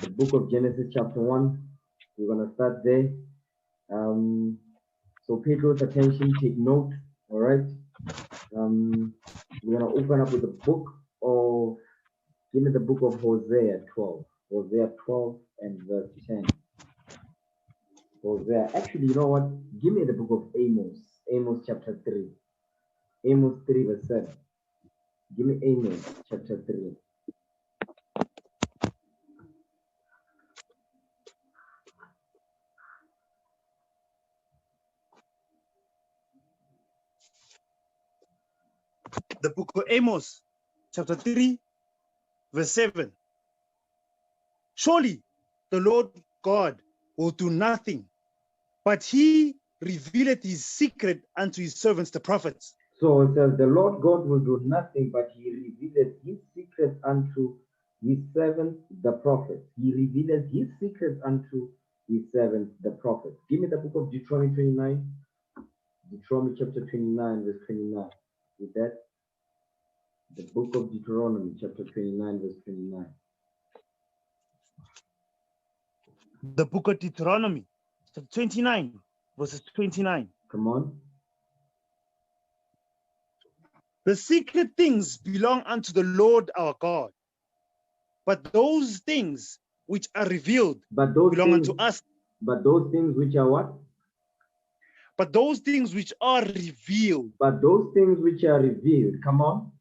the book of Genesis chapter 1. We're going to start there. So pay close attention, take note, all right? We're going to open up with the book of, give me the book of Hosea 12. Hosea 12 and verse 10. Hosea, actually, you know what? Give me the book of Amos. Amos chapter 3. Amos 3 verse 7. Give me Amos chapter 3. The book of Amos, chapter 3, verse 7. Surely the Lord God will do nothing, but he revealeth his secret unto his servants, the prophets. So it says, the Lord God will do nothing, but he revealeth his secret unto his servants, the prophets. He revealeth his secret unto his servants, the prophets. Give me the book of Deuteronomy 29. Deuteronomy chapter 29, verse 29. With that, the book of Deuteronomy chapter 29, verse 29. The book of Deuteronomy, chapter 29, verses 29. Come on. The secret things belong unto the Lord our God, but those things which are revealed belong unto us. But those things which are what? But those things which are revealed. But those things which are revealed, come on.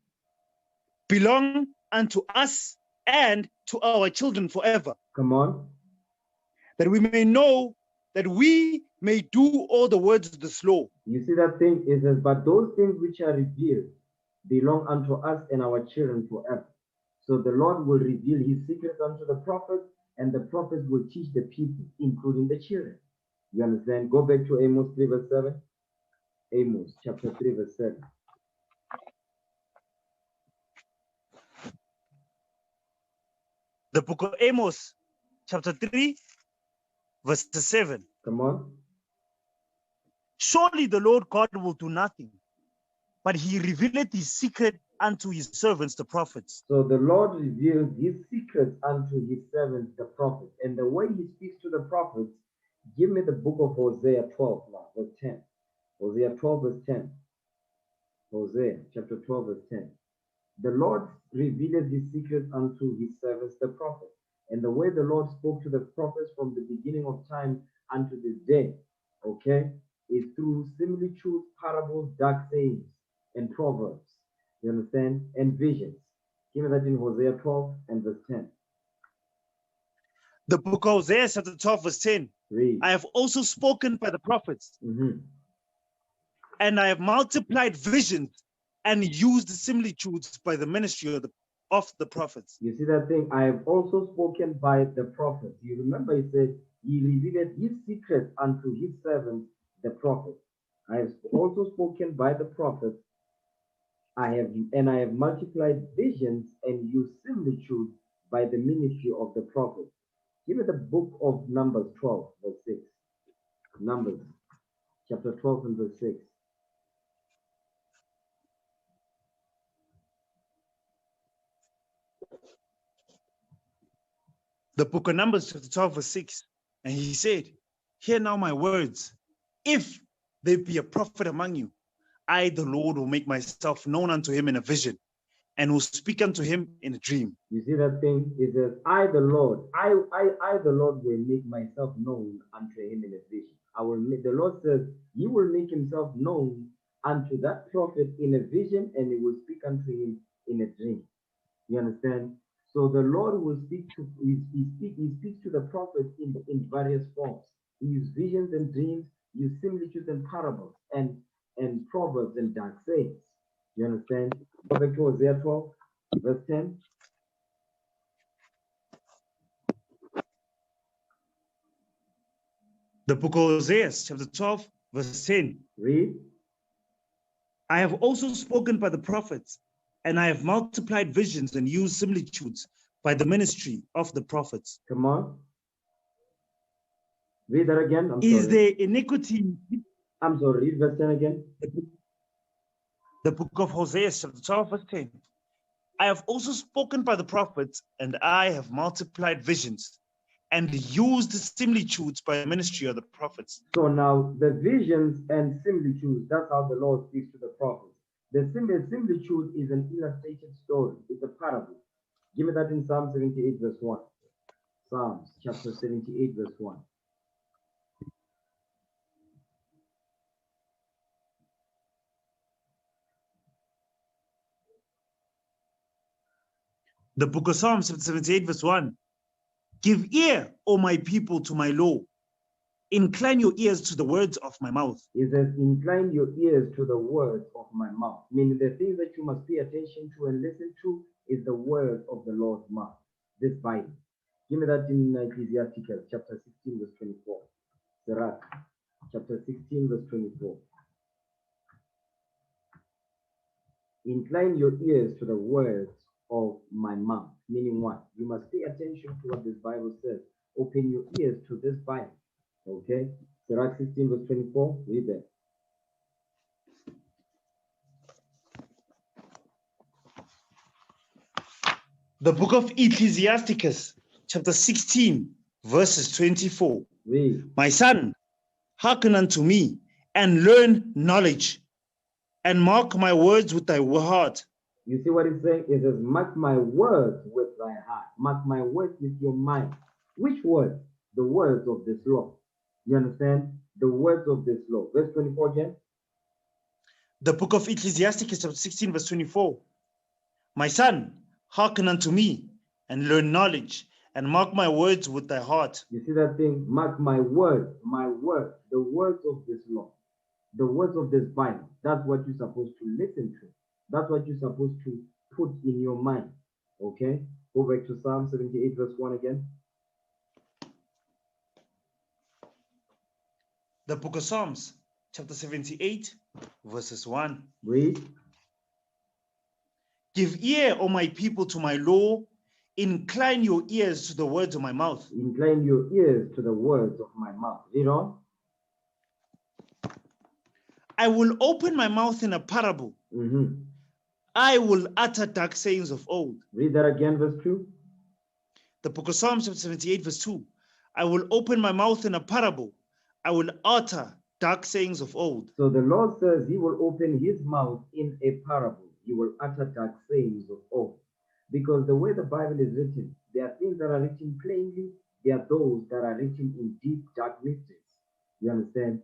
Belong unto us and to our children forever. Come on. That we may know, that we may do all the words of this law. You see that thing? It says, but those things which are revealed belong unto us and our children forever. So the Lord will reveal his secrets unto the prophets, and the prophets will teach the people, including the children. You understand? Go back to Amos 3 verse 7. Amos chapter 3 verse 7. The book of Amos chapter 3 verse 7. Come on. Surely the Lord God will do nothing, but he revealeth his secret unto his servants, the prophets. So the Lord reveals his secrets unto his servants, the prophets. And the way he speaks to the prophets, give me the book of Hosea 12 now, verse 10. Hosea 12 verse 10. Hosea chapter 12 verse 10. The Lord revealed his secrets unto his servants, the prophets. And the way the Lord spoke to the prophets from the beginning of time unto this day, okay, is through similitudes, parables, dark sayings, and proverbs. You understand? And visions. Give me that in Hosea 12 and verse 10. The book of Hosea chapter 12 verse 10. Read. I have also spoken by the prophets, and I have multiplied visions and used similitudes by the ministry of the prophets. You see that thing? I have also spoken by the prophets. You remember he said, he revealed his secrets unto his servants, the prophets. I have also spoken by the prophets. I have multiplied visions and used similitudes by the ministry of the prophets. Give me the book of Numbers 12, verse 6. Numbers, chapter 12 and verse 6. The book of Numbers, chapter 12, verse 6. And he said, hear now my words. If there be a prophet among you, I, the Lord, will make myself known unto him in a vision, and will speak unto him in a dream. You see that thing? It says, I, the Lord, I, the Lord, will make myself known unto him in a vision. I will make, the Lord says, he will make himself known unto that prophet in a vision, and he will speak unto him in a dream. You understand? So the Lord will speak to, he speaks to the prophets in various forms. He uses visions and dreams, use similitudes and parables, and proverbs and dark sayings. You understand? Go back to Hosea 12, verse 10. The book of Hosea, chapter 12, verse 10. Read. I have also spoken by the prophets, and I have multiplied visions and used similitudes by the ministry of the prophets. Come on. Read that again. Is there iniquity? I'm sorry, read verse 10 again. The book of Hosea, chapter 12, verse 10. I have also spoken by the prophets, and I have multiplied visions and used similitudes by the ministry of the prophets. So now the visions and similitudes, that's how the Lord speaks to the prophets. The similitude is an illustrated story. It's a parable. Give me that in Psalm 78 verse 1. Psalms chapter 78 verse 1. The book of Psalms, chapter 78, verse 1. Give ear, O my people, to my law. Incline your ears to the words of my mouth. It says, incline your ears to the words of my mouth. Meaning the things that you must pay attention to and listen to is the word of the Lord's mouth, this Bible. Give me that in Ecclesiasticus chapter 16, verse 24. Sirach, chapter 16, verse 24. Incline your ears to the words of my mouth. Meaning what? You must pay attention to what this Bible says. Open your ears to this Bible. Okay? Sirach 16, verse 24. Read that. The book of Ecclesiasticus, chapter 16, verses 24. Read. My son, hearken unto me and learn knowledge, and mark my words with thy heart. You see what it's saying? It says, mark my words with thy heart. Mark my words with your mind. Which words? The words of this law. You understand? The words of this law. Verse 24 again. The book of Ecclesiasticus, chapter 16, verse 24. My son, hearken unto me and learn knowledge, and mark my words with thy heart. You see that thing? Mark my words, the words of this law, the words of this Bible. That's what you're supposed to listen to. That's what you're supposed to put in your mind. Okay? Go back to Psalm 78, verse 1 again. The book of Psalms, chapter 78, verses 1. Read. Give ear, O my people, to my law. Incline your ears to the words of my mouth. Incline your ears to the words of my mouth. Read on. I will open my mouth in a parable. I will utter dark sayings of old. Read that again, verse 2. The book of Psalms, chapter 78, verse 2. I will open my mouth in a parable. I will utter dark sayings of old. So the Lord says he will open his mouth in a parable. He will utter dark sayings of old. Because the way the Bible is written, there are things that are written plainly. There are those that are written in deep, dark mysteries. You understand?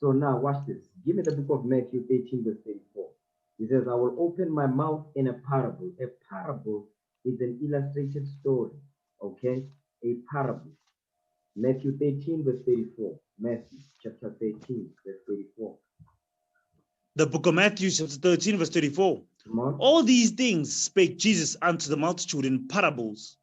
So now watch this. Give me the book of Matthew 18, verse 34. He says, I will open my mouth in a parable. A parable is an illustrated story. Okay? A parable. Matthew 13, verse 34. Matthew chapter 13, verse 34. The book of Matthew, chapter 13, verse 34. Come on. All these things spake Jesus unto the multitude in parables.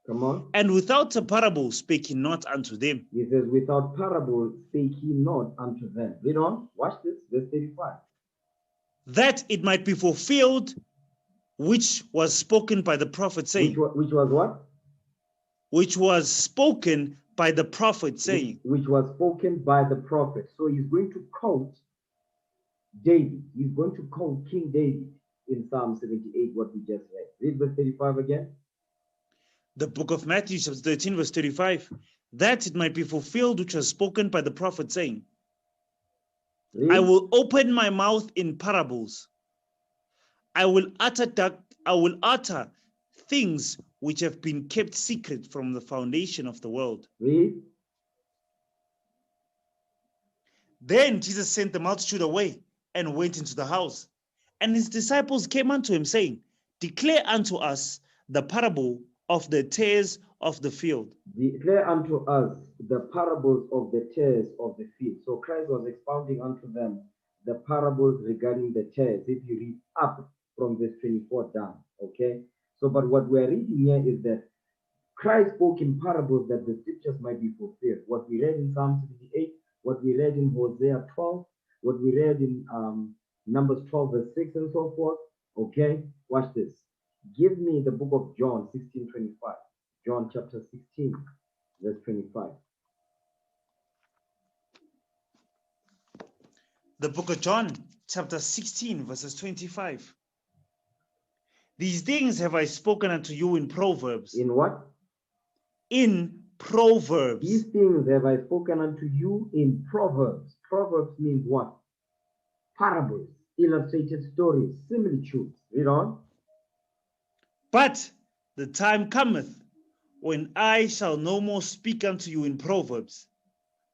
Come on. And without a parable spake he not unto them. He says, without parable spake he not unto them. Read on. Watch this. Verse 35. That it might be fulfilled, which was spoken by the prophet, saying. Which was what? Which was spoken by the prophet, saying. Which was spoken by the prophet. So he's going to quote David. He's going to quote King David in Psalm 78, what we just read. Read verse 35 again. The book of Matthew, chapter 13, verse 35. That it might be fulfilled, which was spoken by the prophet, saying. Read. I will open my mouth in parables. I will utter things which have been kept secret from the foundation of the world. Read. Then Jesus sent the multitude away and went into the house. And his disciples came unto him, saying, Declare unto us the parable of the tares of the field. Declare unto us the parables of the tares of the field. So Christ was expounding unto them the parables regarding the tares. If you read up from verse 24 down, okay? So, but what we're reading here is that Christ spoke in parables that the scriptures might be fulfilled. What we read in Psalm 78, what we read in Hosea 12, what we read in Numbers 12, verse 6, and so forth. Okay, watch this. Give me the book of John 16:25. John chapter 16, verse 25. The book of John, chapter 16, verses 25. These things have I spoken unto you in Proverbs. In what? In Proverbs. These things have I spoken unto you in Proverbs. Proverbs means what? Parables, illustrated stories, similitudes. Read on. But the time cometh when I shall no more speak unto you in Proverbs,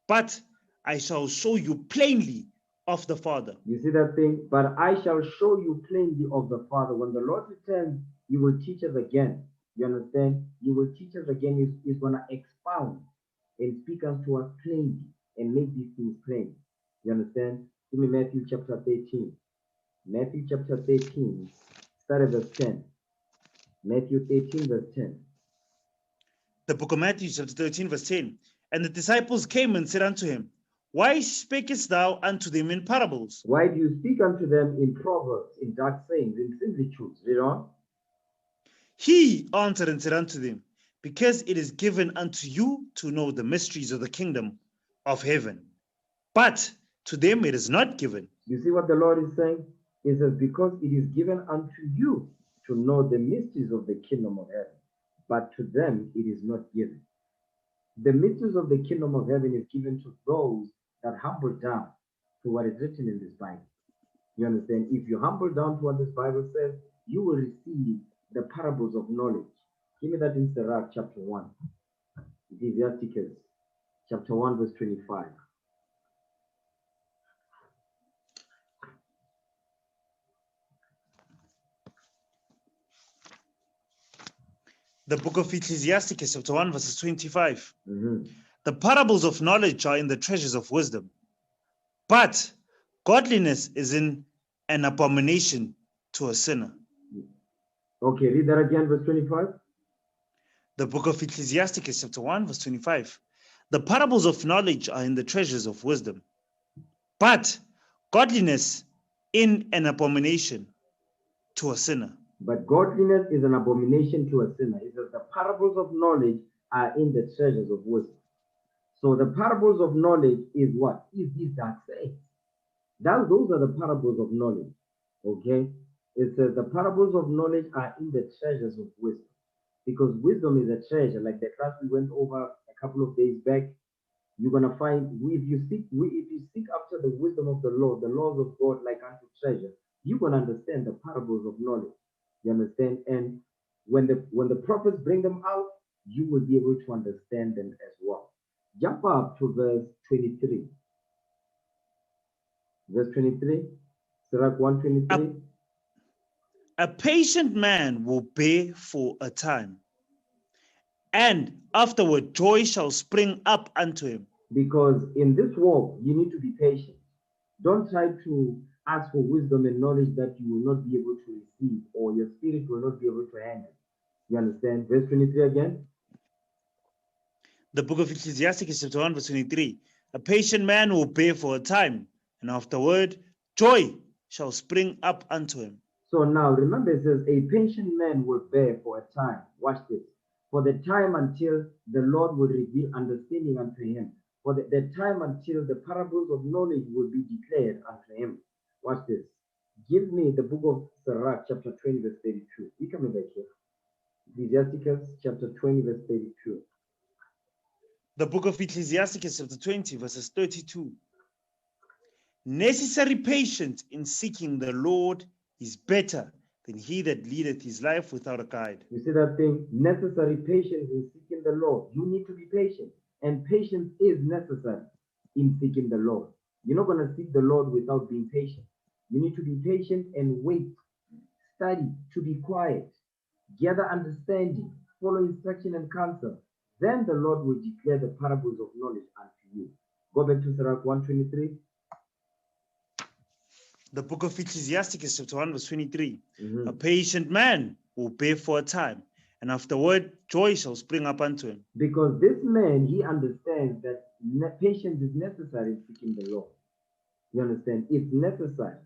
but I shall show you plainly of the Father. You see that thing? But I shall show you plainly of the Father. When the Lord returns, He will teach us again. You understand? He will teach us again. He's going to expound and speak unto us plainly and make these things plain. You understand? Give me Matthew chapter 13. Matthew chapter 13, start at verse 10. Matthew 13, verse 10. The book of Matthew, chapter 13, verse 10. And the disciples came and said unto him, Why spakest thou unto them in parables? Why do you speak unto them in proverbs, in dark sayings, in similitudes? Read on. He answered and said unto them, Because it is given unto you to know the mysteries of the kingdom of heaven, but to them it is not given. You see what the Lord is saying? He says, because it is given unto you to know the mysteries of the kingdom of heaven, but to them it is not given. The mysteries of the kingdom of heaven is given to those that humble down to what is written in this Bible. You understand? If you humble down to what this Bible says, you will receive the parables of knowledge. Give me that in Sirach chapter 1. Ecclesiasticus chapter 1 verse 25. The book of Ecclesiasticus, chapter 1, verses 25. Mhm. The parables of knowledge are in the treasures of wisdom, but godliness is in an abomination to a sinner. Okay, read that again, verse 25. The book of Ecclesiasticus, chapter 1, verse 25. The parables of knowledge are in the treasures of wisdom, but godliness in an abomination to a sinner. But godliness is an abomination to a sinner. It says the parables of knowledge are in the treasures of wisdom. So the parables of knowledge is what? Is these dark sayings. Those are the parables of knowledge. Okay? It says the parables of knowledge are in the treasures of wisdom. Because wisdom is a treasure. Like the class we went over a couple of days back, you're gonna find if you seek after the wisdom of the Lord, the laws of God like unto treasure, you're gonna understand the parables of knowledge. You understand? And when the prophets bring them out, you will be able to understand them as well. Jump up to verse 23. Verse 23, Sirach 123. A patient man will bear for a time, and afterward joy shall spring up unto him. Because in this walk, you need to be patient. Don't try to ask for wisdom and knowledge that you will not be able to receive, or your spirit will not be able to handle. You understand? Verse 23 again. The book of Ecclesiasticus, chapter 1, verse 23. A patient man will bear for a time, and afterward joy shall spring up unto him. So now remember, it says, a patient man will bear for a time. Watch this. For the time until the Lord will reveal understanding unto him. For the time until the parables of knowledge will be declared unto him. Watch this. Give me the book of Sirach, chapter 20, verse 32. We coming back here. Ecclesiasticus, chapter 20, verse 32. The book of Ecclesiasticus, chapter 20, verses 32. Necessary patience in seeking the Lord is better than he that leadeth his life without a guide. You see that thing? Necessary patience in seeking the Lord. You need to be patient. And patience is necessary in seeking the Lord. You're not going to seek the Lord without being patient. You need to be patient and wait. Study, to be quiet. Gather understanding. Follow instruction and counsel. Then the Lord will declare the parables of knowledge unto you. Go back to Sirach 123. The book of Ecclesiasticus, chapter 1, verse 23. A patient man will bear for a time, and afterward joy shall spring up unto him. Because this man, he understands that patience is necessary in seeking the Lord. You understand? It's necessary.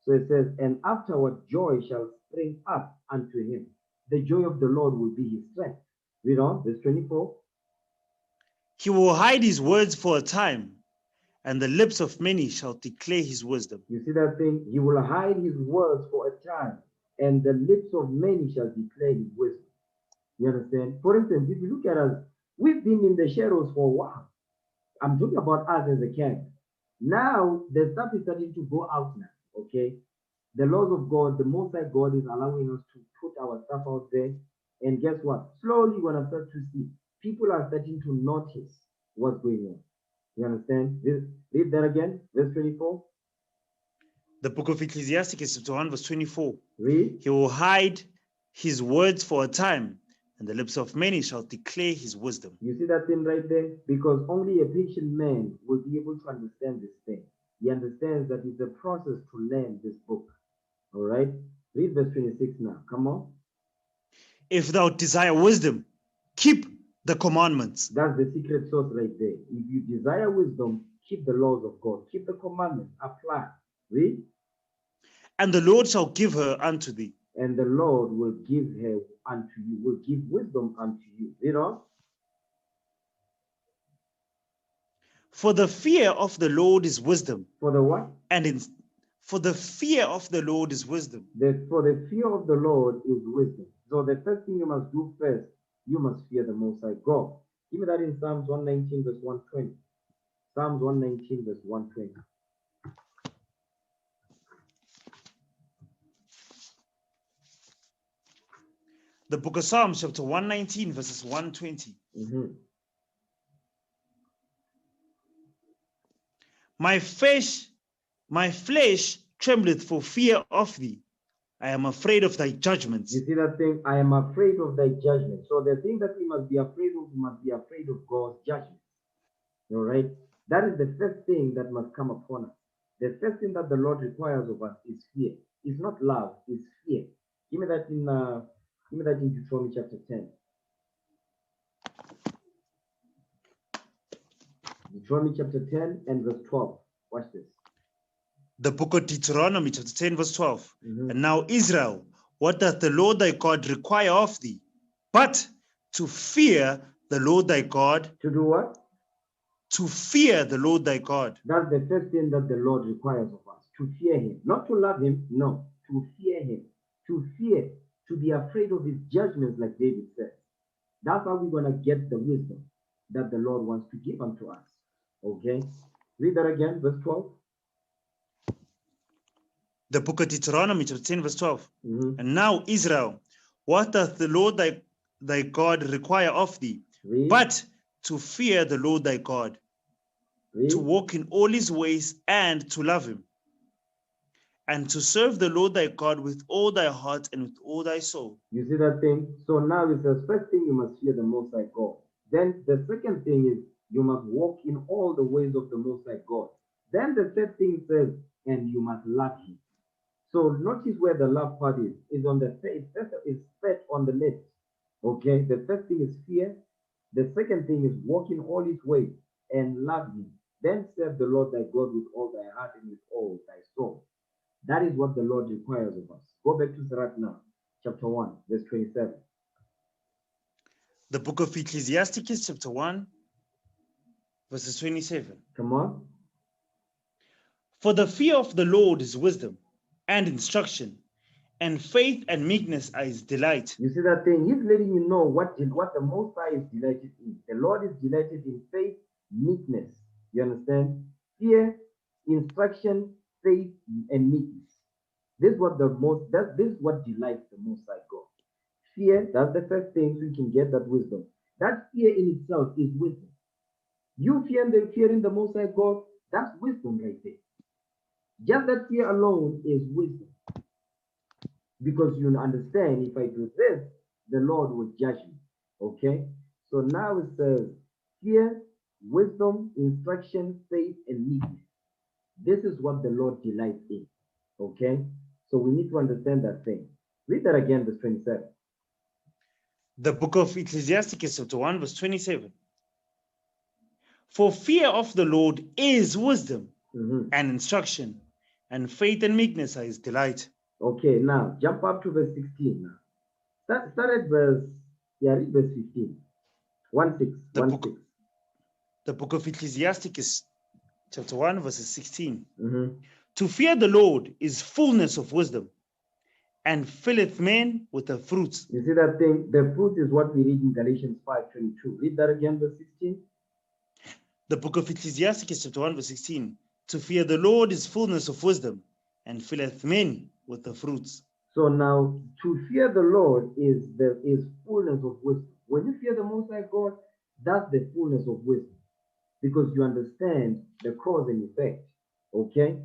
So it says, and afterward joy shall spring up unto him. The joy of the Lord will be his strength. Read on, verse 24. He will hide his words for a time, and the lips of many shall declare his wisdom. You see that thing? He will hide his words for a time, and the lips of many shall declare his wisdom. You understand? For instance, if you look at us, we've been in the shadows for a while. I'm talking about us as a camp. Now, the stuff is starting to go out now, okay? The laws of God, the Most High God is allowing us to put our stuff out there. And guess what? Slowly, when I start to see, people are starting to notice what's going on. You understand? Read that again, verse 24. The book of Ecclesiastes, chapter 1, verse 24. Read. He will hide his words for a time, and the lips of many shall declare his wisdom. You see that thing right there? Because only a patient man will be able to understand this thing. He understands that it's a process to learn this book. All right? Read verse 26 now. Come on. If thou desire wisdom, keep the commandments. That's the secret source right there. If you desire wisdom, keep the laws of God. Keep the commandments. Apply. Read. And the Lord shall give her unto thee. And the Lord will give her unto you, will give wisdom unto you. Read on. For the fear of the Lord is wisdom. For the what? For the fear of the Lord is wisdom. For the fear of the Lord is wisdom. So the first thing you must do first, you must fear the Most High God. Give me that in Psalms 119 verse 120. Psalms 119 verse 120. The book of Psalms, chapter 119, verses 120. My flesh trembleth for fear of thee. I am afraid of thy judgments. You see that thing? I am afraid of thy judgment. So the thing that we must be afraid of, we must be afraid of God's judgment. All right? That is the first thing that must come upon us. The first thing that the Lord requires of us is fear. It's not love, it's fear. Give me that in Deuteronomy chapter 10. Deuteronomy chapter 10 and verse 12. Watch this. The book of Deuteronomy chapter 10 verse 12. And now Israel, what doth the Lord thy God require of thee? But to fear the Lord thy God. To do what? To fear the Lord thy God. That's the first thing that the Lord requires of us. To fear him. Not to love him, no. To fear him. To fear. To be afraid of his judgments, like David said. That's how we're going to get the wisdom that the Lord wants to give unto us. Okay? Read that again, verse 12. The book of Deuteronomy, chapter 10, verse 12. And now, Israel, what doth the Lord thy God require of thee? Read. But to fear the Lord thy God, Read. to walk in all his ways and to love him, and to serve the Lord thy God with all thy heart and with all thy soul. You see that thing? So now it's the first thing, you must fear the Most High God. Then the second thing is you must walk in all the ways of the Most High God. Then the third thing says, and you must love him. So notice where the love part is on the face. It's set on the left. Okay, the first thing is fear. The second thing is walk in all his ways and love him. Then serve the Lord thy God with all thy heart and with all thy soul. That is what the Lord requires of us. Go back to Sirach now, chapter 1, verse 27. The book of Ecclesiastes, chapter 1, verses 27. Come on. For the fear of the Lord is wisdom and instruction, and faith and meekness are his delight. You see that thing? He's letting you know what the Most High is delighted in. The Lord is delighted in faith, meekness. You understand? Fear, instruction, faith, and meekness. This is what delights the Most High God. Fear, that's the first thing, so you can get that wisdom. That fear in itself is wisdom. You fearing the Most High God, that's wisdom right there. Just that fear alone is wisdom. Because you understand, if I do this, the Lord will judge me. Okay? So now it says fear, wisdom, instruction, faith, and meekness. This is what the Lord delights in. Okay? So we need to understand that thing. Read that again, verse 27. The book of Ecclesiastes, chapter 1, verse 27. For fear of the Lord is wisdom and instruction, and faith and meekness are his delight. Okay, now jump up to verse 16 now. Start at read verse 15. 1:6. The book of Ecclesiastes, chapter 1, verses 16. To fear the Lord is fullness of wisdom, and filleth men with the fruits. You see that thing? The fruit is what we read in Galatians 5:22. Read that again, verse 16. The book of Ecclesiastes, chapter 1, verse 16. To fear the Lord is fullness of wisdom, and filleth men with the fruits. So now, to fear the Lord is fullness of wisdom. When you fear the Most High God, that's the fullness of wisdom, because you understand the cause and effect. Okay,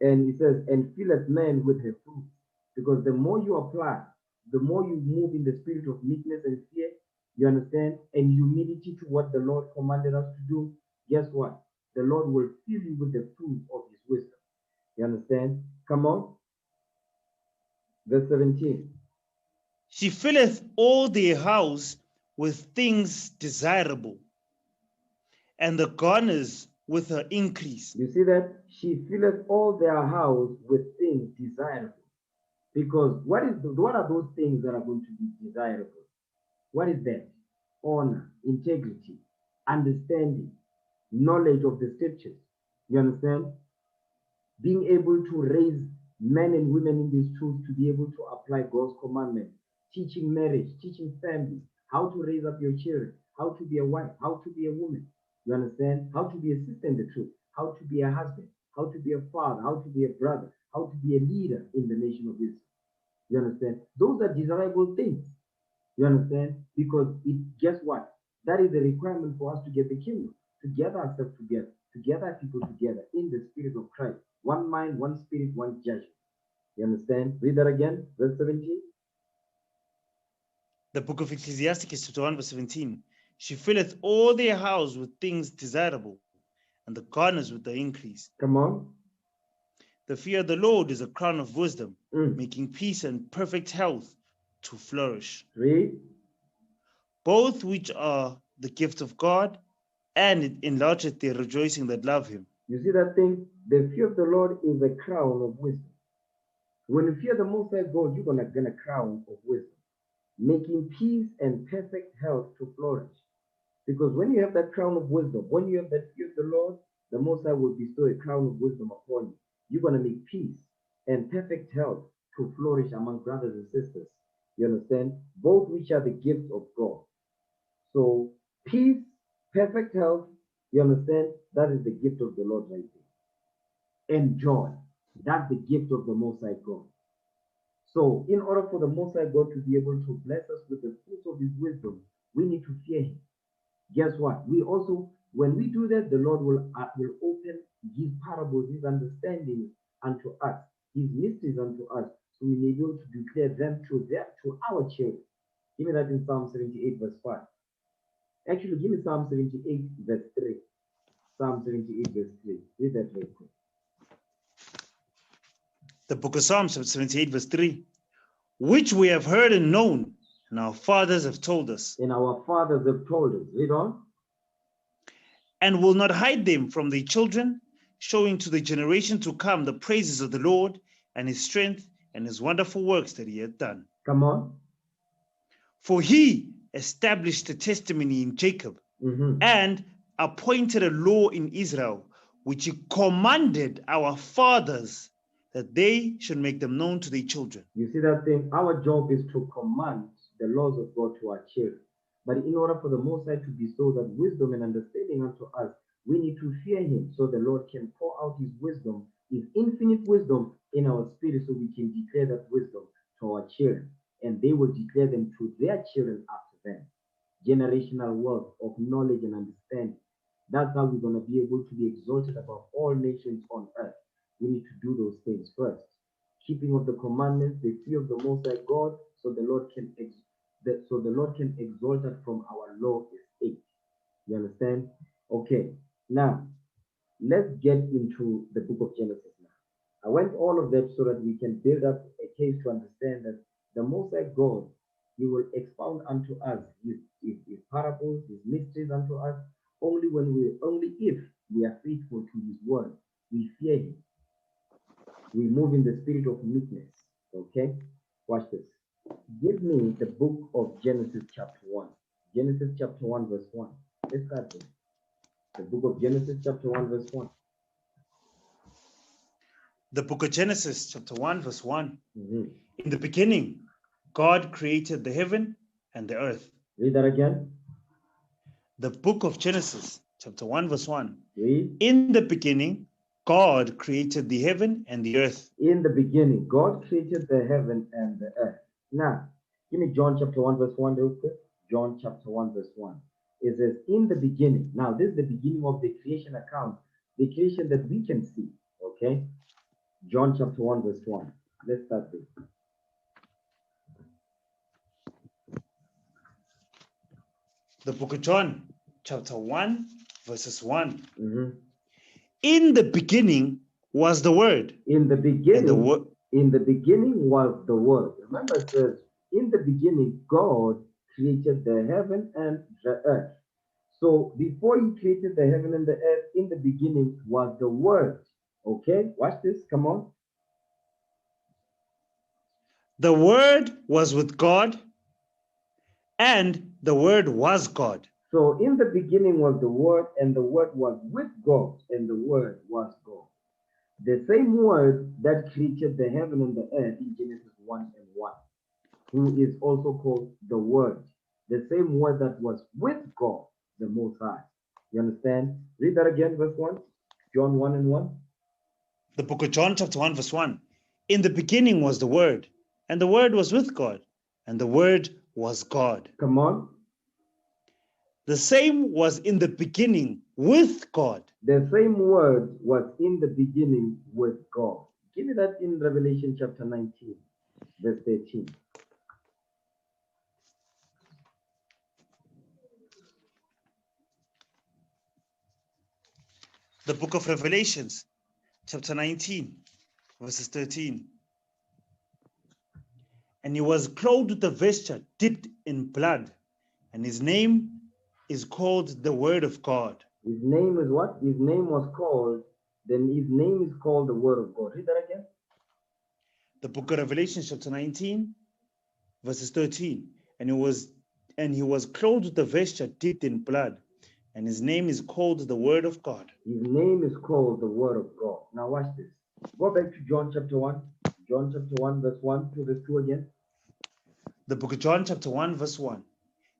and it says, "And filleth man with her fruit," because the more you apply, the more you move in the spirit of meekness and fear. You understand, and humility to what the Lord commanded us to do. Guess what? The Lord will fill you with the fruit of His wisdom. You understand? Come on. Verse 17. She filleth all their house with things desirable, and the garners with her increase. You see that? She filleth all their house with things desirable. Because what are those things that are going to be desirable? What is that? Honor, integrity, understanding, knowledge of the scriptures. You understand? Being able to raise men and women in these truths to be able to apply God's commandments, teaching marriage, teaching family, how to raise up your children, how to be a wife, how to be a woman. You understand? How to be a sister in the truth, how to be a husband, how to be a father, how to be a brother, how to be a leader in the nation of Israel. You understand? Those are desirable things. You understand? Because guess what? That is the requirement for us to get the kingdom, to gather ourselves together, to gather people together in the spirit of Christ. One mind, one spirit, one judgment. You understand? Read that again, verse 17. The book of Ecclesiastes, chapter 1, verse 17. She filleth all their house with things desirable, and the garners with the increase. Come on. The fear of the Lord is a crown of wisdom, making peace and perfect health to flourish. Read. Both which are the gift of God, and it enlargeth their rejoicing that love him. You see that thing? The fear of the Lord is a crown of wisdom. When you fear the Most High God, you're gonna get a crown of wisdom, making peace and perfect health to flourish. Because when you have that crown of wisdom, when you have that fear of the Lord, the Most High will bestow a crown of wisdom upon you. You're gonna make peace and perfect health to flourish among brothers and sisters. You understand? Both which are the gifts of God. So peace, perfect health, you understand? That is the gift of the Lord right there. And joy. That's the gift of the Most High God. So in order for the Most High God to be able to bless us with the fruits of His wisdom, we need to fear Him. Guess what? We also, when we do that, the Lord will open His parables, His understanding unto us, His mysteries unto us, so we may be able to declare them to our children. Give me that in Psalm 78, verse 5. Actually, give me Psalm 78, verse 3. Psalm 78, verse 3. Read that real quick. The book of Psalms, 78, verse 3. Which we have heard and known, and our fathers have told us. And our fathers have told us. Read on. And will not hide them from their children, showing to the generation to come the praises of the Lord and his strength and his wonderful works that he hath done. Come on. For he established a testimony in Jacob and appointed a law in Israel, which he commanded our fathers that they should make them known to their children. You see that thing? Our job is to command the laws of God to our children. But in order for the Most High to bestow that wisdom and understanding unto us, we need to fear Him so the Lord can pour out His wisdom, His infinite wisdom in our spirit, so we can declare that wisdom to our children. And they will declare them to their children after them. Generational wealth of knowledge and understanding. That's how we're going to be able to be exalted above all nations on earth. We need to do those things first. Keeping of the commandments, the fear of the Most High God, so the Lord can exalt us from our low estate. You understand? Okay. Now, let's get into the book of Genesis now. I went all of that so that we can build up a case to understand that the Most High God, He will expound unto us his parables, His mysteries unto us, only if we are faithful to His word. We fear Him. We move in the spirit of meekness. Okay? Watch this. Give me the book of Genesis chapter 1. Genesis chapter 1 verse 1. Let's start there. The book of Genesis chapter 1 verse 1. The book of Genesis, chapter 1, verse 1. Mhm. In the beginning, God created the heaven and the earth. Read that again. The book of Genesis, chapter 1, verse 1. Read. In the beginning, God created the heaven and the earth. In the beginning, God created the heaven and the earth. Now, give me John chapter 1, verse 1 real quick. John chapter 1, verse 1. It says, in the beginning. Now, this is the beginning of the creation account, the creation that we can see. Okay? John chapter 1, verse 1. Let's start this. The book of John, chapter 1, verses 1. Mhm. In the beginning was the Word. In the And the beginning, word, in the beginning was the Word. Remember, it says, in the beginning, God created the heaven and the earth. So before he created the heaven and the earth, in the beginning was the Word. Okay, watch this. Come on. the Word was with God, and the Word was God. So in the beginning was the Word, and the Word was with God, and the Word was God. The same Word that created the heaven and the earth in Genesis 1 and 1, who is also called the Word. The same Word that was with God, the Most High. You understand? Read that again, verse 1. John 1 and 1. The book of John, chapter 1, verse 1. In the beginning was the Word, and the Word was with God, and the Word was God. Come on. The same was in the beginning with God. The same Word was in the beginning with God. Give me that in Revelation chapter 19, verse 13. The book of Revelations, chapter 19, verses 13. And he was clothed with a vesture dipped in blood, and his name is called the Word of God. His name is what? His name was called, then his name is called the Word of God. Read that again. The book of Revelation, chapter 19, verses 13. And he was clothed with a vesture dipped in blood, and his name is called the Word of God. His name is called the Word of God. Now watch this. Go back to John chapter 1. John chapter 1, verse 1 to verse 2 again. The book of John, chapter 1, verse 1.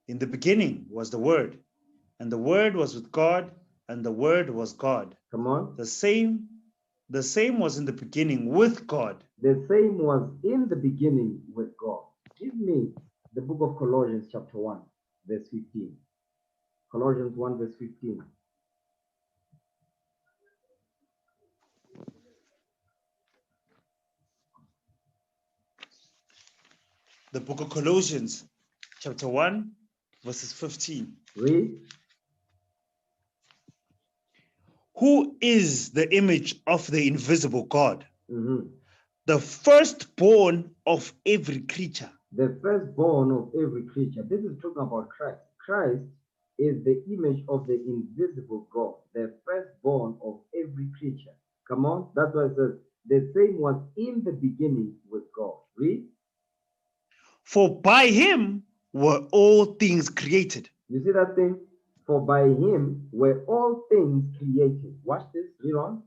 In the beginning was the Word, and the Word was with God, and the Word was God. Come on. The same was in the beginning with God. The same was in the beginning with God. Give me the book of Colossians chapter 1, verse 15. Colossians 1, verse 15. The book of Colossians, chapter 1, verses 15. Read. Who is the image of the invisible God, Mhm. the firstborn of every creature? The firstborn of every creature. This is talking about Christ. Christ is the image of the invisible God, the firstborn of every creature. Come on. That's why it says the same was in the beginning with God. Read. For by him were all things created. You see that thing? For by him were all things created. Watch this. Read on.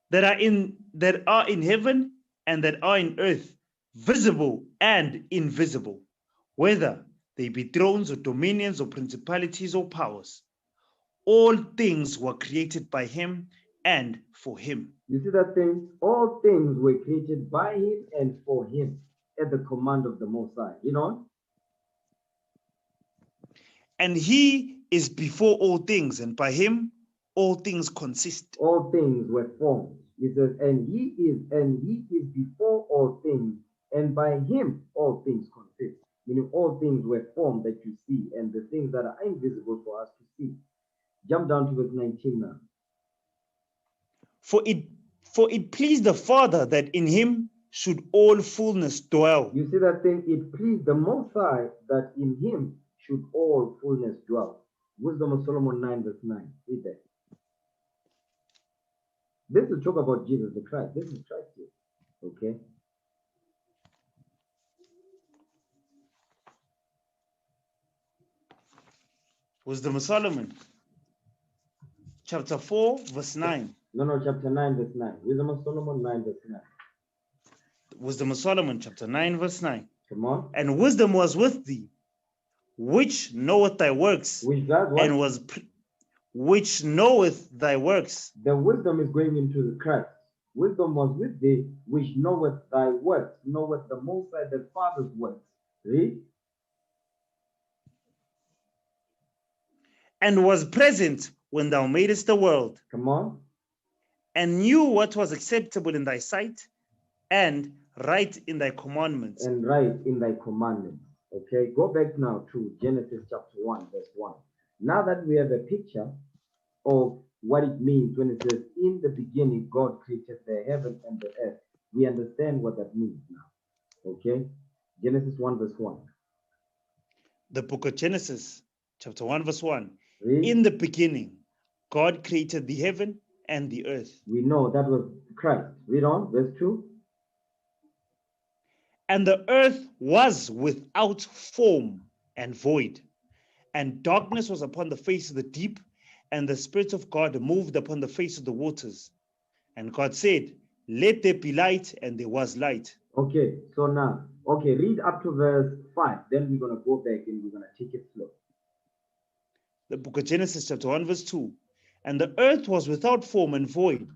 that are in heaven and that are in earth, visible and invisible, whether they be thrones or dominions or principalities or powers. All things were created by him and for him. You see that thing? All things were created by him and for him at the command of the Most High. You know? And he is before all things, and by him all things consist. All things were formed. He says, and he is before all things, and by him all things consist. Meaning all things were formed that you see, and the things that are invisible for us to see. Jump down to verse 19 now. For it pleased the Father that in him should all fullness dwell. You see that thing? It pleased the Most High that in him should all fullness dwell. Wisdom of Solomon 9, verse 9. Read that. This is talk about Jesus the Christ. This is Christ here. Okay? Wisdom of Solomon, chapter 4, verse 9. No, chapter 9, verse 9. Wisdom of Solomon 9, verse 9. Wisdom of Solomon, chapter 9, verse 9. Come on. And wisdom was with thee, which knoweth thy works, Which does what? and which knoweth thy works. The wisdom is going into the Christ. Wisdom was with thee, which knoweth thy works, knoweth the Most High, the Father's works. Read. And was present when thou madest the world, Come on. and knew what was acceptable in thy sight, and right in thy commandments. And right in thy commandments. Okay, go back now to Genesis chapter 1, verse 1. Now that we have a picture of what it means when it says, in the beginning, God created the heaven and the earth, we understand what that means now. Okay, Genesis 1, verse 1. The book of Genesis, chapter 1, verse 1. Read. In the beginning, God created the heaven and the earth. We know that was Christ. Read on, verse 2. And the earth was without form and void, and darkness was upon the face of the deep, and the Spirit of God moved upon the face of the waters. And God said, let there be light, and there was light. Okay, so now, read up to verse 5. Then we're going to go back and we're going to take it slow. The book of Genesis, chapter 1, verse 2. And the earth was without form and void,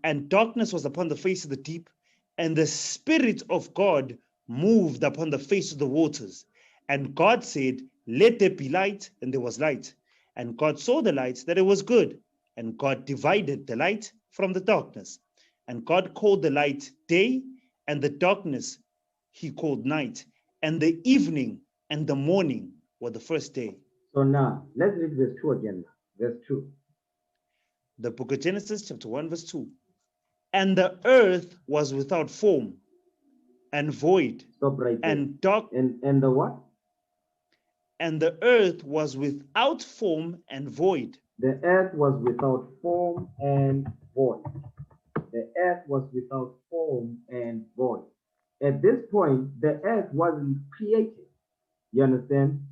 and darkness was upon the face of the deep, and the Spirit of God moved upon the face of the waters. And God said, let there be light, and there was light. And God saw the light, that it was good. And God divided the light from the darkness. And God called the light day, and the darkness he called night. And the evening and the morning were the first day. So now, let's read verse 2 again. Verse 2. The book of Genesis, chapter 1, verse 2. And the earth was without form and void. Stop right there. And dark. And the what? And the earth was without form and void. The earth was without form and void. The earth was without form and void. At this point, the earth wasn't created. You understand?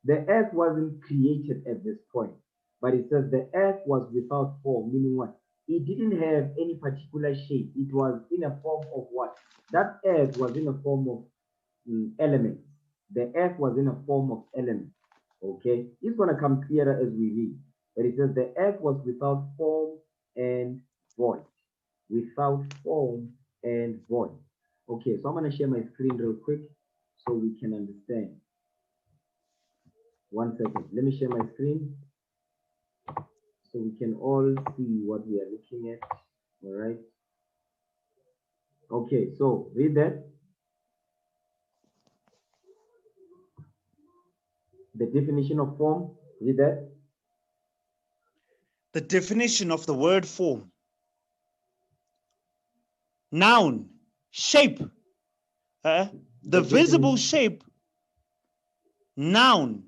The earth wasn't created at this point. But it says the earth was without form, meaning what? It didn't have any particular shape. It was in a form of what? That earth was in a form of elements. The earth was in a form of elements. Okay? It's going to come clearer as we read. But it says the earth was without form and void. Without form and void. Okay, so I'm going to share my screen real quick so we can understand. 1 second. Let me share my screen so we can all see what we are looking at. All right. Okay, so read that. The definition of form. Read that. The definition of the word form. Noun, shape. The visible shape. Noun,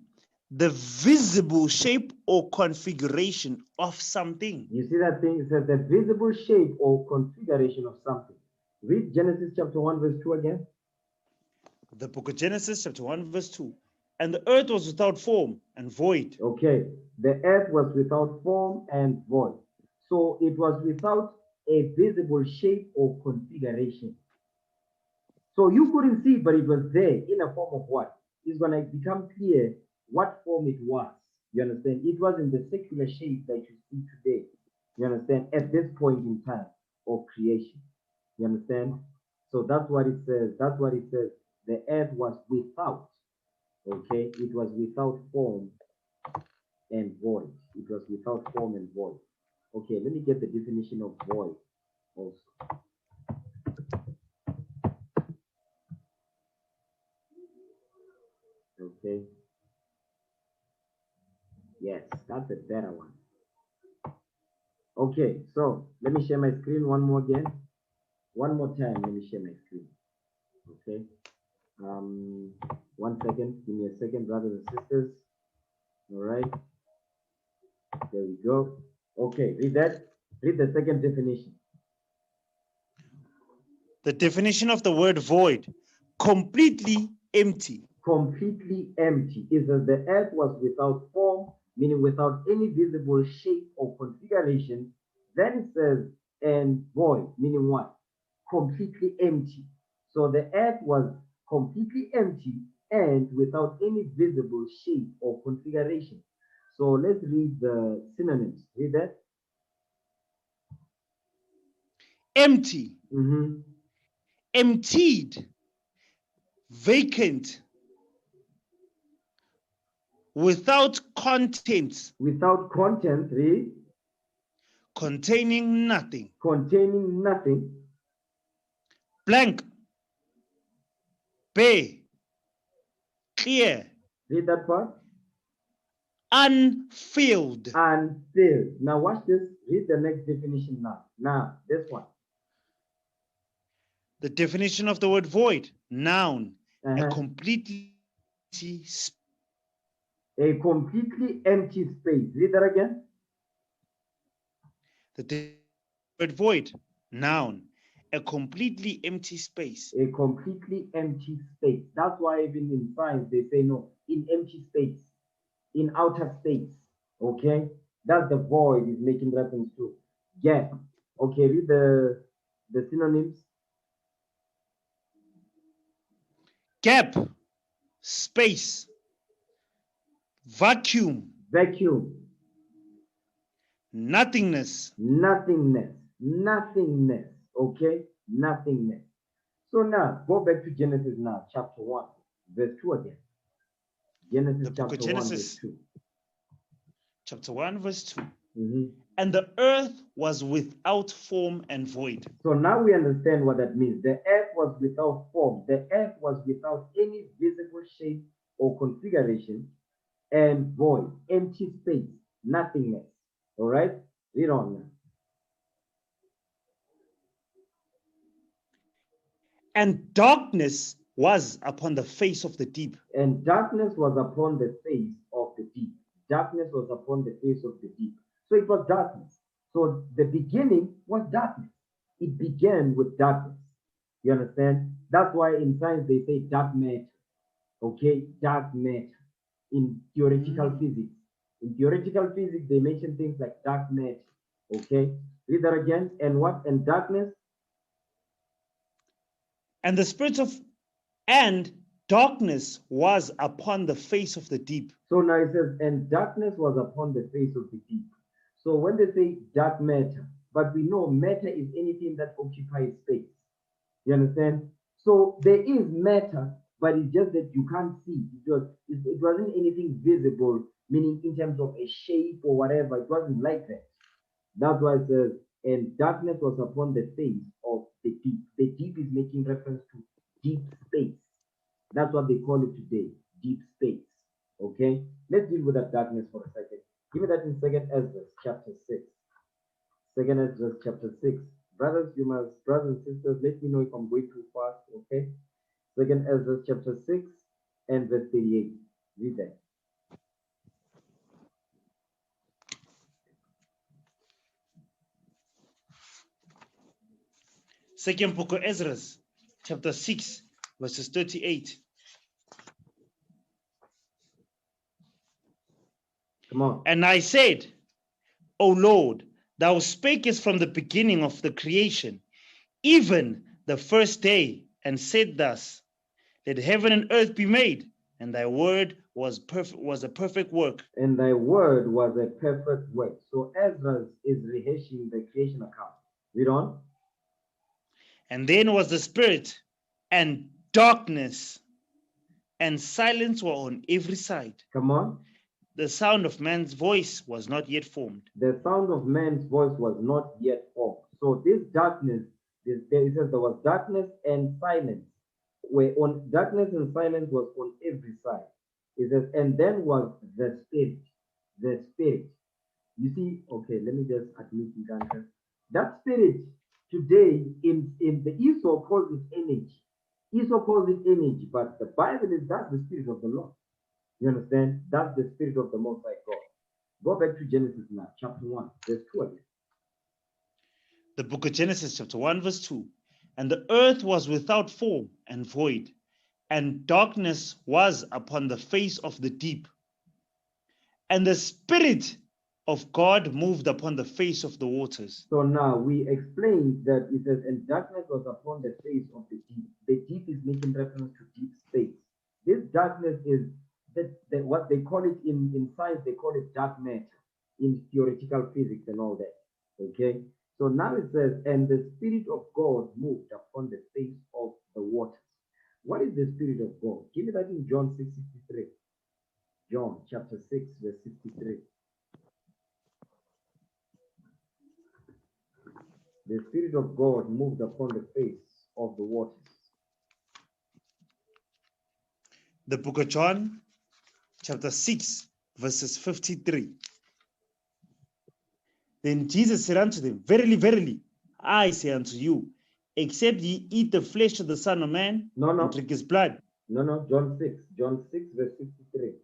the visible shape or configuration of something. You see that thing? It says the visible shape or configuration of something. Read Genesis chapter 1, verse 2 again. The book of Genesis, chapter 1, verse 2. And the earth was without form and void. Okay, the earth was without form and void. So it was without a visible shape or configuration. So you couldn't see, but it was there in a form of what? It's going to become clear what form it was. You understand? It wasn't the secular shape that you see today. You understand? At this point in time of creation. You understand? So that's what it says. That's what it says. The earth was without. Okay? It was without form and void. It was without form and void. Okay, let me get the definition of void also. Okay. Yes, that's a better one. Okay, so let me share my screen one more again. One more time, let me share my screen. Okay. 1 second. Give me a second, brothers and sisters. All right. There we go. Okay, read that. Read the second definition. The definition of the word void, completely empty. Completely empty. Is that the earth was without form, meaning without any visible shape or configuration, Then it says, and void, meaning what? Completely empty. So the earth was completely empty and without any visible shape or configuration. So let's read the synonyms. Read that. Empty, Mm-hmm. emptied, vacant, without content, Without content, read. containing nothing, Containing nothing. blank, bare, clear, Read that part. unfilled. Unfilled. Now watch this. Read the next definition now. Now, this one. The definition of the word void, noun, a Uh-huh. completely empty A completely empty space. Read that again. the word void, noun, a completely empty space. A completely empty space. That's why even in science they say no, in empty space, in outer space. Okay, that's the void is making reference to. Gap. Okay, read the synonyms. Gap, space, vacuum, Vacuum. nothingness. Nothingness. Nothingness. Okay, nothingness. So now go back to Genesis now, chapter 1, verse 2 again. Genesis The book of chapter 1, verse Genesis, 2. chapter 1, verse 2. Mm-hmm. And the earth was without form and void. So now we understand what that means. The earth was without form. The earth was without any visible shape or configuration, and void, empty space, nothingness. All right? Read on now. And darkness was upon the face of the deep. And darkness was upon the face of the deep. Darkness was upon the face of the deep. So it was darkness. So the beginning was darkness. It began with darkness. You understand? That's why in science they say dark matter. Okay, dark matter. In theoretical physics. In theoretical physics, they mention things like dark matter. Okay, read that again. And what? And darkness. And the spirit of and darkness was upon the face of the deep. So now it says, and darkness was upon the face of the deep. So when they say dark matter, but we know matter is anything that occupies space. You understand? So there is matter, but it's just that you can't see. It wasn't anything visible, meaning in terms of a shape or whatever. It wasn't like that. That's why it says, and darkness was upon the face of the deep. The deep is making reference to deep space. That's what they call it today, deep space. Okay? Let's deal with that darkness for a second. Give me that in 2nd Ezra chapter 6. 2nd Ezra chapter 6. Brothers and sisters, let me know if I'm going too fast, okay? 2nd Ezra chapter 6 and verse 38. Read that. Second book of Ezra, chapter 6, verses 38. Come on. And I said, O Lord, thou spakest from the beginning of the creation, even the first day, and said thus, let heaven and earth be made, and thy word was a perfect work. And thy word was a perfect work. So Ezra is rehashing the creation account. Read on. And then was the spirit, and darkness, and silence were on every side. Come on. The sound of man's voice was not yet formed. The sound of man's voice was not yet formed. So this darkness, it says there was darkness and silence. Where on darkness and silence was on every side. It says, and then was the spirit. The spirit. You see, okay, let me just admit it. That spirit today in the Esau calls it energy. Esau calls it energy, but the Bible is that's the spirit of the Lord. You understand? That's the spirit of the Most High God. Go back to Genesis now, chapter 1, verse 2 again. The book of Genesis, chapter 1, verse 2. And the earth was without form and void, and darkness was upon the face of the deep. And the spirit of God moved upon the face of the waters. So now we explained that it says, and darkness was upon the face of the deep. The deep is making reference to deep space. This darkness is what they call it in science, they call it dark matter in theoretical physics and all that. Okay. So now it says, and the Spirit of God moved upon the face of the waters. What is the Spirit of God? Give me that in John 6:63. John chapter 6, verse 63. The Spirit of God moved upon the face of the waters. The book of John, chapter 6, verses 53. Then Jesus said unto them, Verily, verily, I say unto you, except ye eat the flesh of the Son of Man and drink his blood. No, John 6, verse 63.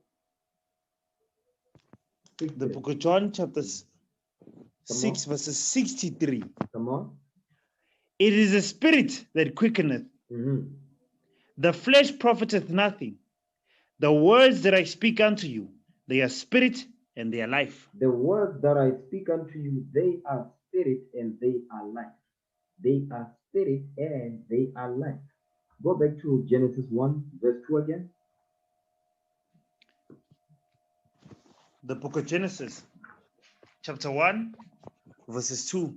The book of John, chapter 6, verses 63. Come on. It is the Spirit that quickeneth. The flesh profiteth nothing. The words that I speak unto you, they are spirit and they are life. The words that I speak unto you, they are spirit and they are life. They are spirit and they are life. Go back to Genesis 1, verse 2 again. The book of Genesis, chapter 1, verses 2.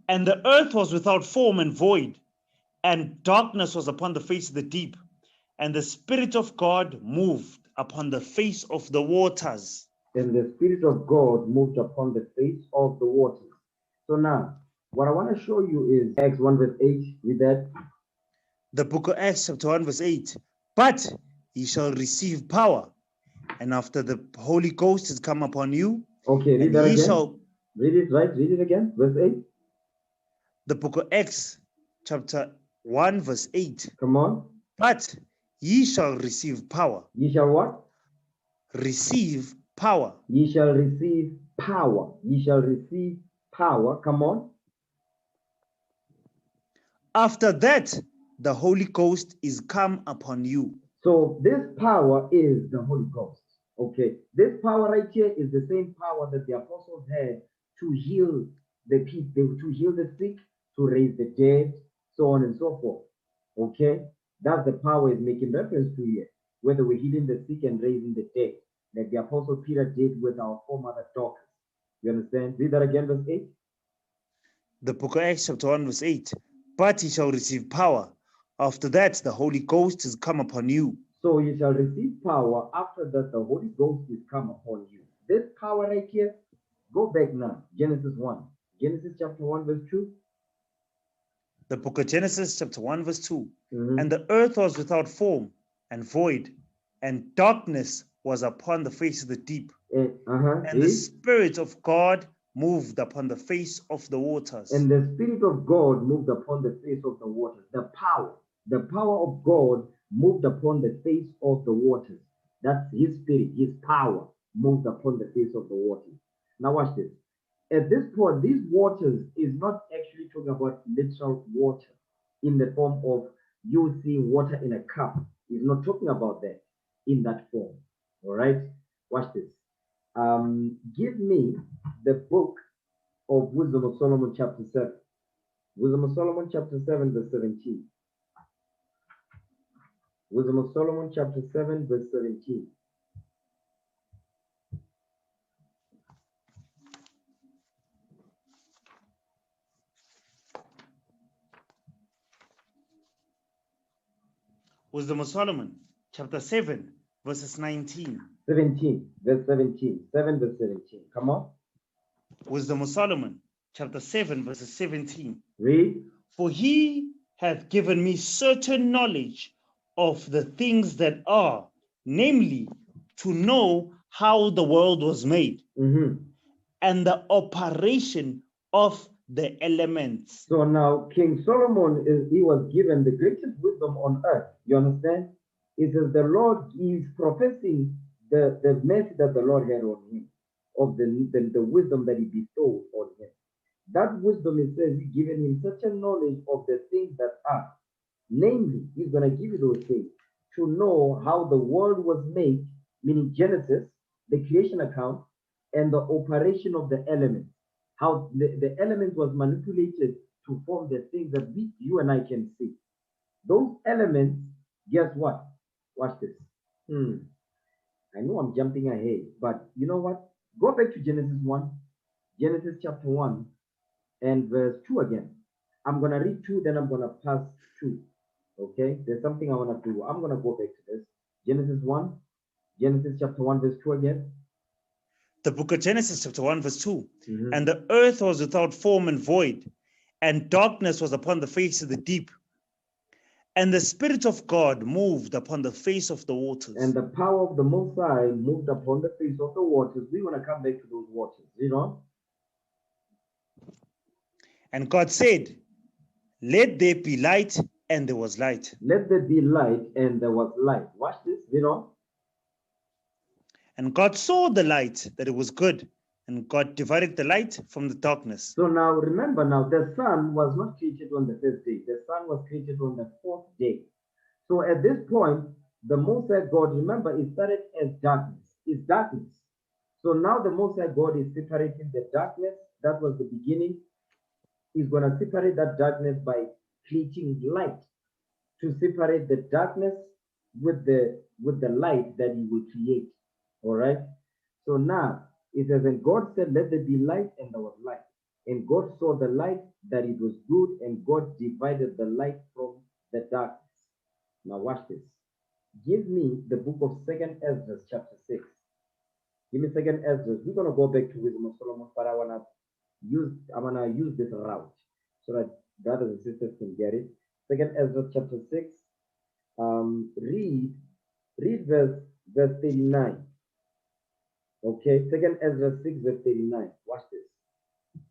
And the earth was without form and void, and darkness was upon the face of the deep, and the Spirit of God moved upon the face of the waters. And the Spirit of God moved upon the face of the waters. So now, what I want to show you is Acts 1, verse 8. Read that. The book of Acts, chapter 1, verse 8. But ye shall receive power, and after the Holy Ghost is come upon you. Okay, read that again. Read it right. Read it again. Verse 8. The book of Acts, chapter 1, verse 8. Come on. But ye shall receive power. Ye shall what? Receive power. Ye shall receive power. Ye shall receive power. Come on. After that, the Holy Ghost is come upon you. So this power is the Holy Ghost. Okay. This power right here is the same power that the apostles had to heal the people, to heal the sick, to raise the dead, so on and so forth. Okay. That's the power is making reference to here. Whether we're healing the sick and raising the dead, like the apostle Peter did with our foremother Dorcas. You understand? Read that again, verse 8. The book of Acts, chapter 1, verse 8. But ye shall receive power. After that, the Holy Ghost is come upon you. So you shall receive power. After that, the Holy Ghost is come upon you. This power right here, go back now. Genesis 1. Genesis chapter 1, verse 2. The book of Genesis, chapter 1, verse 2. And the earth was without form and void, and darkness was upon the face of the deep. And the Spirit of God moved upon the face of the waters. And the Spirit of God moved upon the face of the waters. The power of God moved upon the face of the waters. That's his spirit, his power moved upon the face of the waters. Now watch this. At this point, these waters is not actually talking about literal water in the form of you see water in a cup. He's not talking about that in that form. All right, watch this. Give me the book of Wisdom of Solomon chapter 7. Wisdom of Solomon chapter 7 verse 17. Wisdom of Solomon chapter 7 verse 17. Wisdom of Solomon chapter 7 verses 19. 17 verse 17. 7 verse 17. Come on. Wisdom of Solomon chapter 7 verses 17. Read. For he hath given me certain knowledge of the things that are, namely, to know how the world was made, and the operation of the elements. So now King Solomon, he was given the greatest wisdom on earth. You understand? It says the Lord is professing the mercy that the Lord had on him, of the wisdom that he bestowed on him. That wisdom, it says, he's given him such a knowledge of the things that are. Namely, he's going to give you those things to know how the world was made, meaning Genesis, the creation account, and the operation of the elements. How the element was manipulated to form the things that you and I can see. Those elements, guess what? Watch this. I know I'm jumping ahead, but you know what? Go back to Genesis 1, Genesis chapter 1, and verse 2 again. I'm going to read 2, then I'm going to pass 2. Okay? There's something I want to do. I'm going to go back to this. Genesis 1, Genesis chapter 1, verse 2 again. The book of Genesis chapter 1, verse 2. And the earth was without form and void, and darkness was upon the face of the deep. And the Spirit of God moved upon the face of the waters. And the power of the Most High moved upon the face of the waters. We want to come back to those waters, you know? And God said, let there be light, and there was light. Let there be light, and there was light. Watch this, you know? And God saw the light, that it was good, and God divided the light from the darkness. So now, remember now, the sun was not created on the first day. The sun was created on the fourth day. So at this point, the Most High God, remember, it started as darkness. It's darkness. So now the Most High God is separating the darkness. That was the beginning. He's going to separate that darkness by creating light to separate the darkness with the light that he will create. All right. So now it says, and God said, let there be light, and there was light. And God saw the light that it was good, and God divided the light from the darkness. Now watch this. Give me the book of 2nd Ezra chapter 6. Give me 2nd Ezra. We're gonna go back to Wisdom of Solomon, but I'm gonna use this route so that brothers and sisters can get it. 2nd Ezra chapter 6. Read verse 39. Okay, 2nd Ezra 6 verse 39. Watch this.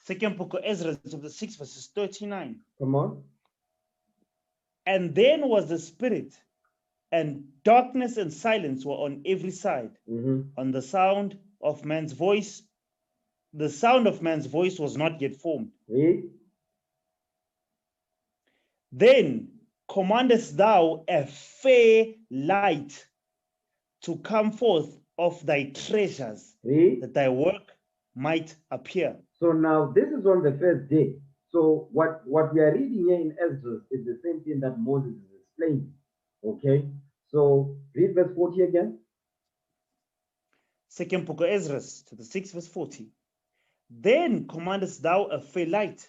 Second book of Ezra chapter 6 verses 39. Come on. And then was the Spirit, and darkness and silence were on every side. On the sound of man's voice, the sound of man's voice was not yet formed. Read. Then commandest thou a fair light to come forth of thy treasures, Read. that thy work might appear. So now this is on the first day. So what we are reading here in Ezra is the same thing that Moses is explaining. Okay. So read verse 40 again. Second book of Ezra, chapter 6, verse 40. Then commandest thou a fair light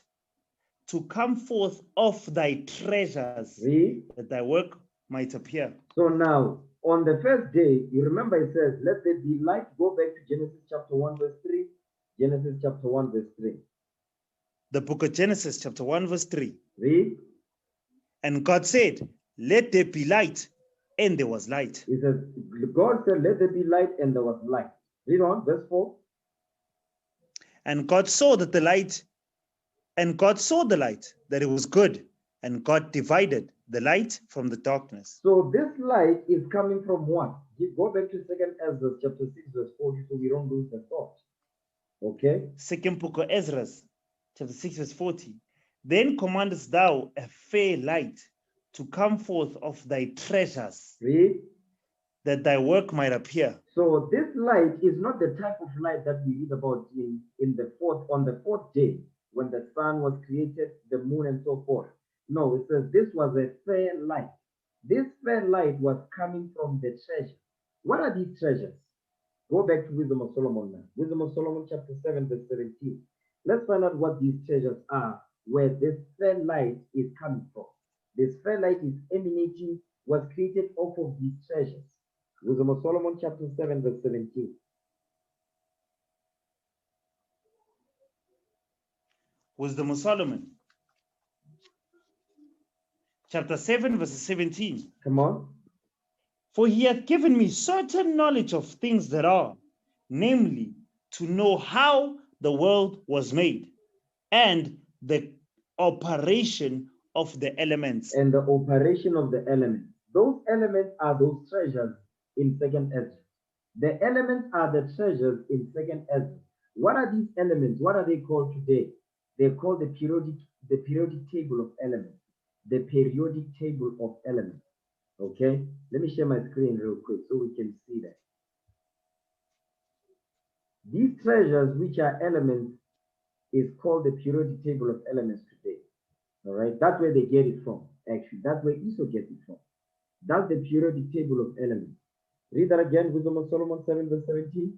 to come forth of thy treasures, Read. that thy work might appear. So now, on the first day, you remember it says, let there be light. Go back to Genesis chapter 1, verse 3. Genesis chapter 1, verse 3. The book of Genesis, chapter 1, verse 3. Read. And God said, let there be light, and there was light. It says, God said, let there be light, and there was light. Read on, verse 4. And God saw that the light, that it was good, and God divided the light from the darkness. So this light is coming from what? Go back to 2nd Ezra chapter 6, verse 40, so we don't lose the thought. Okay? Second book of Ezra, chapter 6, verse 40. Then commandest thou a fair light to come forth of thy treasures, Read. that thy work might appear. So this light is not the type of light that we read about on the fourth day, when the sun was created, the moon and so forth. No, it says this was a fair light. This fair light was coming from the treasure. What are these treasures? Go back to Wisdom of Solomon now. Wisdom of Solomon chapter 7, verse 17. Let's find out what these treasures are, where this fair light is coming from. This fair light is emanating, was created off of these treasures. Wisdom of Solomon chapter 7, verse 17. Wisdom of Solomon, chapter 7, verse 17. Come on. For he hath given me certain knowledge of things that are, namely, to know how the world was made, and the operation of the elements. And the operation of the elements. Those elements are those treasures in 2nd Ezra. The elements are the treasures in 2nd Ezra. What are these elements? What are they called today? They're called the periodic table of elements. The periodic table of elements. Okay, let me share my screen real quick so we can see that. These treasures, which are elements, is called the periodic table of elements today. All right, that's where they get it from. Actually, that's where Esau gets it from. That's the periodic table of elements. Read that again, Wisdom of Solomon 7 verse 17.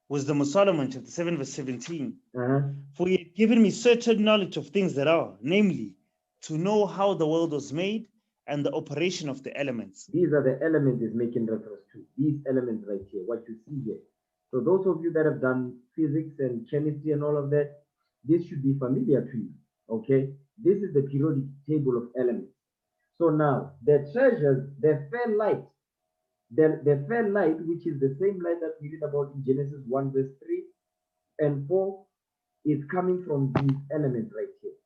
Wisdom of Solomon, chapter 7, verse 17. Uh-huh. For he had given me certain knowledge of things that are, namely, to know how the world was made and the operation of the elements. These are the elements is making reference to. These elements right here, what you see here. So those of you that have done physics and chemistry and all of that, this should be familiar to you. Okay, this is the periodic table of elements. So now the treasures, the fair light, the fair light, which is the same light that we read about in Genesis 1 verse 3 and 4, is coming from these elements right here.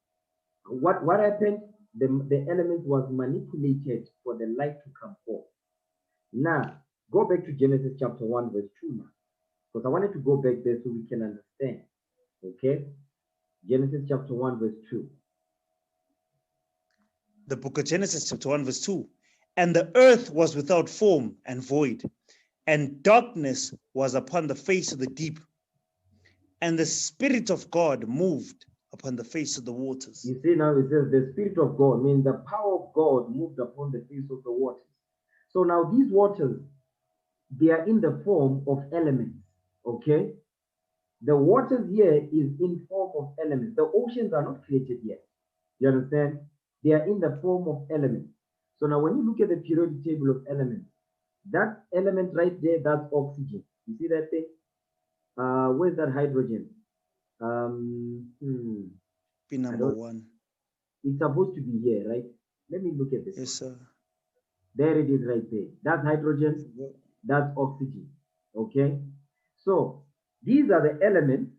What happened? The element was manipulated for the light to come forth. Now, go back to Genesis chapter 1 verse 2 now, because I wanted to go back there so we can understand. Okay? Genesis chapter 1 verse 2. The book of Genesis, chapter 1, verse 2. And the earth was without form and void, and darkness was upon the face of the deep. And the Spirit of God moved upon the face of the waters. You see now it says the Spirit of God, means the power of God moved upon the face of the waters. So now these waters, they are in the form of elements. Okay? The waters here is in form of elements. The oceans are not created yet. You understand? They are in the form of elements. So now when you look at the periodic table of elements, that element right there, that's oxygen. You see that thing? Where's that hydrogen? Be number 1. It's supposed to be here, right? Let me look at this. Yes, sir. There it is right there. That's hydrogen, that's oxygen. Okay? So these are the elements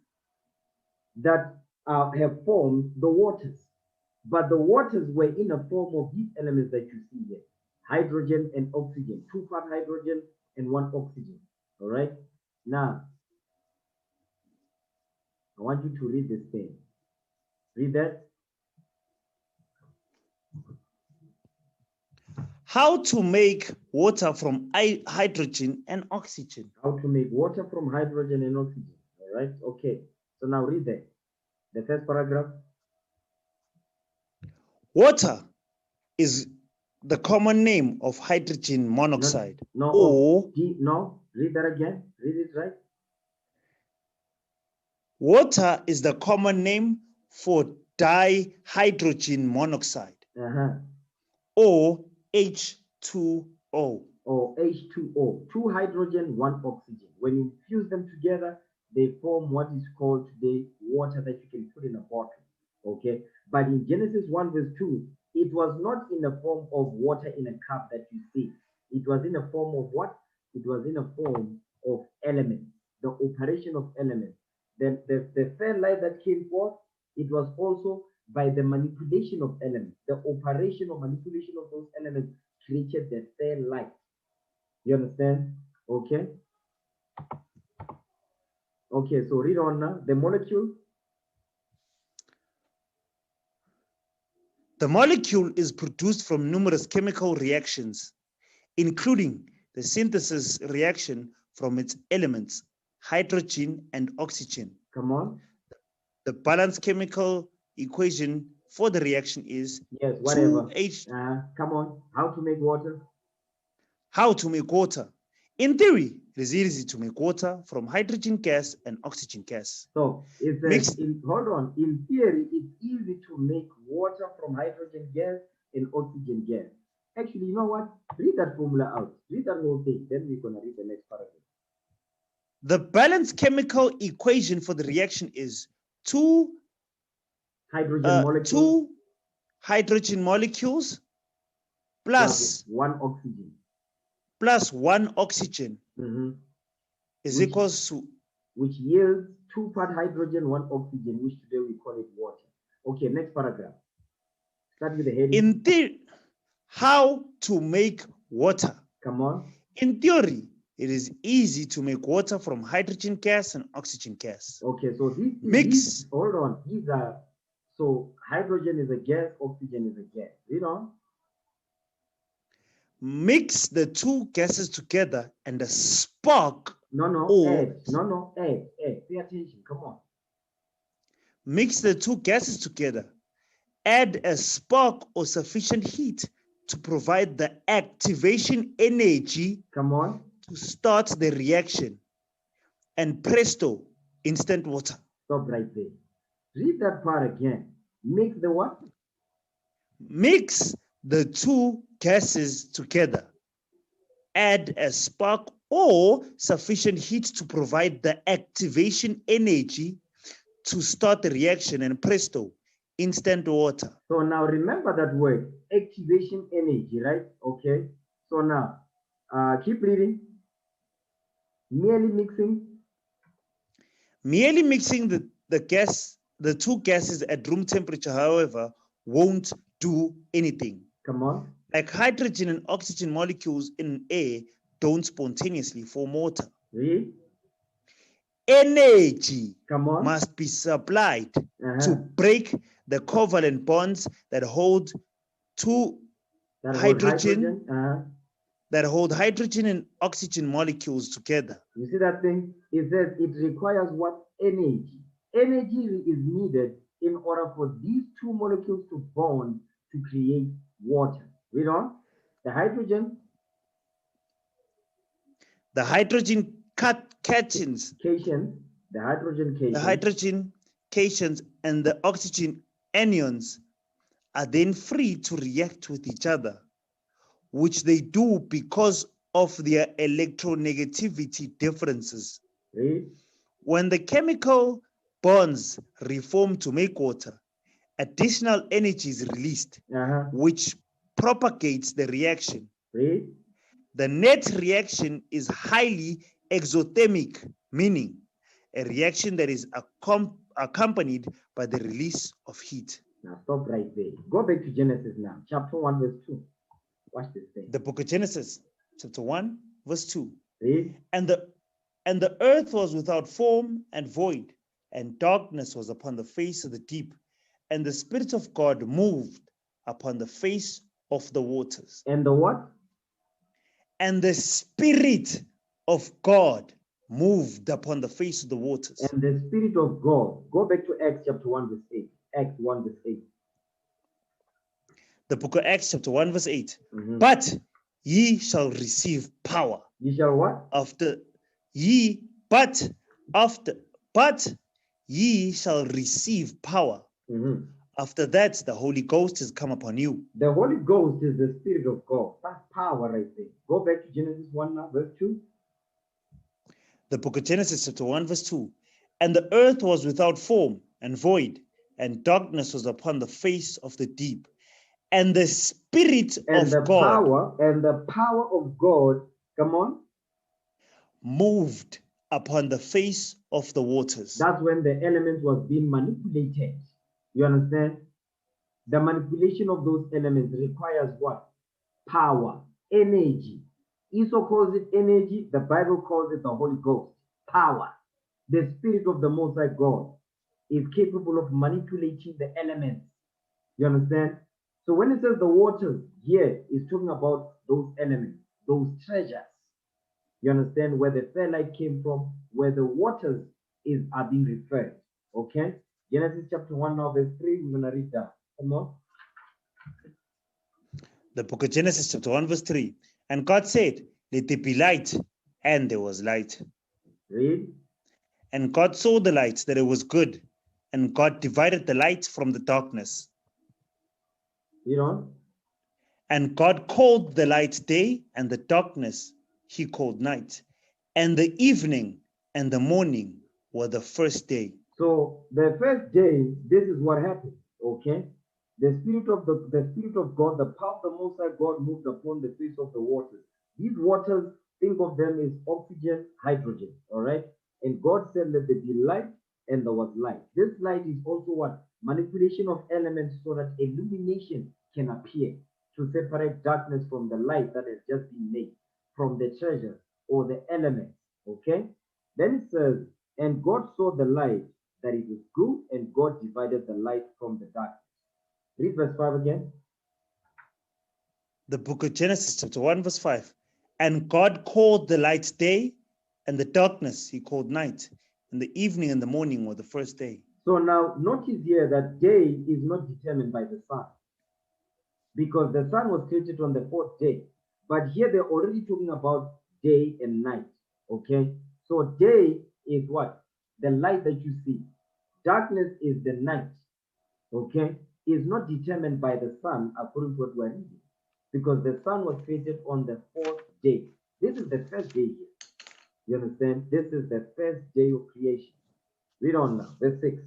that have formed the waters. But the waters were in a form of these elements that you see here. Hydrogen and oxygen. 2-part hydrogen and 1 oxygen. All right? Now, I want you to read this thing. Read that. How to make water from hydrogen and oxygen. How to make water from hydrogen and oxygen. All right? Okay. So now read that. The first paragraph. Water is the common name of hydrogen monoxide. No, read that again. Read it right. Water is the common name for dihydrogen monoxide. Or H2O. Or H2O. 2 hydrogen, 1 oxygen. When you fuse them together, they form what is called today water that you can put in a bottle. Okay? But in Genesis 1 verse 2, it was not in the form of water in a cup that you see. It was in a form of what? It was in a form of elements, the operation of elements. Then the fair light that came forth, it was also by the manipulation of elements. The operation or manipulation of those elements created the fair light. You understand? Okay. Okay, so read on now. The molecule. The molecule is produced from numerous chemical reactions, including the synthesis reaction from its elements, hydrogen and oxygen. Come on. The balanced chemical equation for the reaction is yes, whatever. 2H. Come on. How to make water? How to make water? In theory, it is easy to make water from hydrogen gas and oxygen gas. So it says, hold on. In theory, it's easy to make water from hydrogen gas and oxygen gas. Actually, you know what? Read that formula out. Read that whole thing. Then we're going to read the next paragraph. The balanced chemical equation for the reaction is 2 hydrogen molecules plus 1 oxygen. Plus 1 oxygen is equals to, which yields 2-part hydrogen, 1 oxygen, which today we call it water. Okay, next paragraph. Start with the heading. In theory, how to make water? Come on. In theory, it is easy to make water from hydrogen gas and oxygen gas. Okay, so these hold on. These are, so hydrogen is a gas, oxygen is a gas. Read on. mix the two gases together and a spark Add. Add. Pay attention. Come on. Mix the two gases together. Add a spark or sufficient heat to provide the activation energy Come on. to start the reaction. And presto, instant water. Stop right there. Read that part again. Mix the what? Mix the two gases together. Add a spark or sufficient heat to provide the activation energy to start the reaction, and presto, instant water. So now remember that word, activation energy, right? Okay. So now, keep reading. Merely mixing. Merely mixing the two gases at room temperature, however, won't do anything. Come on. Like hydrogen and oxygen molecules in air don't spontaneously form water. Read. Energy Come on. must be supplied to break the covalent bonds that hold hydrogen and oxygen molecules together. You see that thing? It says it requires what? Energy. Energy is needed in order for these two molecules to bond to create water. Read on. The hydrogen cations. The hydrogen cations and the oxygen anions are then free to react with each other, which they do because of their electronegativity differences. When the chemical bonds reform to make water, additional energy is released, which propagates the reaction. The net reaction is highly exothermic, meaning a reaction that is accompanied by the release of heat. Now stop right there. Go back to Genesis now, chapter 1, verse 2. Watch this thing. The book of Genesis, chapter 1, verse 2. Read. And the earth was without form and void, and darkness was upon the face of the deep, and the Spirit of God moved upon the face of the waters. And the what? And the Spirit of God moved upon the face of the waters. And the Spirit of God. Go back to Acts chapter 1, verse 8. Acts 1, verse 8. The book of Acts chapter 1, verse 8. But ye shall receive power. Ye shall what? But ye shall receive power. After that, the Holy Ghost has come upon you. The Holy Ghost is the Spirit of God. That's power right there. Go back to Genesis 1 now, verse 2. The book of Genesis chapter 1, verse 2. And the earth was without form and void, and darkness was upon the face of the deep. And the Spirit of God and the power of God, come on, moved upon the face of the waters. That's when the element was being manipulated. You understand? The manipulation of those elements requires what? Power, energy. Esau calls it energy. The Bible calls it the Holy Ghost. Power. The Spirit of the Most High God is capable of manipulating the elements. You understand? So when it says the waters, here is talking about those elements, those treasures. You understand where the fairlight came from, where the waters are being referred. Okay? Genesis chapter 1 now, verse 3, we're going to read that. Come on. The book of Genesis chapter 1, verse 3. And God said, let there be light, and there was light. Read. And God saw the light, that it was good, and God divided the light from the darkness. Read on. And God called the light day, and the darkness he called night. And the evening and the morning were the first day. So the first day, this is what happened. Okay? The Spirit of God, the power of the Most High God moved upon the face of the waters. These waters, think of them as oxygen, hydrogen. All right? And God said, let there be light, and there was light. This light is also what? Manipulation of elements so that illumination can appear to separate darkness from the light that has just been made, from the treasure or the elements. Okay? Then it says, and God saw the light, that it was good, and God divided the light from the darkness. Read verse 5 again. The book of Genesis, chapter 1, verse 5. And God called the light day, and the darkness he called night, and the evening and the morning were the first day. So now notice here that day is not determined by the sun, because the sun was created on the fourth day. But here they're already talking about day and night. Okay, so day is what? The light that you see. Darkness is the night. Okay, is not determined by the sun according to what we're reading, because the sun was created on the fourth day. This is the first day here. You understand? This is the first day of creation. Read on now, verse 6.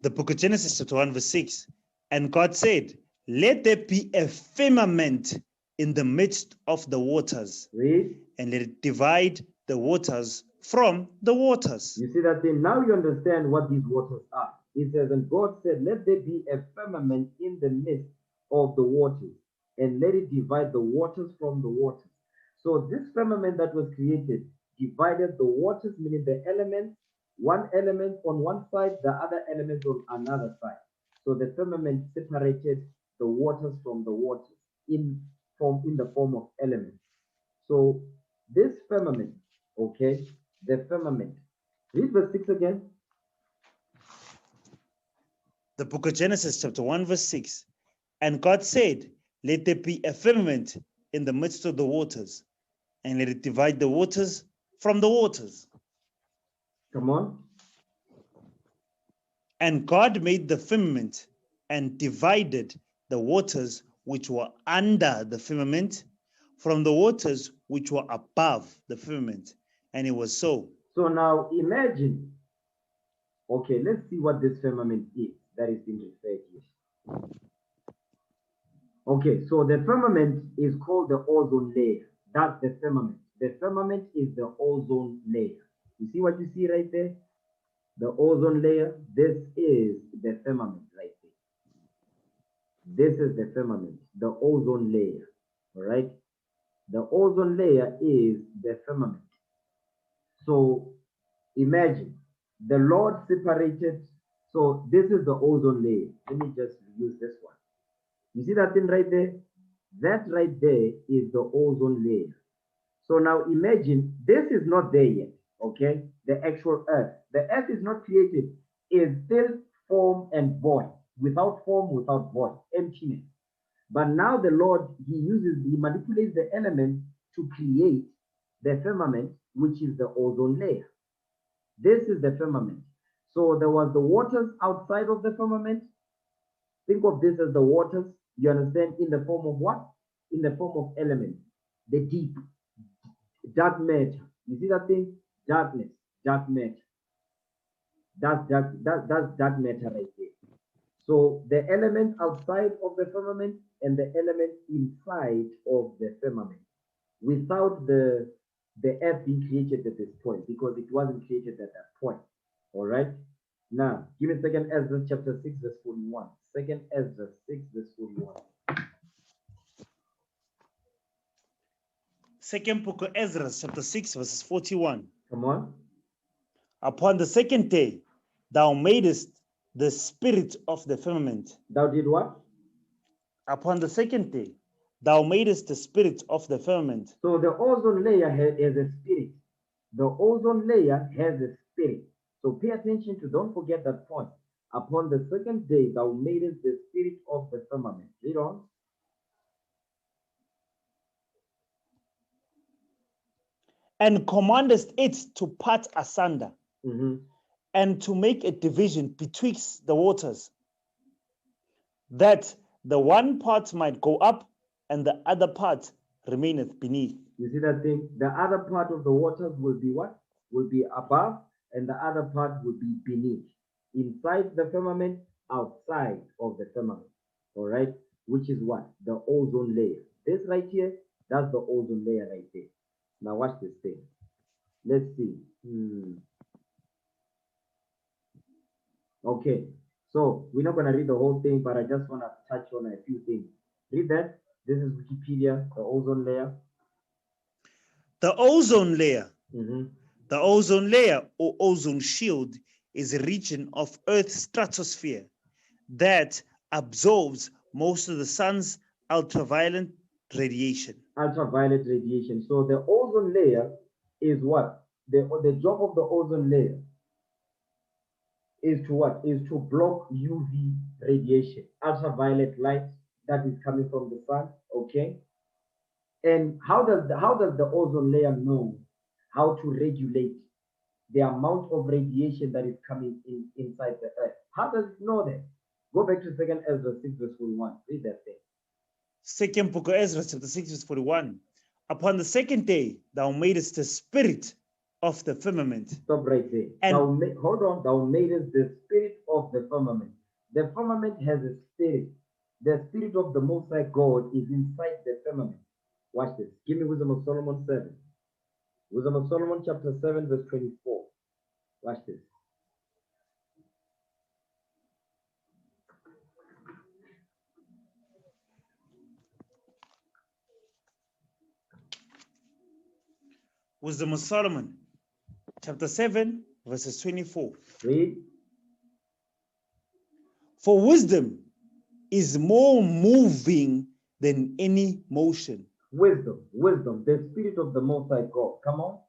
The book of Genesis, chapter 1, verse 6. And God said, let there be a firmament in the midst of the waters, Read. and let it divide the waters from the waters. You see that thing? Now you understand what these waters are. It says, and God said, let there be a firmament in the midst of the waters, and let it divide the waters from the waters. So this firmament that was created divided the waters, meaning the elements, one element on one side, the other element on another side. So the firmament separated the waters from the waters in the form of elements. So this firmament, okay, the firmament. Read verse 6 again. The book of Genesis, chapter 1, verse 6. And God said, let there be a firmament in the midst of the waters, and let it divide the waters from the waters. Come on. And God made the firmament and divided the waters which were under the firmament from the waters which were above the firmament. And it was so. So now imagine, okay, let's see what this firmament is that is being referred here. Okay, so the firmament is called the ozone layer. That's the firmament. The firmament is the ozone layer. You see what you see right there? The ozone layer. This is the firmament right there. This is the firmament, the ozone layer. All right? The ozone layer is the firmament. So imagine the Lord separated. So this is the ozone layer. Let me just use this one. You see that thing right there? That right there is the ozone layer. So now imagine this is not there yet, okay? The actual earth. The earth is not created, is still form and void, without form, without void, emptiness. But now the Lord, he manipulates the elements to create the firmament, which is the ozone layer. This is the firmament. So there was the waters outside of the firmament. Think of this as the waters, you understand, in the form of what? In the form of elements. The deep, dark matter. You see that thing? Darkness, dark matter. That's dark matter right there. So the elements outside of the firmament and the elements inside of the firmament, without the earth being created at this point, because it wasn't created at that point. All right. Now, give me 2nd Ezra chapter 6, verse 41. 2nd Ezra 6, verse 41. Second book of Ezra, chapter 6, verses 41. Come on. Upon the second day, thou madest the spirit of the firmament. Thou did what? Upon the second day, thou madest the spirit of the firmament. So the ozone layer has a spirit. The ozone layer has a spirit. So pay attention to, don't forget that point. Upon the second day, thou madest the spirit of the firmament. Read on. And commandest it to part asunder, Mm-hmm. and to make a division betwixt the waters, that the one part might go up, and the other part remaineth beneath. You see that thing? The other part of the waters will be what? Will be above, and the other part will be beneath. Inside the firmament, outside of the firmament. All right? Which is what? The ozone layer. This right here, that's the ozone layer right there. Now watch this thing. Let's see. Okay. So we're not going to read the whole thing, but I just want to touch on a few things. Read that. This is Wikipedia, the ozone layer. The ozone layer. Mm-hmm. The ozone layer or ozone shield is a region of Earth's stratosphere that absorbs most of the sun's ultraviolet radiation. Ultraviolet radiation. So the ozone layer is what? The job of the ozone layer is to what? Is to block UV radiation, ultraviolet light that is coming from the sun. Okay. And how does the ozone layer know how to regulate the amount of radiation that is coming inside the earth? How does it know that? Go back to 2nd Ezra 6 verse 41. Read that thing. Second book of Ezra, chapter 6, verse 41. Upon the second day, thou madest the spirit of the firmament. Stop right there. And hold on. Thou madest the spirit of the firmament. The firmament has a spirit. The spirit of the Most High God is inside the firmament. Watch this. Give me Wisdom of Solomon 7. Wisdom of Solomon chapter 7 verse 24. Watch this. Wisdom of Solomon, chapter 7, verses 24. Read. For wisdom is more moving than any motion. Wisdom, the spirit of the Most High God. Come on.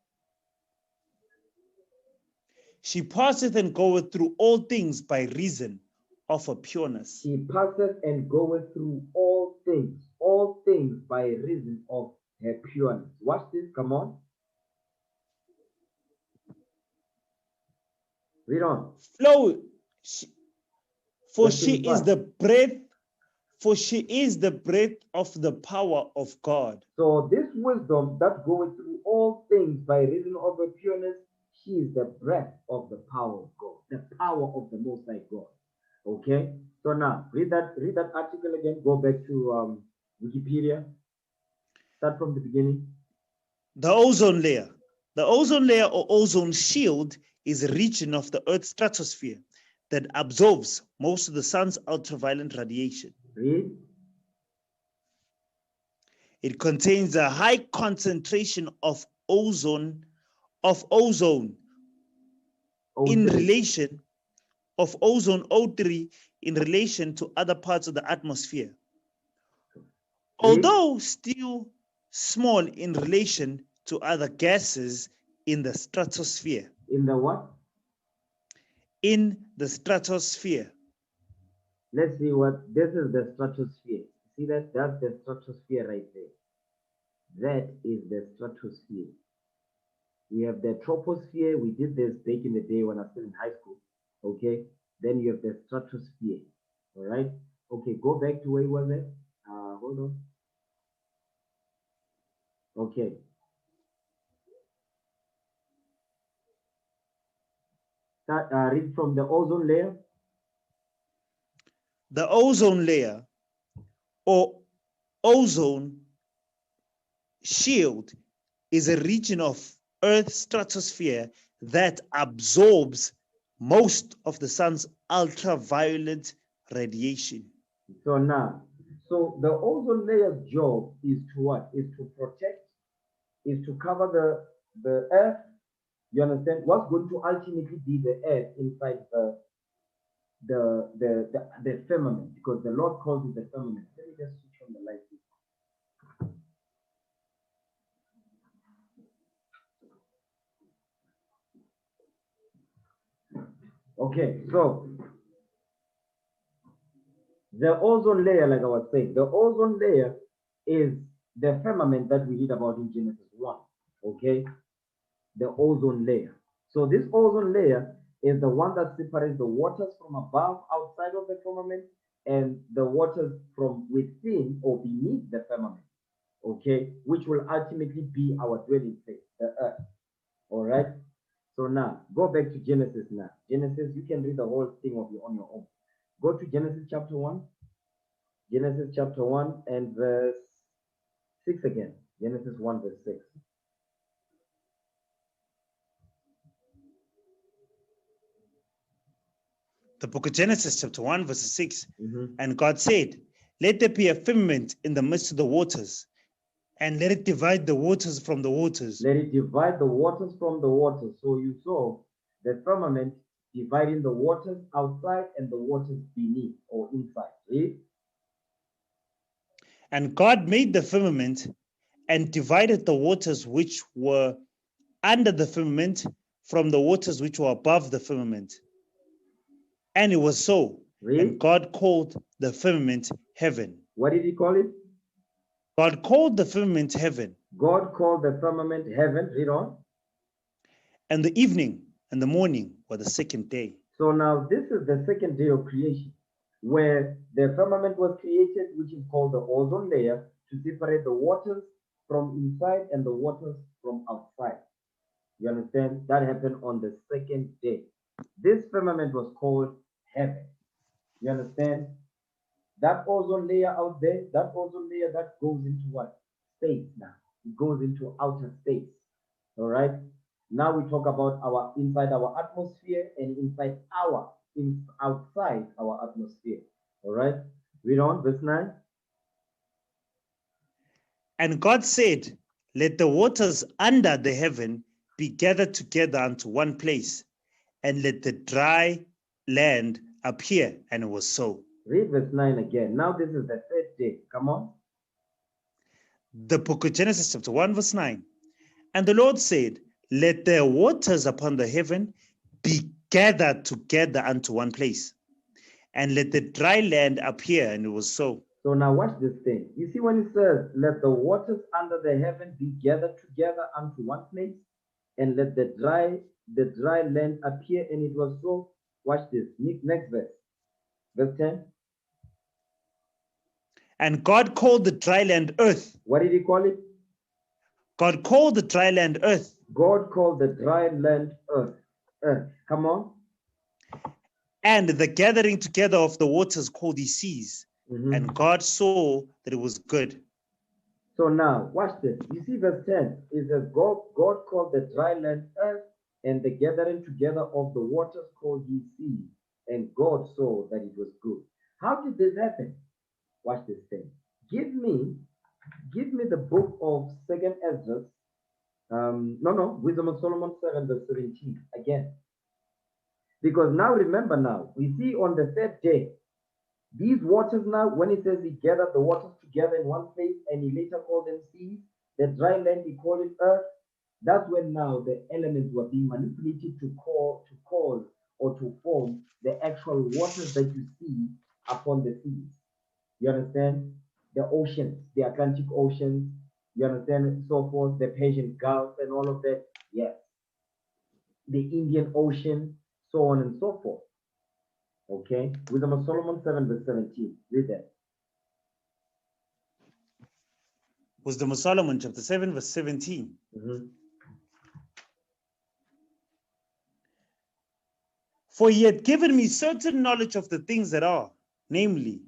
She passeth and goeth through all things by reason of her pureness. She passeth and goeth through all things by reason of her pureness. Watch this, come on. Read on. Flow, for Verse she 25. is the breath, for she is the breath of the power of God. So this wisdom that goeth through all things by reason of her pureness, she is the breath of the power of God, the power of the Most High God. Okay. So now read that article again. Go back to Wikipedia. Start from the beginning. The ozone layer. The ozone layer or ozone shield is a region of the Earth's stratosphere that absorbs most of the sun's ultraviolet radiation. Read. It contains a high concentration of ozone in relation of ozone O3 in relation to other parts of the atmosphere. Although still small in relation to other gases in the stratosphere. In the what? In the stratosphere. Let's see what this is. The stratosphere. See that? That's the stratosphere right there. That is the stratosphere. We have the troposphere. We did this back in the day when I was still in high school. Okay. Then you have the stratosphere. All right. Okay. Go back to where was it? Hold on. Okay. Read from the ozone layer. The ozone layer or ozone shield is a region of Earth's stratosphere that absorbs most of the sun's ultraviolet radiation. So now, the ozone layer's job is to what? Is to protect, is to cover the earth. You understand? What's going to ultimately be the earth inside the firmament, because the Lord calls it the firmament. Let me just switch on the light. Okay, so the ozone layer, like I was saying, the ozone layer is the firmament that we read about in Genesis 1. Okay, the ozone layer. So this ozone layer is the one that separates the waters from above, outside of the firmament, and the waters from within or beneath the firmament. Okay, which will ultimately be our dwelling place, the earth. All right. So now go back to Genesis. Now Genesis, you can read the whole thing on your own. Go to Genesis chapter 1. Genesis chapter 1 and verse 6 again. Genesis 1 verse 6. The book of Genesis chapter 1 verse 6. And God said, let there be a firmament in the midst of the waters, and let it divide the waters from the waters. Let it divide the waters from the waters. So you saw the firmament dividing the waters outside and the waters beneath or inside. Read. And God made the firmament and divided the waters which were under the firmament from the waters which were above the firmament. And it was so. Read. And God called the firmament heaven. What did he call it? God called the firmament heaven. God called the firmament heaven. Read on. And the evening and the morning were the second day. So now this is the second day of creation, where the firmament was created, which is called the ozone layer, to separate the waters from inside and the waters from outside. You understand? That happened on the second day. This firmament was called heaven. You understand? That ozone layer out there, that ozone layer that goes into what? Space now. It goes into outer space. All right? Now we talk about our inside our atmosphere and outside our atmosphere. All right? Read on, verse 9. And God said, let the waters under the heaven be gathered together unto one place, and let the dry land appear. And it was so. Read verse 9 again. Now this is the third day. Come on. The book of Genesis chapter 1 verse 9. And the Lord said, let the waters upon the heaven be gathered together unto one place, and let the dry land appear. And it was so. So now watch this thing. You see when it says, let the waters under the heaven be gathered together unto one place, and let the dry land appear, and it was so. Watch this. Next verse. Verse 10. And God called the dry land earth. What did he call it? God called the dry land earth. God called the dry land earth. Earth. Come on. And the gathering together of the waters called he seas. And God saw that it was good. So now, watch this. You see verse 10. It says, God called the dry land earth, and the gathering together of the waters called ye seas. And God saw that it was good. How did this happen? Watch this thing. Give me the book of 2nd Ezra. Wisdom of Solomon 7 verse 17 again. Because now remember now, we see on the third day, these waters now, when it says he gathered the waters together in one place and he later called them seas, the dry land he called it earth, that's when now the elements were being manipulated to cause or to form the actual waters that you see upon the seas. You understand? The oceans, the Atlantic Ocean, you understand, and so forth, the Persian Gulf and all of that. Yes. The Indian Ocean, so on and so forth. Okay? Wisdom of Solomon 7 verse 17. Read that. Wisdom of Solomon chapter 7 verse 17. For he had given me certain knowledge of the things that are, namely,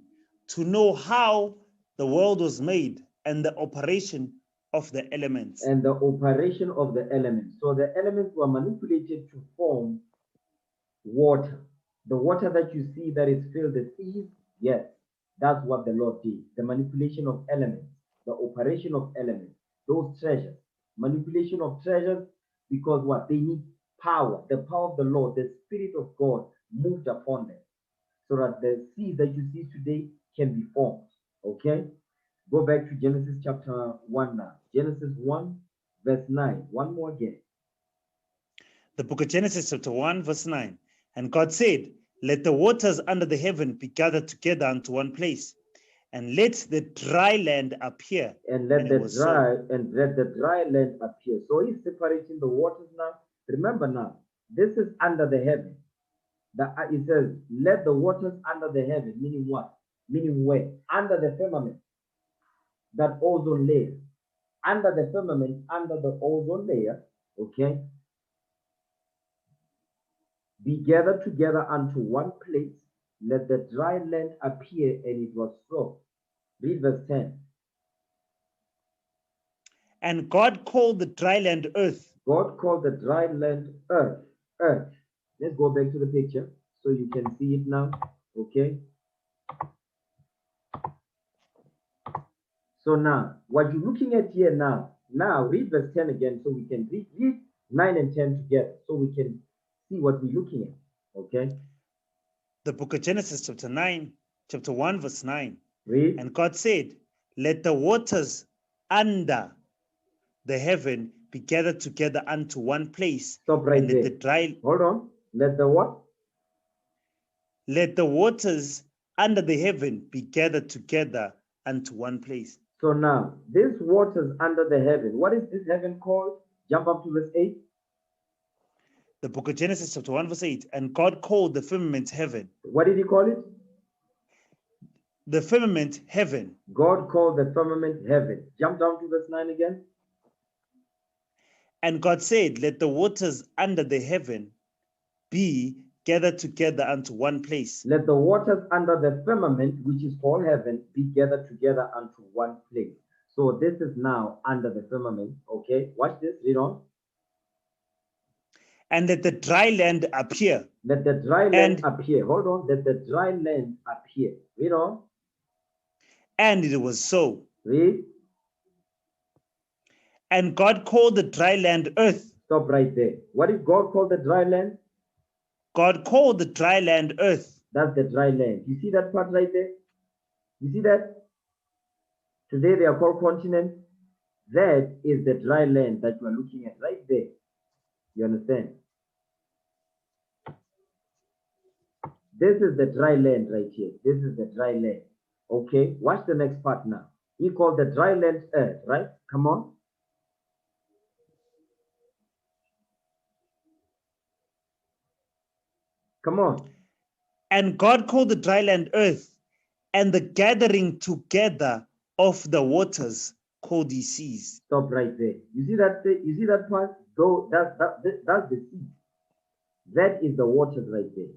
to know how the world was made and the operation of the elements. And the operation of the elements. So the elements were manipulated to form water. The water that you see that is filled the seas, yes, that's what the Lord did. The manipulation of elements, the operation of elements, those treasures, manipulation of treasures, because what? They need power, the power of the Lord, the Spirit of God moved upon them, so that the seas that you see today can be formed. Okay? Go back to Genesis chapter 1 now. Genesis 1 verse 9. One more again. The book of Genesis chapter 1 verse 9. And God said, let the waters under the heaven be gathered together unto one place, and let the dry land appear. And let the dry land appear. So he's separating the waters now. Remember now, this is under the heaven. It says, let the waters under the heaven, meaning what? Meaning where? Under the firmament. That ozone layer. Under the firmament, under the ozone layer, okay? Be gathered together unto one place. Let the dry land appear, and it was so. Read verse 10. And God called the dry land earth. God called the dry land earth. Earth. Let's go back to the picture so you can see it now. Okay. So now, what you're looking at here now, read verse 10 again so we can read 9 and 10 together so we can see what we're looking at. Okay. The book of Genesis, chapter 1, verse 9. Read. And God said, let the waters under the heaven be gathered together unto one place. Stop right and there. let the dry Hold on. Let the what? let the waters under the heaven be gathered together unto one place. So now, this waters under the heaven, what is this heaven called? Jump up to verse 8. The book of Genesis, chapter 1, verse 8. And God called the firmament heaven. What did he call it? The firmament heaven. God called the firmament heaven. Jump down to verse 9 again. And God said, let the waters under the heaven be gathered together unto one place. Let the waters under the firmament, which is called heaven, be gathered together unto one place. So this is now under the firmament. Okay, watch this. Read on. And let the dry land appear. Let the dry land appear. Hold on. Let the dry land appear. Read on. And it was so. Read. And God called the dry land earth. Stop right there. What did God call the dry land? God called the dry land earth. That's the dry land. You see that part right there? You see that? Today they are called continents. That is the dry land that you are looking at right there. You understand? This is the dry land right here. This is the dry land. Okay, watch the next part now. He called the dry land earth, right? Come on. Come on. And God called the dry land earth, and the gathering together of the waters called the seas. Stop right there. You see that? You see that part? Though that's the sea. That is the waters right there.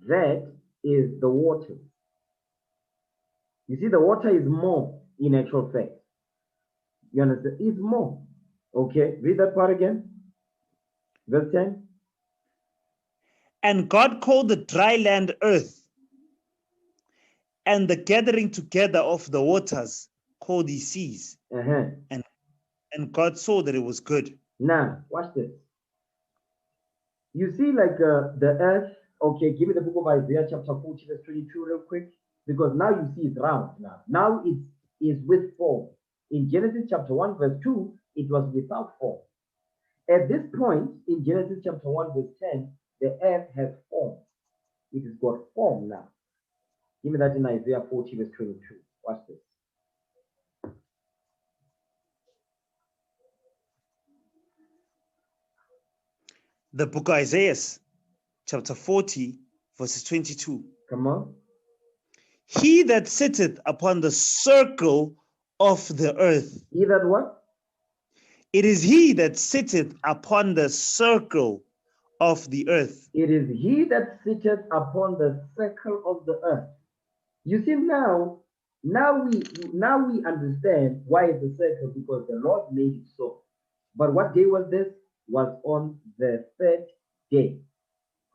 That is the water. You see, the water is more in actual fact. You understand? It's more. Okay, read that part again. Verse 10. And God called the dry land earth, and the gathering together of the waters called the seas. And God saw that it was good. Now, watch this. You see, like the earth. Okay, give me the book of Isaiah, chapter 40, verse 22, real quick. Because now you see it's round now. Now it is with form. In Genesis chapter 1, verse 2, it was without form. At this point, in Genesis chapter 1, verse 10, the earth has form. It has got form now. Give me that in Isaiah 40, verse 22. Watch this. The book of Isaiah, chapter 40, verses 22. Come on. He that sitteth upon the circle of the earth. He that what? It is he that sitteth upon the circle of the earth. It is he that sitteth upon the circle of the earth. You see now we understand why it's a circle, because the Lord made it so. But what day was this? Was on the third day.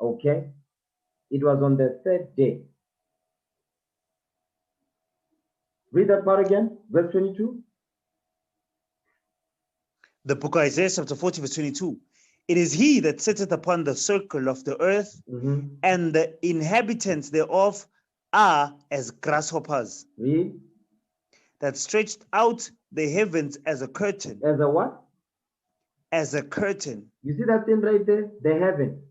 Okay? It was on the third day. Read that part again, verse 22. The book of Isaiah, chapter 40, verse 22. It is he that sitteth upon the circle of the earth, and the inhabitants thereof are as grasshoppers. Read. That stretched out the heavens as a curtain. As a what? As a curtain. You see that thing right there? The heaven.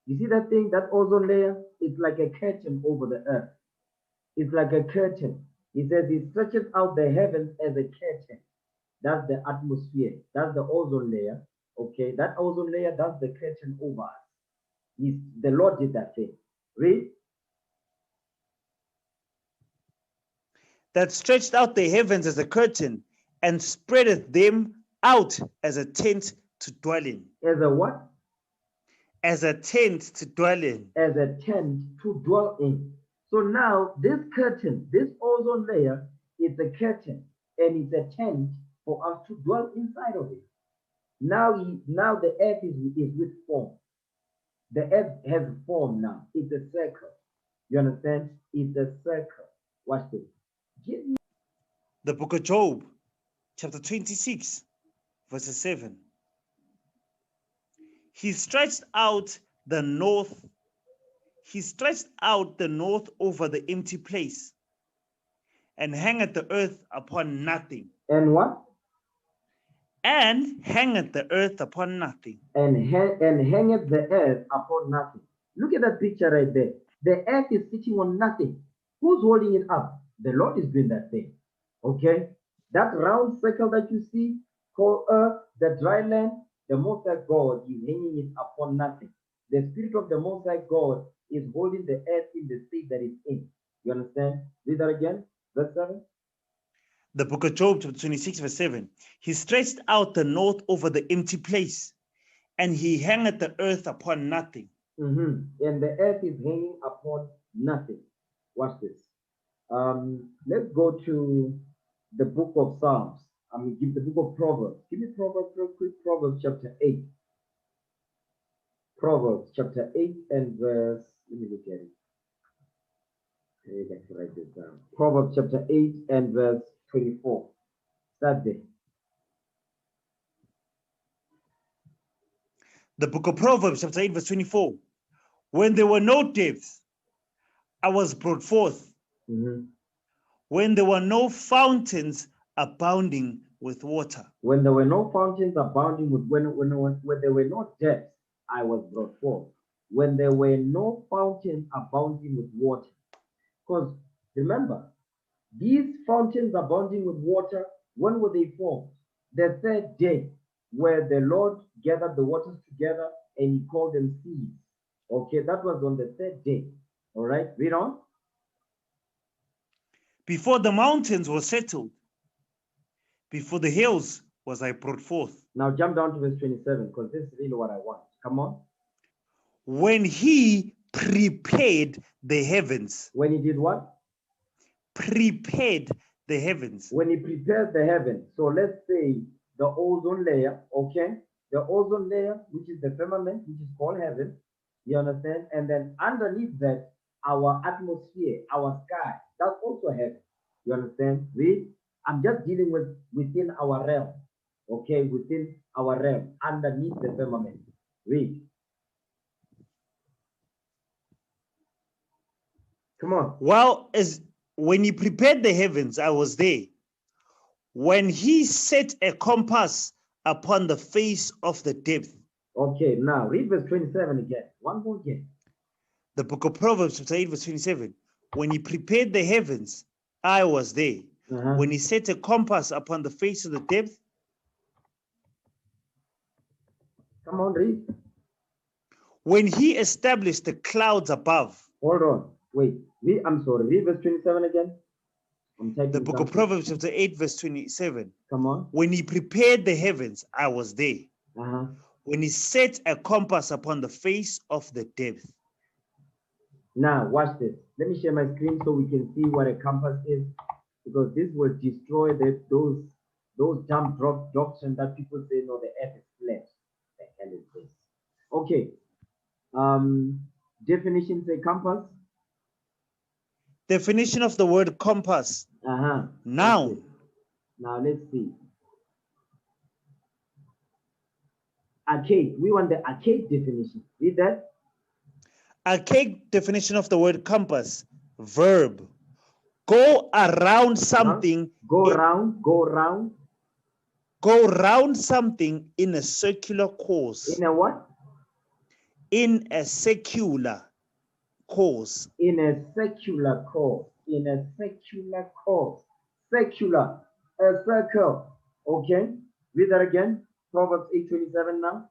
You see that thing, that ozone layer? It's like a curtain over the earth. It's like a curtain. He says he stretches out the heavens as a curtain. That's the atmosphere. That's the ozone layer. Okay, that ozone layer, that's the curtain over us. The Lord did that thing. Read. That stretched out the heavens as a curtain, and spreadeth them out as a tent to dwell in. As a what? As a tent to dwell in. As a tent to dwell in. So now this curtain, this ozone layer, is a curtain, and it's a tent for us to dwell inside of it. Now the earth is with form. The earth has form now. It's a circle. You understand? It's a circle. Watch this. Give me the book of Job, chapter 26, verses 7. He stretched out the north. He stretched out the north over the empty place, and hangeth the earth upon nothing. And what? And hangeth the earth upon nothing. And hangeth the earth upon nothing. Look at that picture right there. The earth is sitting on nothing. Who's holding it up? The Lord is doing that thing. Okay? That round circle that you see called earth, the dry land, the Most High God is hanging it upon nothing. The Spirit of the Most High God is holding the earth in the state that it's in. You understand? Read that again. Verse 7. The book of Job, chapter 26, verse 7. He stretched out the north over the empty place, and he hangeth the earth upon nothing. And the earth is hanging upon nothing. Watch this. Let's go to the book of Psalms. Give the book of Proverbs. Give me Proverbs real quick. Proverbs chapter 8. Proverbs chapter 8 and verse, let me look at it. I can write this down. Proverbs chapter 8 and verse 24. Start there. The book of Proverbs, chapter 8, verse 24. When there were no depths, I was brought forth. When there were no fountains abounding with water. When there were no fountains abounding with, when there were no depths, I was brought forth. When there were no fountains abounding with water. Because remember, these fountains abounding with water, when were they formed? The third day, where the Lord gathered the waters together and he called them seas. Okay, that was on the third day. All right, read on. Before the mountains were settled, before the hills was I brought forth. Now jump down to verse 27, because this is really what I want. Come on. When he prepared the heavens. When he did what? Prepared the heavens. When he prepared the heavens. So let's say the ozone layer, okay? The ozone layer, which is the firmament, which is called heaven. You understand? And then underneath that, our atmosphere, our sky, that's also heaven. You understand? Read. I'm just dealing with within our realm. Okay, within our realm, underneath the firmament. Read. Come on. Well, as when he prepared the heavens, I was there. When he set a compass upon the face of the depth. Okay, now read verse 27 again. One more again. The book of Proverbs, chapter 8, verse 27. When he prepared the heavens, I was there. When he set a compass upon the face of the depth. Come on, read. When he established the clouds above. Hold on. Wait. Read, I'm sorry. Read verse 27 again. The book of Proverbs, chapter 8, verse 27. Come on. When he prepared the heavens, I was there. When he set a compass upon the face of the depth. Now, watch this. Let me share my screen so we can see what a compass is, because this will destroy those dumb doctrine that people say, no, the earth is flat. The hell is this? Okay. Definition, say compass. Definition of the word compass. Now. Okay. Now, let's see. Archaic. We want the archaic definition. Read that. Archaic definition of the word compass. Verb. Go around something. Go round. Go round. Go round something in a circular course. In a what? In a secular course. In a secular course. In a secular course. Secular. A circle. Okay. Read that again. Proverbs 8:27 now.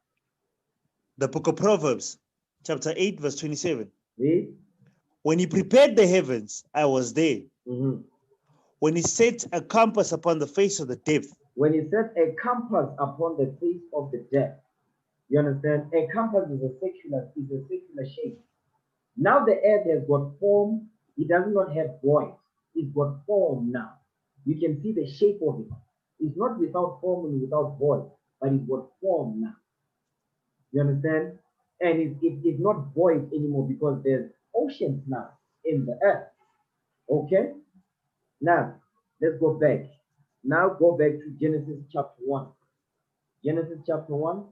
The book of Proverbs, chapter 8, verse 27. Read. When he prepared the heavens, I was there. When he set a compass upon the face of the depth. When he set a compass upon the face of the depth. You understand? A compass is a secular shape. Now the earth has got form. It does not have void. It's got form now. You can see the shape of it. It's not without form and without void, but it's got form now. You understand? And it's not void anymore because there's oceans now in the earth. Okay? Now, let's go back. Now go back to Genesis chapter 1. Genesis chapter 1,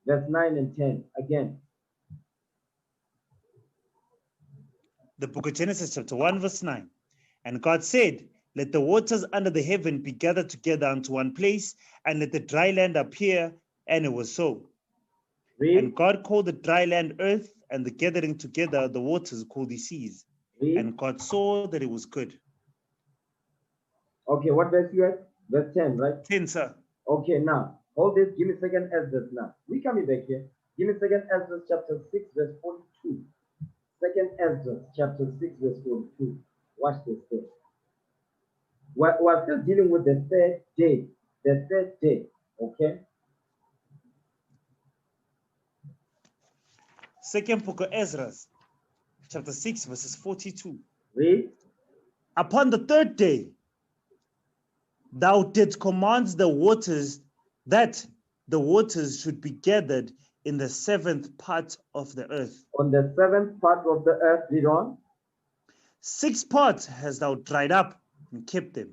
verse 9 and 10. Again. The book of Genesis chapter 1 verse 9. And God said, let the waters under the heaven be gathered together unto one place, and let the dry land appear, and it was so. Read. And God called the dry land earth, and the gathering together of the waters called the seas. Read. And God saw that it was good. Okay, what verse you at? Verse 10, right? 10, sir. Okay, now, hold this. Give me second Ezra now. We coming back here. Give me second Ezra chapter 6, verse 42. Second Ezra chapter 6, verse 42. Watch this thing. We're still dealing with the third day. The third day, okay? Second book of Ezra, chapter 6, verses 42. Read. Upon the third day, thou didst command the waters that the waters should be gathered in the seventh part of the earth. On the seventh part of the earth, read on. 6 parts hast thou dried up and kept them,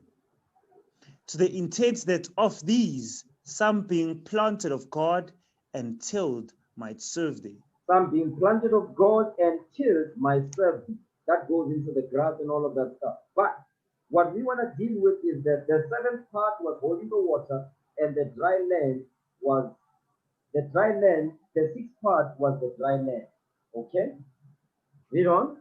to the intent that of these some being planted of God and tilled might serve thee. Some being planted of God and tilled might serve thee. That goes into the grass and all of that stuff. But what we want to deal with is that the seventh part was holding the water, and the dry land was the dry land. The sixth part was the dry land. Okay? Read on.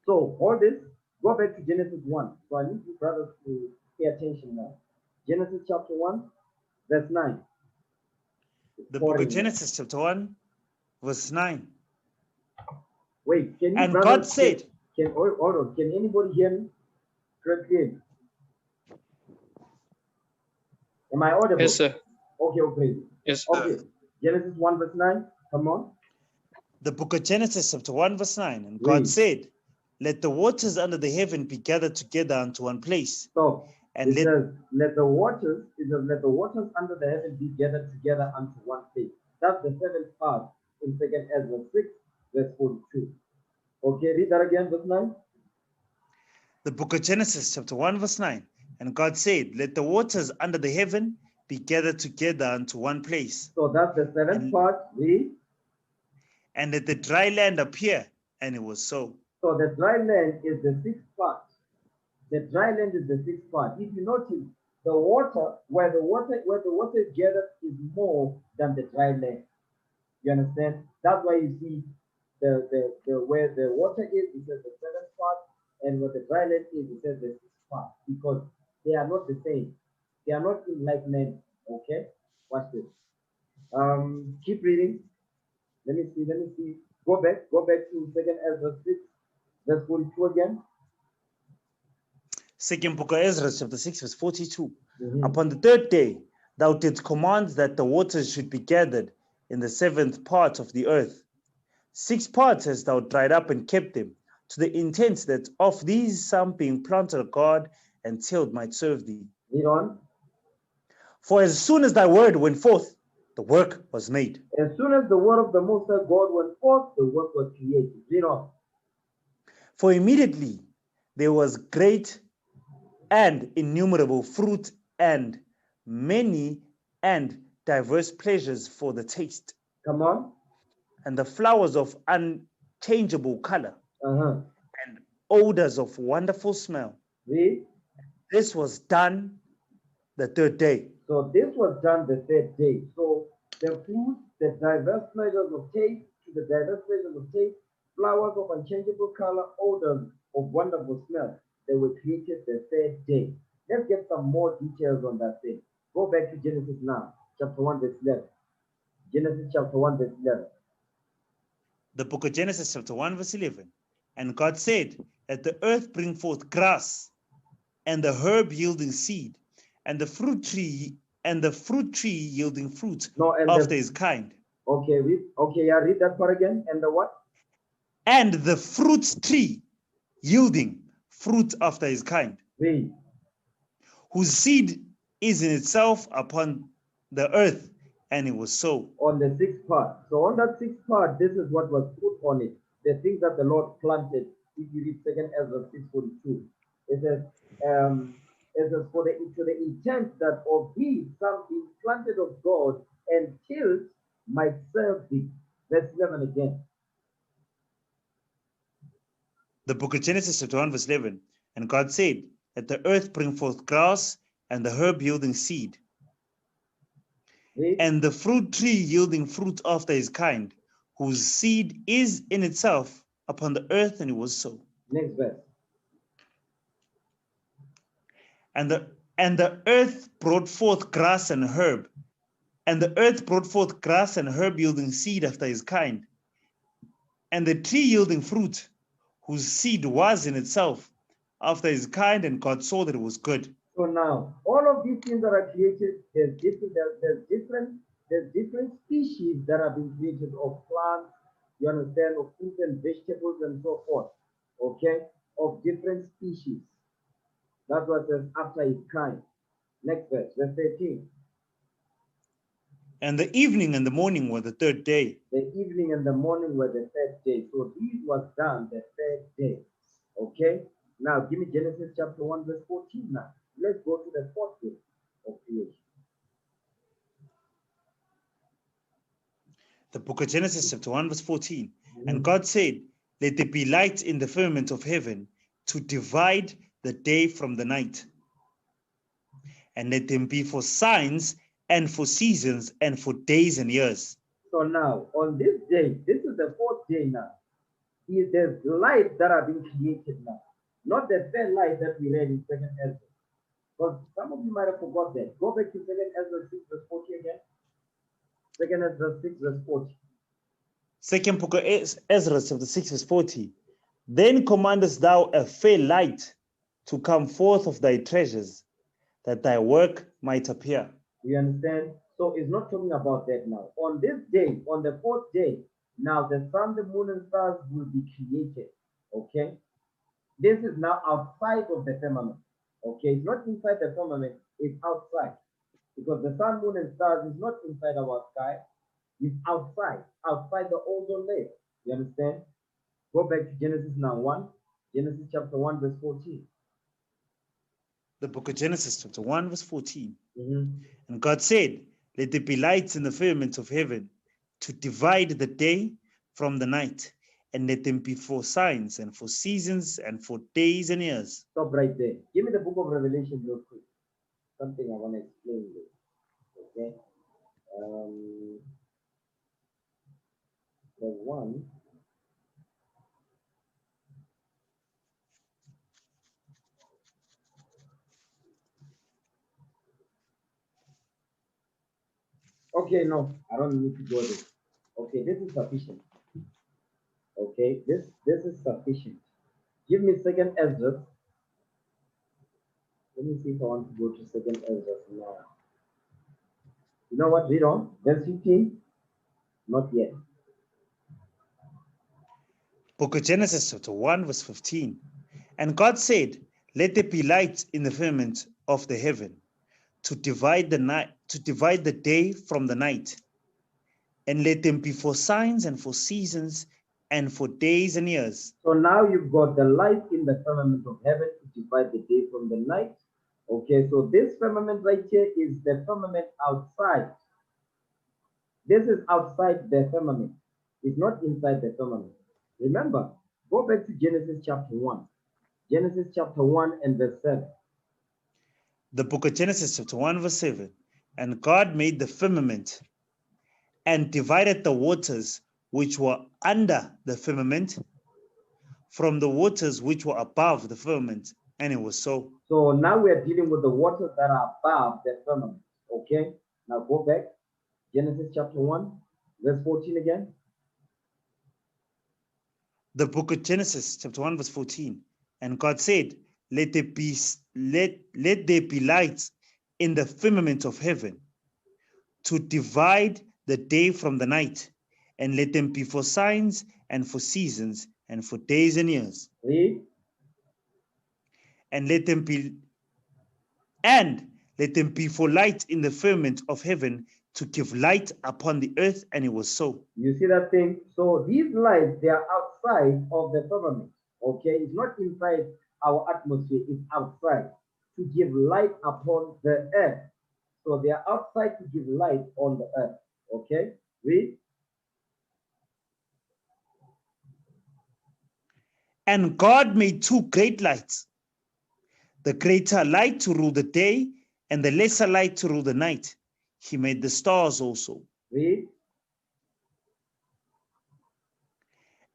So, all this, go back to Genesis 1. So, I need you brothers to pay attention now. Genesis chapter 1, verse 9. The book of Genesis chapter 1, verse 9. Wait, can you And brothers, God said, hold on, can anybody hear me correctly? Am I audible? Yes, sir. Okay, okay. Yes, sir. Okay, Genesis 1, verse 9. Come on. the book of Genesis chapter 1, verse 9. And God Read. said, let the waters under the heaven be gathered together unto one place. So, And it says, let the waters under the heaven be gathered together unto one place. That's the seventh part in 2nd Ezra 6, verse 42. Okay, read that again, verse 9. the book of Genesis chapter 1, verse 9. And God said, let the waters under the heaven be gathered together unto one place. So that's the seventh And- part. Read. And let the dry land appear. And it was so. So the dry land is the sixth part. The dry land is the sixth part. If you notice, the water, where the water is gathered is more than the dry land. You understand? That's why you see the where the water is, it says the seventh part, and where the dry land is, it says the sixth part, because they are not the same. They are not in like manner. Okay? Watch this. Keep reading. Let me see. Go back to 2nd Ezra 6, verse 42 again. Second book of Ezra chapter 6, verse 42. Mhm. Upon the third day, thou didst command that the waters should be gathered in the seventh part of the earth. 6 parts hast thou dried up and kept them, to the intent that of these some being planted of God and tilled might serve thee. Read on. For as soon as thy word went forth, the work was made. As soon as the word of the Most High God went forth, the work was created. Read on. For immediately there was great and innumerable fruit and many and diverse pleasures for the taste, Come on. and the flowers of unchangeable color, Uh-huh. and odors of wonderful smell. Read. This was done the third day. So this was done the third day. So the fruit, the diverse pleasures of taste, flowers of unchangeable color, odors of wonderful smell, they were created the third day. Let's get some more details on that thing. Go back to Genesis now, chapter 1, verse 11. Genesis chapter 1, verse 11. The book of Genesis chapter 1 verse 11. And God said, let the earth bring forth grass, and the herb yielding seed, and the fruit tree yielding fruit No, and after his kind. okay, read that part again. And the what? And the fruit tree yielding fruit after his kind, Read. whose seed is in itself upon the earth, and it was so. On the sixth part. So on that sixth part, this is what was put on it. The things that the Lord planted. If you read 2nd Ezra 6:42, it says, to the intent that of these some being planted of God and tilled might serve thee. Verse 11 again. The book of Genesis chapter 1 verse 11. And God said, let the earth bring forth grass and the herb yielding seed, Read. and the fruit tree yielding fruit after his kind, whose seed is in itself upon the earth, and it was so. Next verse. And the earth brought forth grass and herb, and the earth brought forth grass and herb yielding seed after his kind, and the tree yielding fruit, whose seed was in itself after his kind, and God saw that it was good. So now, all of these things that are created, there's different species that have been created of plants, you understand, of fruit and vegetables and so forth, okay, of different species. That's what says after his kind. Next verse, verse 13. And the evening and the morning were the third day. The evening and the morning were the third day. So this was done the third day. Okay? Now give me Genesis chapter 1, verse 14 now. Let's go to the fourth day of creation. The book of Genesis chapter 1 verse 14. And God said, let there be light in the firmament of heaven to divide the day from the night. And let them be for signs and for seasons and for days and years. So now, on this day, this is the fourth day now. There's lights that are being created now. Not the third light that we read in 2nd Ezra. Because some of you might have forgot that. Go back to 2nd Ezra 6 verse 40 again. 2nd Ezra 6 verse 40. Second book of Ezra chapter 6 verse 40. Then commandest thou a fair light to come forth of thy treasures, that thy work might appear. You understand? So it's not talking about that now. On this day, on the fourth day, now the sun, the moon, and stars will be created. Okay? This is now outside of the firmament. Okay? It's not inside the firmament, it's outside. Because the sun, moon, and stars is not inside our sky, it's outside the ozone layer. You understand? Go back to Genesis now 1, Genesis chapter 1, verse 14. The book of Genesis chapter 1 verse 14. Mm-hmm. And God said, let there be lights in the firmament of heaven to divide the day from the night, and let them be for signs and for seasons and for days and years. Stop right there. Give me the book of Revelation real quick. Something I want to explain this. Okay? There's one. Okay, no, I don't need to go there. Okay, this is sufficient. Okay, this is sufficient. Give me 2nd Ezra. Let me see if I want to go to 2nd Ezra now. You know what? Read on. Verse 15. Not yet. Book of Genesis chapter 1 verse 15. And God said, let there be lights in the firmament of the heaven to divide the day from the night, and let them be for signs and for seasons and for days and years. So now you've got the light in the firmament of heaven to divide the day from the night. Okay, so this firmament right here is the firmament outside. This is outside the firmament. It's not inside the firmament. Remember, go back to Genesis chapter 1. Genesis chapter 1 and verse 7. The book of Genesis chapter 1 verse 7. And God made the firmament and divided the waters which were under the firmament from the waters which were above the firmament, and it was so. So now we are dealing with the waters that are above the firmament. Okay, now go back. Genesis chapter 1, verse 14 again. The book of Genesis chapter 1 verse 14. And God said, let there be lights in the firmament of heaven to divide the day from the night, and let them be for signs and for seasons and for days and years. Read. And let them be for light in the firmament of heaven to give light upon the earth, and it was so. You see that thing? So these lights, they are outside of the firmament. Okay, it's not inside our atmosphere, it's outside to give light upon the earth. So they are outside to give light on the earth. Okay, read. And God made two great lights, the greater light to rule the day and the lesser light to rule the night. He made the stars also. Read.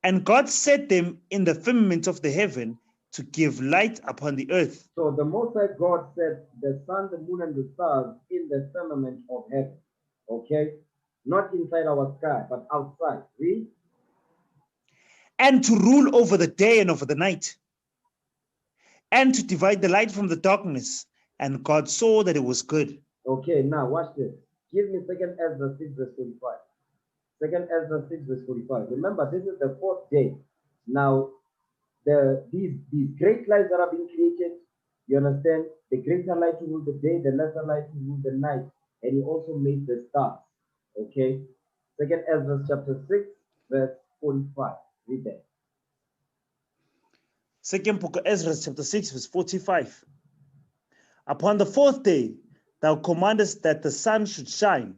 And God set them in the firmament of the heaven to give light upon the earth. So the Most High God set the sun, the moon, and the stars in the firmament of heaven. Okay? Not inside our sky, but outside. Read. And to rule over the day and over the night, and to divide the light from the darkness. And God saw that it was good. Okay, now watch this. Give me 2nd Ezra 6 verse 45. 2nd Ezra 6 verse 45. Remember, this is the 4th day. Now, these great lights that are being created, you understand? The greater light to rule the day, the lesser light to rule the night. And he also made the stars. Okay? 2nd Ezra chapter 6 verse 45. Read that. Second book of Ezra, chapter 6, verse 45. Upon the 4th day, thou commandest that the sun should shine,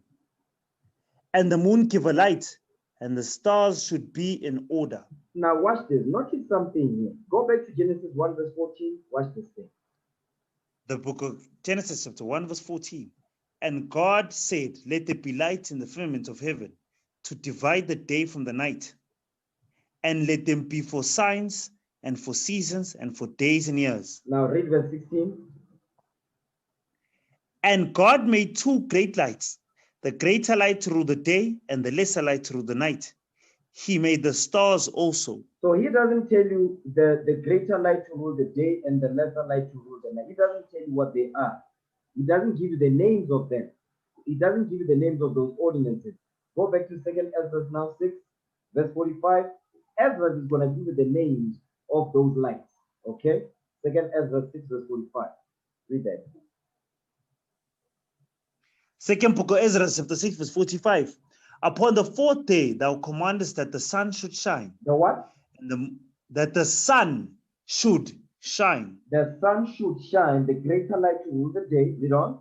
and the moon give a light, and the stars should be in order. Now watch this. Notice something here. Go back to Genesis 1 verse 14. Watch this thing. The book of Genesis, chapter 1, verse 14. And God said, let there be light in the firmament of heaven, to divide the day from the night, and let them be for signs, and for seasons, and for days and years. Now read verse 16. And God made two great lights, the greater light to rule the day and the lesser light to rule the night. He made the stars also. So he doesn't tell you the greater light to rule the day and the lesser light to rule the night. He doesn't tell you what they are. He doesn't give you the names of them. He doesn't give you the names of those ordinances. Go back to 2nd Ezra now 6, verse 45. Ezra is going to give you the names of those lights. Okay? 2nd Ezra 6, verse 45. Read that. Second book of Ezra, chapter 6, verse 45. Upon the 4th day, thou commandest that the sun should shine. The what? And that the sun should shine. The sun should shine, the greater light to rule the day. Read on.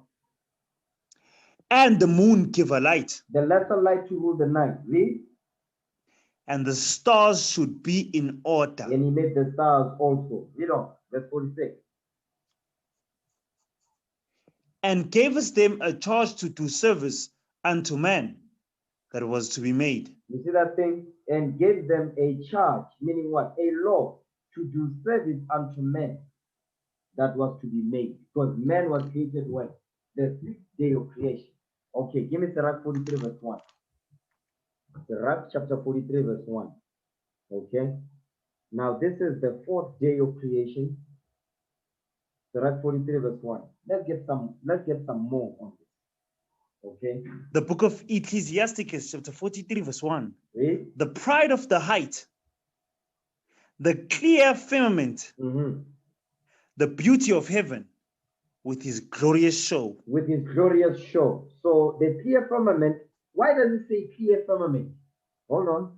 And the moon give a light. The lesser light to rule the night. Read. And the stars should be in order. And he made the stars also. Read on. Verse 46. And gave us them a charge to do service unto man that was to be made. You see that thing? And gave them a charge, meaning what? A law to do service unto men that was to be made. Because man was created when? The 6th day of creation. Okay, give me Sirach 43 verse 1. Sirach chapter 43 verse 1. Okay. Now this is the 4th day of creation. Sirach 43 verse 1. Let's get some more on this. Okay. The book of Ecclesiasticus, chapter 43, verse 1. Read. The pride of the height, the clear firmament, the beauty of heaven with his glorious show. With his glorious show. So the clear firmament, why does it say clear firmament? Hold on.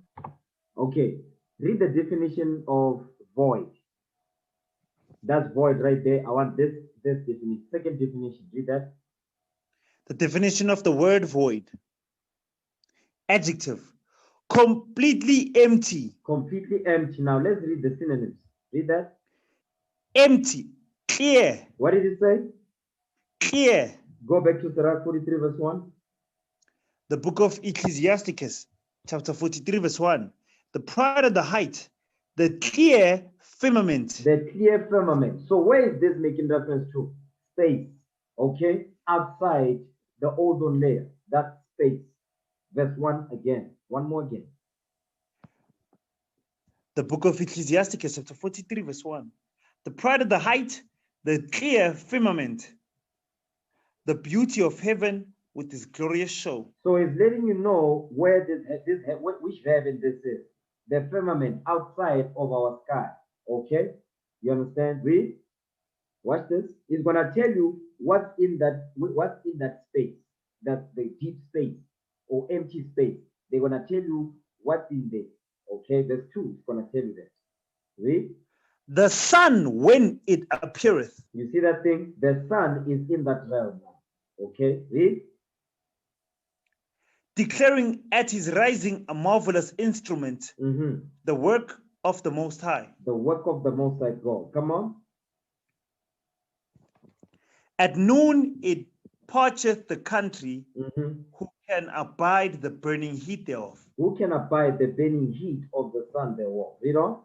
Okay. Read the definition of void. That's void right there. I want this definition. Second definition. Read that. The definition of the word void. Adjective. Completely empty. Completely empty. Now let's read the synonyms. Read that. Empty. Clear. What did it say? Clear. Go back to Sirach 43 verse 1. The book of Ecclesiasticus, chapter 43 verse 1. The pride of the height, the clear firmament. The clear firmament. So where is this making reference to? Space. Okay? Outside the ozone layer. That's space. Verse 1 again. One more again. The book of Ecclesiasticus, chapter 43, verse 1. The pride of the height, the clear firmament, the beauty of heaven with his glorious show. So it's letting you know where which heaven this is. The firmament outside of our sky. Okay? You understand? Read. Watch this. It's gonna tell you what's in that space. That's the deep space or empty space. They're gonna tell you what's in there. Okay, verse 2 is gonna tell you that. Read. The sun when it appeareth. You see that thing? The sun is in that realm now. Okay, read. Declaring at his rising a marvelous instrument, the work of the Most High. The work of the Most High God. Come on. At noon it parcheth the country. Mhm. Who can abide the burning heat thereof? Who can abide the burning heat of the sun thereof? Read on.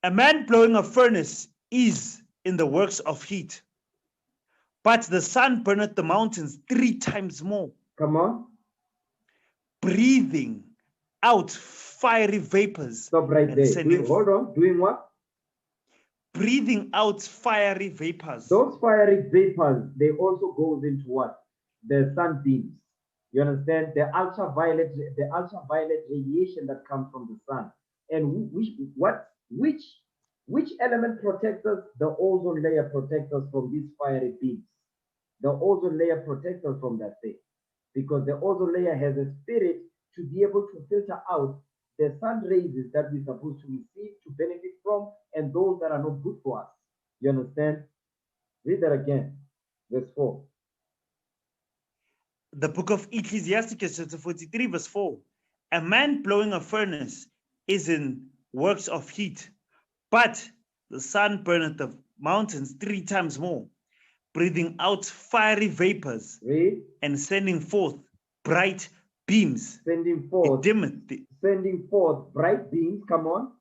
A man blowing a furnace is in the works of heat, but the sun burneth the mountains 3 times more, Come on. breathing out fiery vapors. Stop right and there. sending Hold on. Doing what? breathing out fiery vapors. Those fiery vapors, they also goes into what? The sunbeams. You understand? The ultraviolet radiation that comes from the sun. And which element protects us? The ozone layer protects us from these fiery beams. The ozone layer protects us from that thing. Because the ozone layer has a spirit to be able to filter out the sun rays that we're supposed to receive to benefit from and those that are not good for us. You understand? Read that again. Verse 4. The book of Ecclesiasticus, chapter 43, verse 4. A man blowing a furnace is in works of heat, but the sun burneth the mountains 3 times more, breathing out fiery vapors. Read. And sending forth bright beams. Sending forth. Sending forth bright beams. Come on.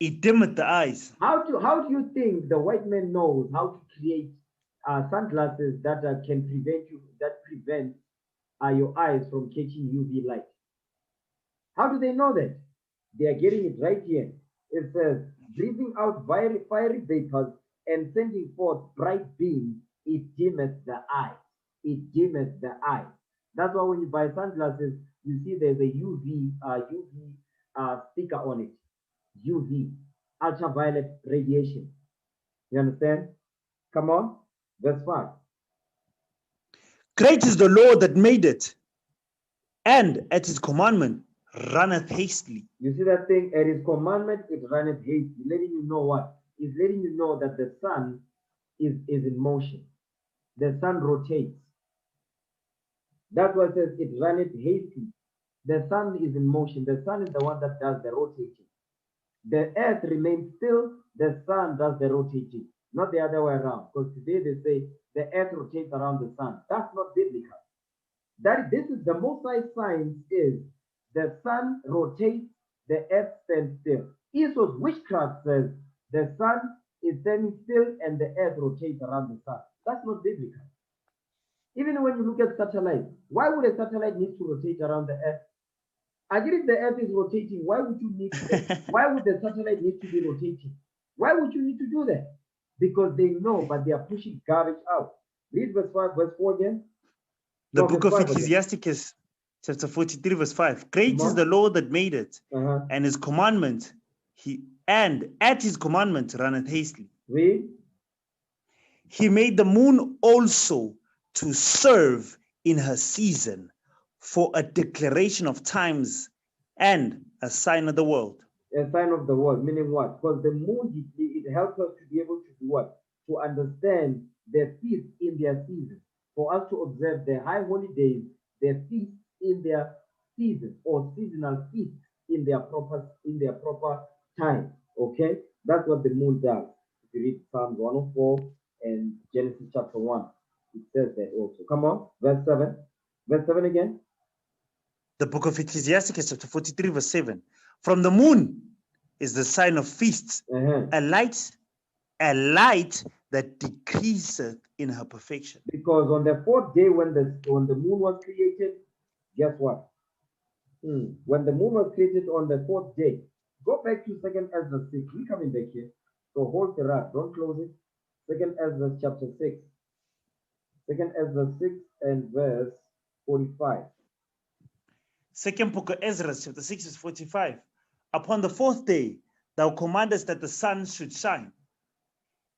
It dimmeth the eyes. How do you think the white man knows how to create sunglasses that can prevent your eyes from catching UV light? How do they know that? They are getting it right here. It says, breathing out fiery vapors and sending forth bright beams, it dimmeth the eye. It dimmeth the eye. That's why when you buy sunglasses, you see there's a UV sticker on it. UV, ultraviolet radiation. You understand? Come on, verse 5. Great is the Lord that made it, and at his commandment runneth hastily. You see that thing? At his commandment it runneth hastily. Letting you know what? It's letting you know that the sun is in motion. The sun rotates. That's why it says it runneth hastily. The sun is in motion. The sun is the one that does the rotating. The earth remains still, the sun does the rotating, not the other way around. Because today they say the earth rotates around the sun. That's not biblical. This is the most high science is the sun rotates, the earth stands still. Esau's witchcraft says the sun is standing still and the earth rotates around the sun. That's not biblical. Even when you look at satellites, why would a satellite need to rotate around the earth? I get if the earth is rotating, why would the satellite need to be rotating? Why would you need to do that? Because they know, but they are pushing garbage out. Read verse 5, verse 4 again. The book of Ecclesiasticus, chapter 43, verse 5. Great is the Lord that made it, and his commandment, at his commandment runneth hastily. Read. He made the moon also to serve in her season, for a declaration of times and a sign of the world. A sign of the world, meaning what? Because the moon, it helps us to be able to do what? To understand the feasts in their season. For us to observe the high holy days, the feasts in their season, or seasonal feasts in their proper time. Okay? That's what the moon does. If you read Psalm 104 and Genesis chapter 1, it says that also. Come on, verse 7. Verse 7 again. The book of Ecclesiasticus, chapter 43, verse 7. From the moon is the sign of feasts, a light that decreaseth in her perfection. Because on the fourth day, when the moon was created, guess what? When the moon was created on the fourth day, go back to 2nd Ezra 6. We're coming back here. So hold the rod, don't close it. 2nd Ezra chapter 6. 2nd Ezra 6 and verse 45. Second book of Ezra, chapter 6, verse 45. Upon the fourth day, thou commandest that the sun should shine,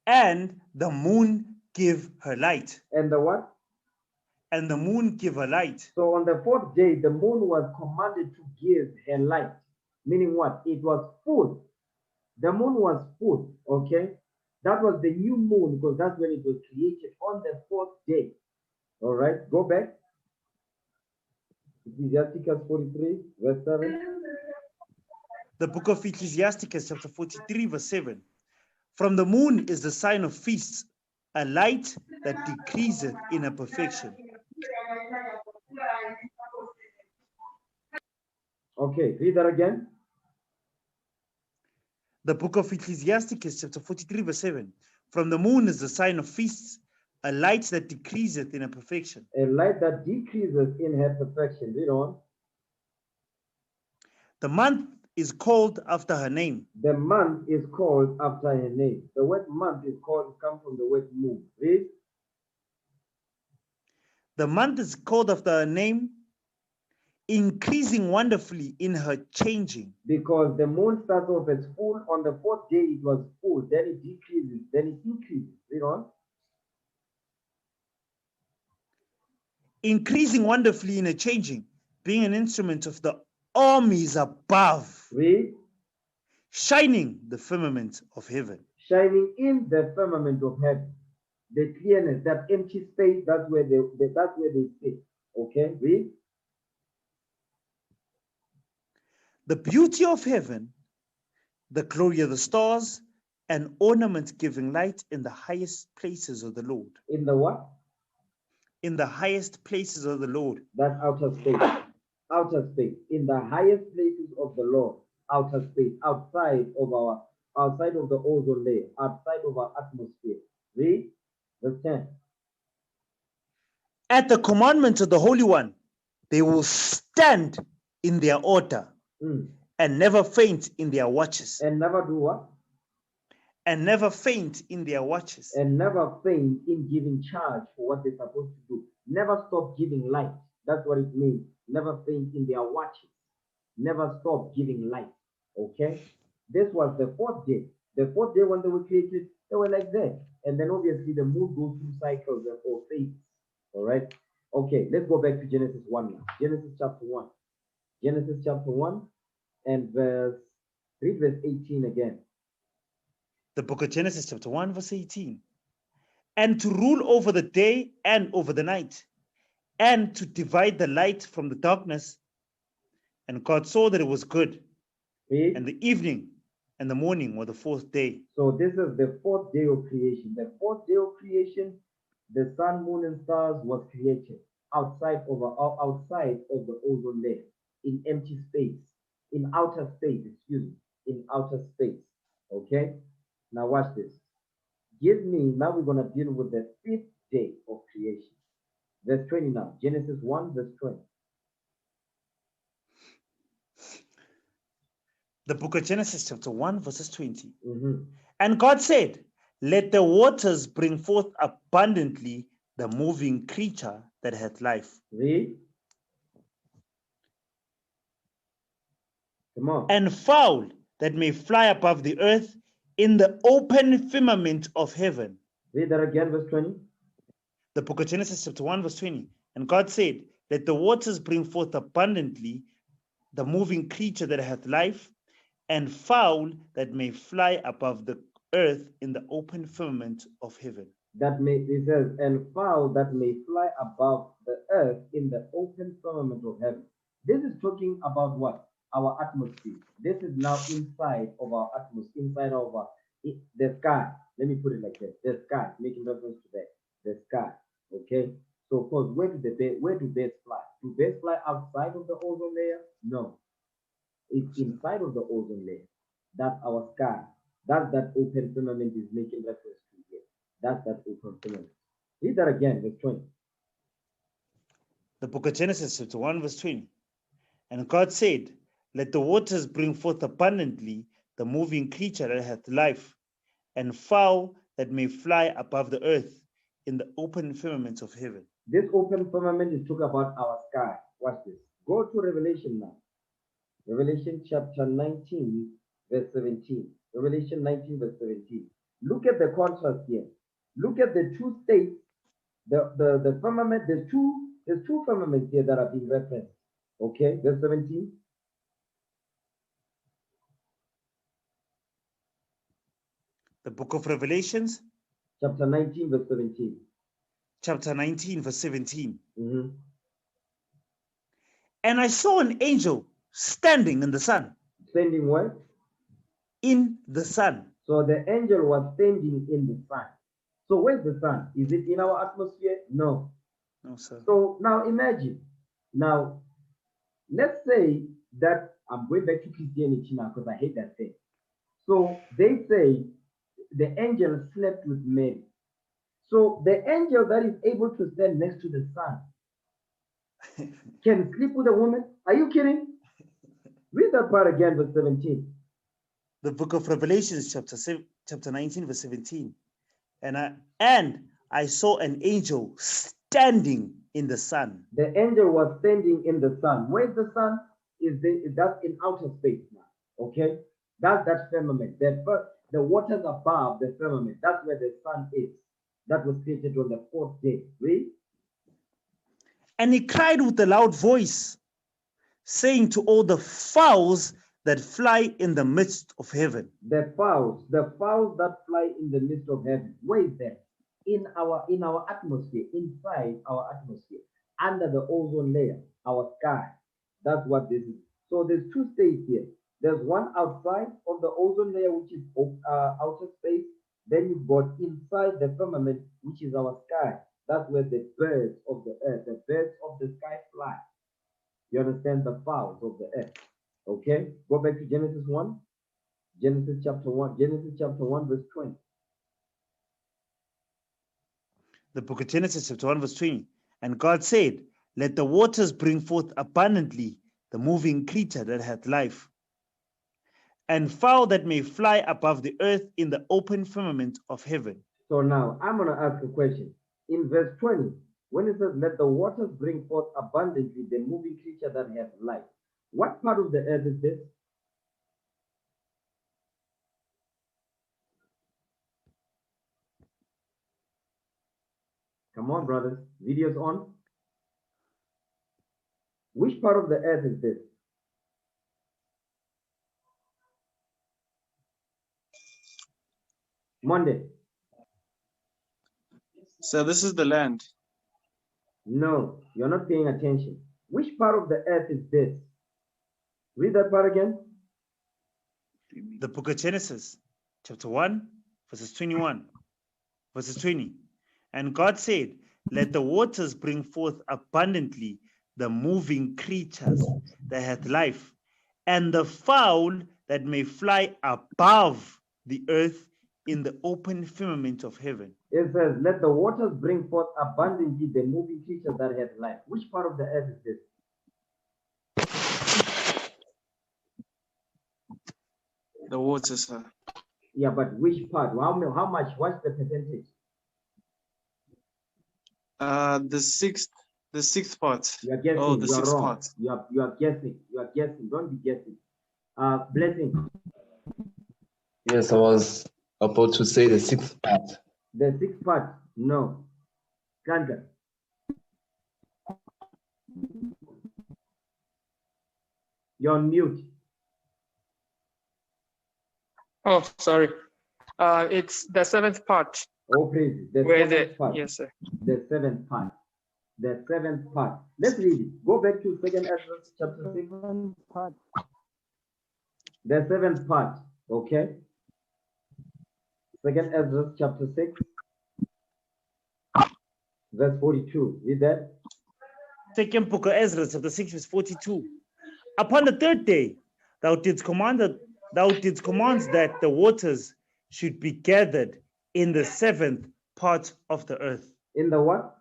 and the moon give her light. And the what? And the moon give her light. So on the fourth day, the moon was commanded to give her light. Meaning what? It was full. The moon was full, okay? That was the new moon because that's when it was created on the fourth day. All right, go back. Ecclesiasticus 43, verse 7. The book of Ecclesiasticus, chapter 43, verse 7. From the moon is the sign of feasts, a light that decreaseth in her perfection. Okay, read that again. The book of Ecclesiasticus, chapter 43, verse 7. From the moon is the sign of feasts, a light that decreaseth in her perfection. A light that decreases in her perfection. Read on. The month is called after her name. The month is called after her name. The word month is called, comes from the word moon. Read. The month is called after her name, increasing wonderfully in her changing. Because the moon starts off as full. On the fourth day it was full. Then it decreases. Then it increases. Read on. Increasing wonderfully in her changing, being an instrument of the armies above. Read. Shining the firmament of heaven. Shining in the firmament of heaven. The clearness, that empty space, that's where they sit. Okay, read. The beauty of heaven, the glory of the stars, and ornament giving light in the highest places of the Lord. In the what? In the highest places of the Lord. That's outer space. Outer space. In the highest places of the Lord. Outer space. Outside of the ozone layer. Outside of our atmosphere. Read. Verse 10. At the commandment of the Holy One, they will stand in their order and never faint in their watches. And never do what? And never faint in their watches. And never faint in giving charge for what they're supposed to do. Never stop giving light. That's what it means. Never faint in their watches. Never stop giving light. Okay? This was the fourth day. The fourth day when they were created, they were like that. And then obviously the moon goes through cycles or phases. All right? Okay, let's go back to Genesis 1 now. Genesis chapter 1. Genesis chapter 1 and read verse 18 again. The book of Genesis chapter 1 verse 18. And to rule over the day and over the night, and to divide the light from the darkness. And God saw that it was good. Read. And the evening and the morning were the fourth day. So this is the fourth day of creation. The fourth day of creation, the sun, moon, and stars was created outside of the ozone layer, in empty space, in outer space, in outer space. Okay? Now watch this. Now we're going to deal with the fifth day of creation. Verse 20 now. Genesis 1, verse 20. The book of Genesis chapter 1 verses 20. And God said, let the waters bring forth abundantly the moving creature that hath life. Read. Come on. And fowl that may fly above the earth in the open firmament of heaven. Read that again, verse 20. The book of Genesis chapter 1 verse 20. And God said, let the waters bring forth abundantly the moving creature that hath life, and fowl that may fly above the earth in the open firmament of heaven. It says, and fowl that may fly above the earth in the open firmament of heaven. This is talking about what? Our atmosphere. This is now inside of our atmosphere, inside of the sky. Let me put it like this. The sky, making reference to that. The sky. Okay? So of course, where do birds fly? Do birds fly outside of the ozone layer? No. It's inside of the ozone layer. That's our sky. That's that open firmament is making reference to here. That's that open firmament. Read that again, verse 20. The book of Genesis chapter 1 verse 20. And God said, let the waters bring forth abundantly the moving creature that hath life, and fowl that may fly above the earth in the open firmament of heaven. This open firmament is talking about our sky. Watch this. Go to Revelation now. Revelation chapter 19, verse 17. Revelation 19, verse 17. Look at the contrast here. Look at the two states, the firmament, there's two firmaments here that are being referenced. Okay, verse 17. The book of Revelations, chapter 19, verse 17. Chapter 19, verse 17. And I saw an angel standing in the sun. Standing where? In the sun. So the angel was standing in the sun. So where's the sun? Is it in our atmosphere? No. No, sir. So now imagine. Now, let's say that I'm going back to Christianity now because I hate that thing. So they say the angel slept with Mary. So the angel that is able to stand next to the sun can sleep with a woman? Are you kidding? Read that part again, verse 17. The book of Revelations, chapter 19, verse 17. And I saw an angel standing in the sun. The angel was standing in the sun. Where's the sun? That's in outer space now. Okay? That's that firmament. The waters above the firmament. That's where the sun is. That was created on the fourth day. Read. And he cried with a loud voice, saying to all the fowls that fly in the midst of heaven. The fowls that fly in the midst of heaven. Where is that? In our atmosphere, inside our atmosphere, under the ozone layer, our sky. That's what this is. So there's two states here. There's one outside of the ozone layer, which is outer space. Then you've got inside the firmament, which is our sky. That's where the birds of the earth, the birds of the sky fly. You understand? The fowls of the earth. Okay? Go back to Genesis 1. Genesis chapter 1, verse 20. The book of Genesis, chapter 1, verse 20. And God said, let the waters bring forth abundantly the moving creature that hath life, and fowl that may fly above the earth in the open firmament of heaven. So now I'm going to ask a question. In verse 20, when it says, let the waters bring forth abundantly the moving creature that hath life, what part of the earth is this? Come on, brothers. Video's on. Which part of the earth is this? Monday. So this is the land. No, you're not paying attention. Which part of the earth is this? Read that part again. The book of Genesis, chapter 1, verses 21, verses 20. And God said, let the waters bring forth abundantly the moving creatures that hath life, and the fowl that may fly above the earth in the open firmament of heaven. It says, let the waters bring forth abundantly the moving creatures that have life. Which part of the earth is this? The waters, sir. Yeah, but which part? How much? What's the percentage? The sixth part. You are guessing. Oh, the you are sixth wrong. part. You are guessing. You are guessing. Don't be guessing. Blessing. Yes, I was about to say the sixth part. The sixth part? No. Kanda. You're on mute. Oh, sorry. It's the seventh part. Oh, please. The Where seventh the part. yes, sir. The seventh part. The seventh part. Let's read it. Go back to 2nd Ezra chapter 6. The seventh part. Okay. 2nd Ezra chapter 6. Verse 42. Read that. Second book of Ezra, chapter 6, verse 42. Upon the third day, thou didst command that the waters should be gathered in the seventh part of the earth. In the what?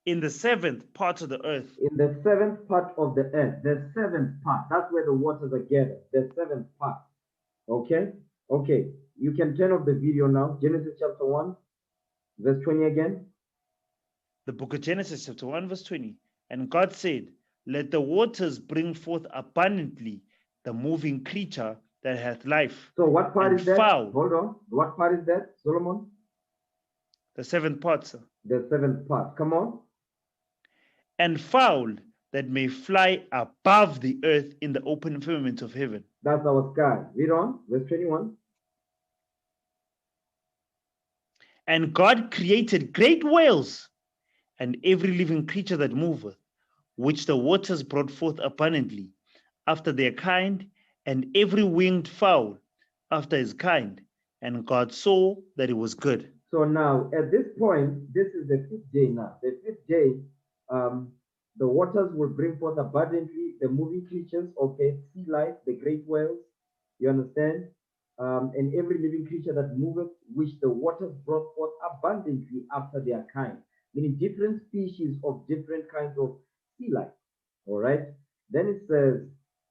In the seventh part of the earth. In the seventh part of the earth. The seventh part. That's where the waters are gathered. The seventh part. Okay? Okay. You can turn off the video now. Genesis chapter 1, verse 20 again. The book of Genesis, chapter 1, verse 20. And God said, let the waters bring forth abundantly the moving creature that hath life. So what part and is that? fowl. Hold on. What part is that, Solomon? The seventh part, sir. The seventh part. Come on. And fowl that may fly above the earth in the open firmament of heaven. That's our sky. Read on. Verse 21. And God created great whales and every living creature that moveth, which the waters brought forth abundantly after their kind, and every winged fowl after his kind. And God saw that it was good. So now, at this point, this is the fifth day now. The fifth day, the waters will bring forth abundantly the moving creatures, okay, sea life, the great whales, you understand? And every living creature that moveth, which the waters brought forth abundantly after their kind, meaning different species of different kinds of sea life, all right? Then it says,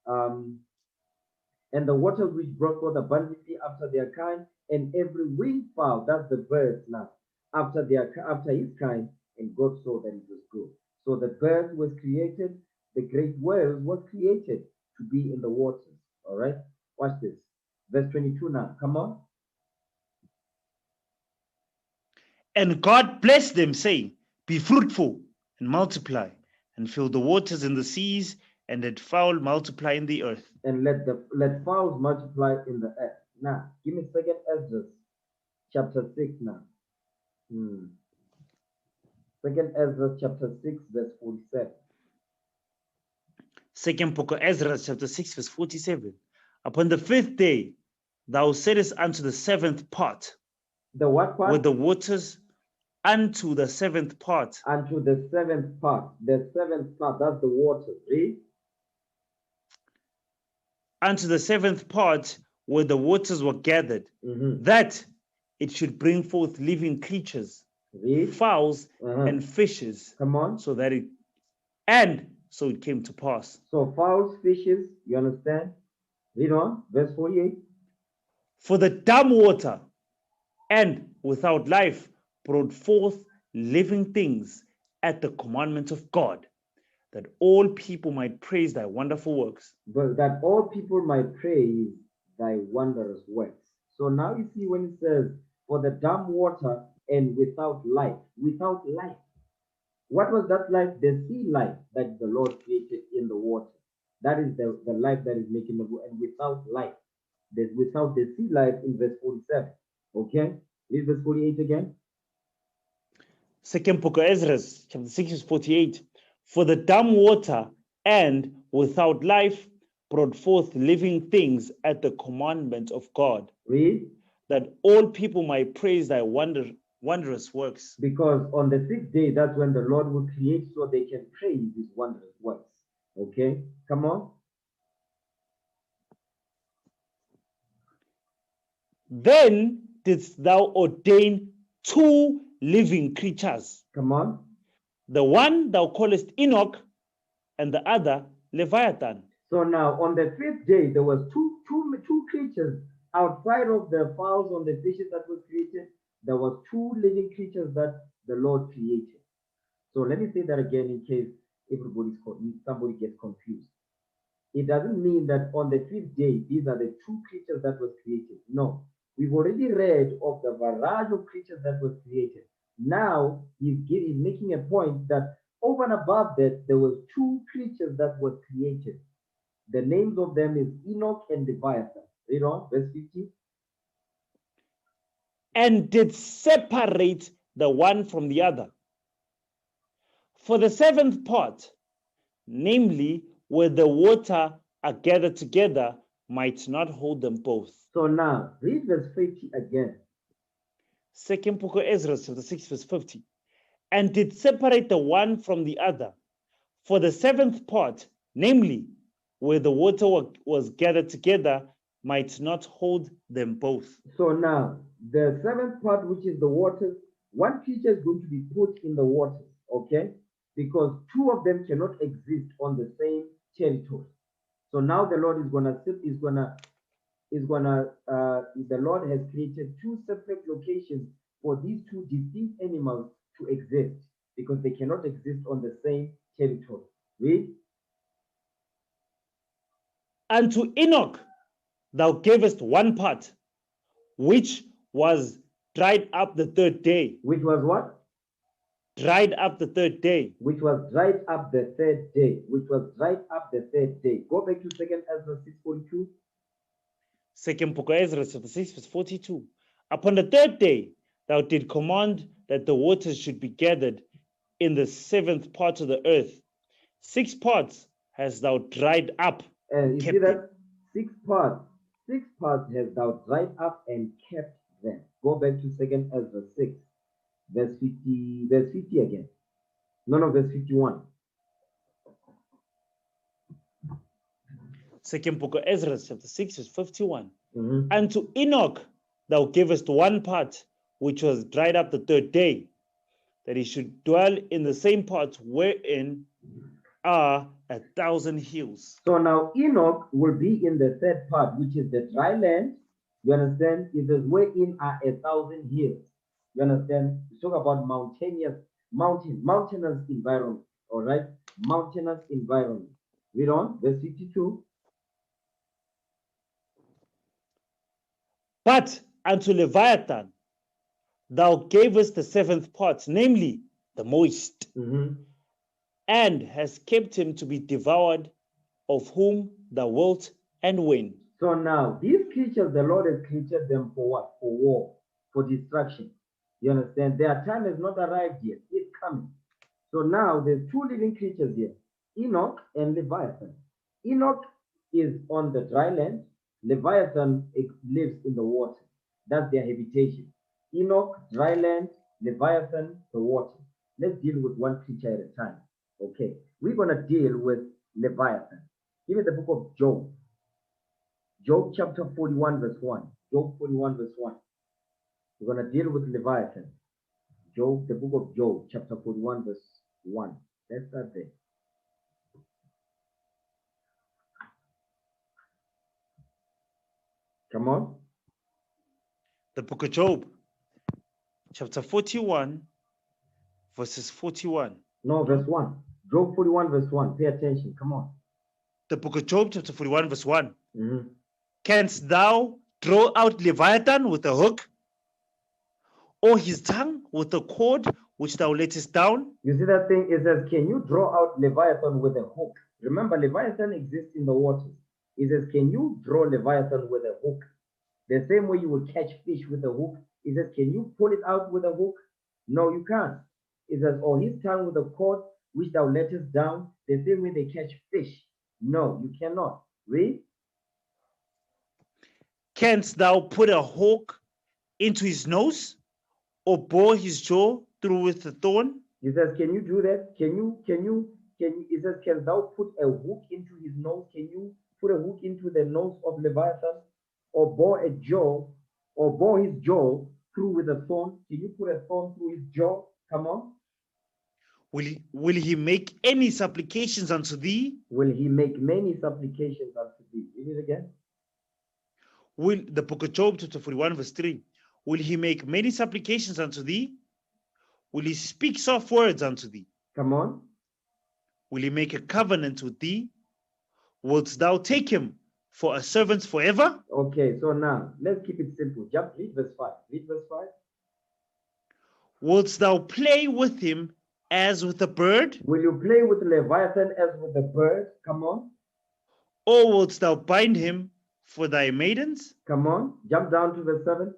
and the waters which brought forth abundantly after their kind, and every winged fowl, that's the birds now, after his kind, and God saw that it was good. So the bird was created, the great whales was created to be in the waters. All right, watch this. Verse 22 now, come on. And God blessed them, saying, Be fruitful and multiply, and fill the waters in the seas, and let fowl multiply in the earth. And let fowls multiply in the earth. Now, give me second Ezra, chapter 6 now. Second Ezra chapter 6, verse 47. Second book of Ezra, chapter 6, verse 47. Upon the fifth day, thou saidest unto the seventh part. The what part? With the waters unto the seventh part. Unto the seventh part. The seventh part, that's the water. Read. Unto the seventh part where the waters were gathered, that it should bring forth living creatures, fowls, and fishes. Come on. So it came to pass. So fowls, fishes, you understand? Read on, verse 48. For the dumb water and without life brought forth living things at the commandment of God, that all people might praise thy wonderful works. But that all people might praise thy wondrous works. So now you see when it says, for the dumb water and without life. Without life. What was that life? The sea life that the Lord created in the water. That is the life that is making the water. And without life. Without the sea life in verse 47. Okay? Read verse 48 again. Second book of Ezra, chapter 6, verse 48. For the dumb water and without life brought forth living things at the commandment of God. Read. That all people might praise thy wondrous works. Because on the sixth day, that's when the Lord will create so they can praise his wondrous works. Okay? Come on. Then didst thou ordain two living creatures. Come on. The one thou callest Enoch, and the other Leviathan. So now on the fifth day, there was two creatures outside of the fowls on the fishes that was created. There was two living creatures that the Lord created. So let me say that again in case somebody gets confused. It doesn't mean that on the fifth day, these are the two creatures that was created. No, we've already read of the variety of creatures that was created. Now he's making a point that over and above that, there was two creatures that was created. The names of them is Enoch and Leviathan. Read on, verse 50. And did separate the one from the other. For the seventh part, namely, where the water are gathered together, might not hold them both. So now, read verse 50 again. Second book of Ezra, chapter 6, verse 50. And did separate the one from the other. For the seventh part, namely, where the water was gathered together, might not hold them both. So now, the seventh part, which is the waters, one creature is going to be put in the waters, okay? Because two of them cannot exist on the same territory. So now the Lord the Lord has created two separate locations for these two distinct animals to exist because they cannot exist on the same territory. Read. And to Enoch thou gavest one part, which was dried up the third day. Which was what? Dried up the third day. Which was dried up the third day. Which was dried up the third day. Go back to 2 Ezra 6:42. Second book of Ezra, chapter 6, verse 42. Upon the third day, thou did command that the waters should be gathered in the seventh part of the earth, 6 parts has thou dried up. And you see Kept that 6 parts has thou dried up and kept them. Go back to 2nd Ezra 6, verse 50 again. No, verse 51. Second book of Ezra, chapter 6, verse 51. Mhm. And to Enoch thou gavest 1 part, which was dried up the 3rd day, that he should dwell in the same parts wherein are 1,000 hills. So now Enoch will be in the 3rd part, which is the dry land. You understand? It says wherein are 1,000 hills. You understand? We talk about mountainous environment. All right, mountainous environment. Read on, verse 52. But unto Leviathan thou gavest the 7th part, namely the moist, Mhm. and hast kept him to be devoured, of whom thou wilt and when. So now these creatures, the Lord has created them for what? For war, for destruction. You understand? Their time has not arrived yet. It's coming. So now there's 2 living creatures here, Enoch and Leviathan. Enoch is on the dry land. Leviathan lives in the water. That's their habitation. Enoch, dry land. Leviathan, the water. Let's deal with one creature at a time. Okay. We're going to deal with Leviathan. Give me the book of Job. Job chapter 41 verse 1. Job 41 verse 1. We're going to deal with Leviathan. Job, the book of Job chapter 41 verse 1. Let's start there. Come on. The book of Job, chapter 41, verses 41. No, verse 1. Job 41 verse 1. Pay attention. Come on. The book of Job, chapter 41, verse 1. Mhm. Canst thou draw out Leviathan with a hook, or his tongue with a cord which thou lettest down? You see that thing? It says, can you draw out Leviathan with a hook? Remember, Leviathan exists in the waters. It says, can you draw Leviathan with a hook? The same way you would catch fish with a hook. It says, can you pull it out with a hook? No, you can't. It says, or his tongue with a cord which thou lettest down. The same way they catch fish. No, you cannot. Read. Canst thou put a hook into his nose, or bore his jaw through with a thorn? It says, can you do that? It says, can thou put a hook into his nose? Can you put a hook into the nose of Leviathan? Or bore his jaw through with a thorn? Can you put a thorn through his jaw? Come on. Will he make any supplications unto thee? Will he make many supplications unto thee? Read it again. Will the book of Job, chapter 41, verse 3. Will he make many supplications unto thee? Will he speak soft words unto thee? Come on. Will he make a covenant with thee? Wilt thou take him for a servant forever? Okay, so now let's keep it simple. Read verse 5. Read verse 5. Wilt thou play with him as with a bird? Will you play with Leviathan as with a bird? Come on. Or wilt thou bind him for thy maidens? Come on. Jump down to verse 7.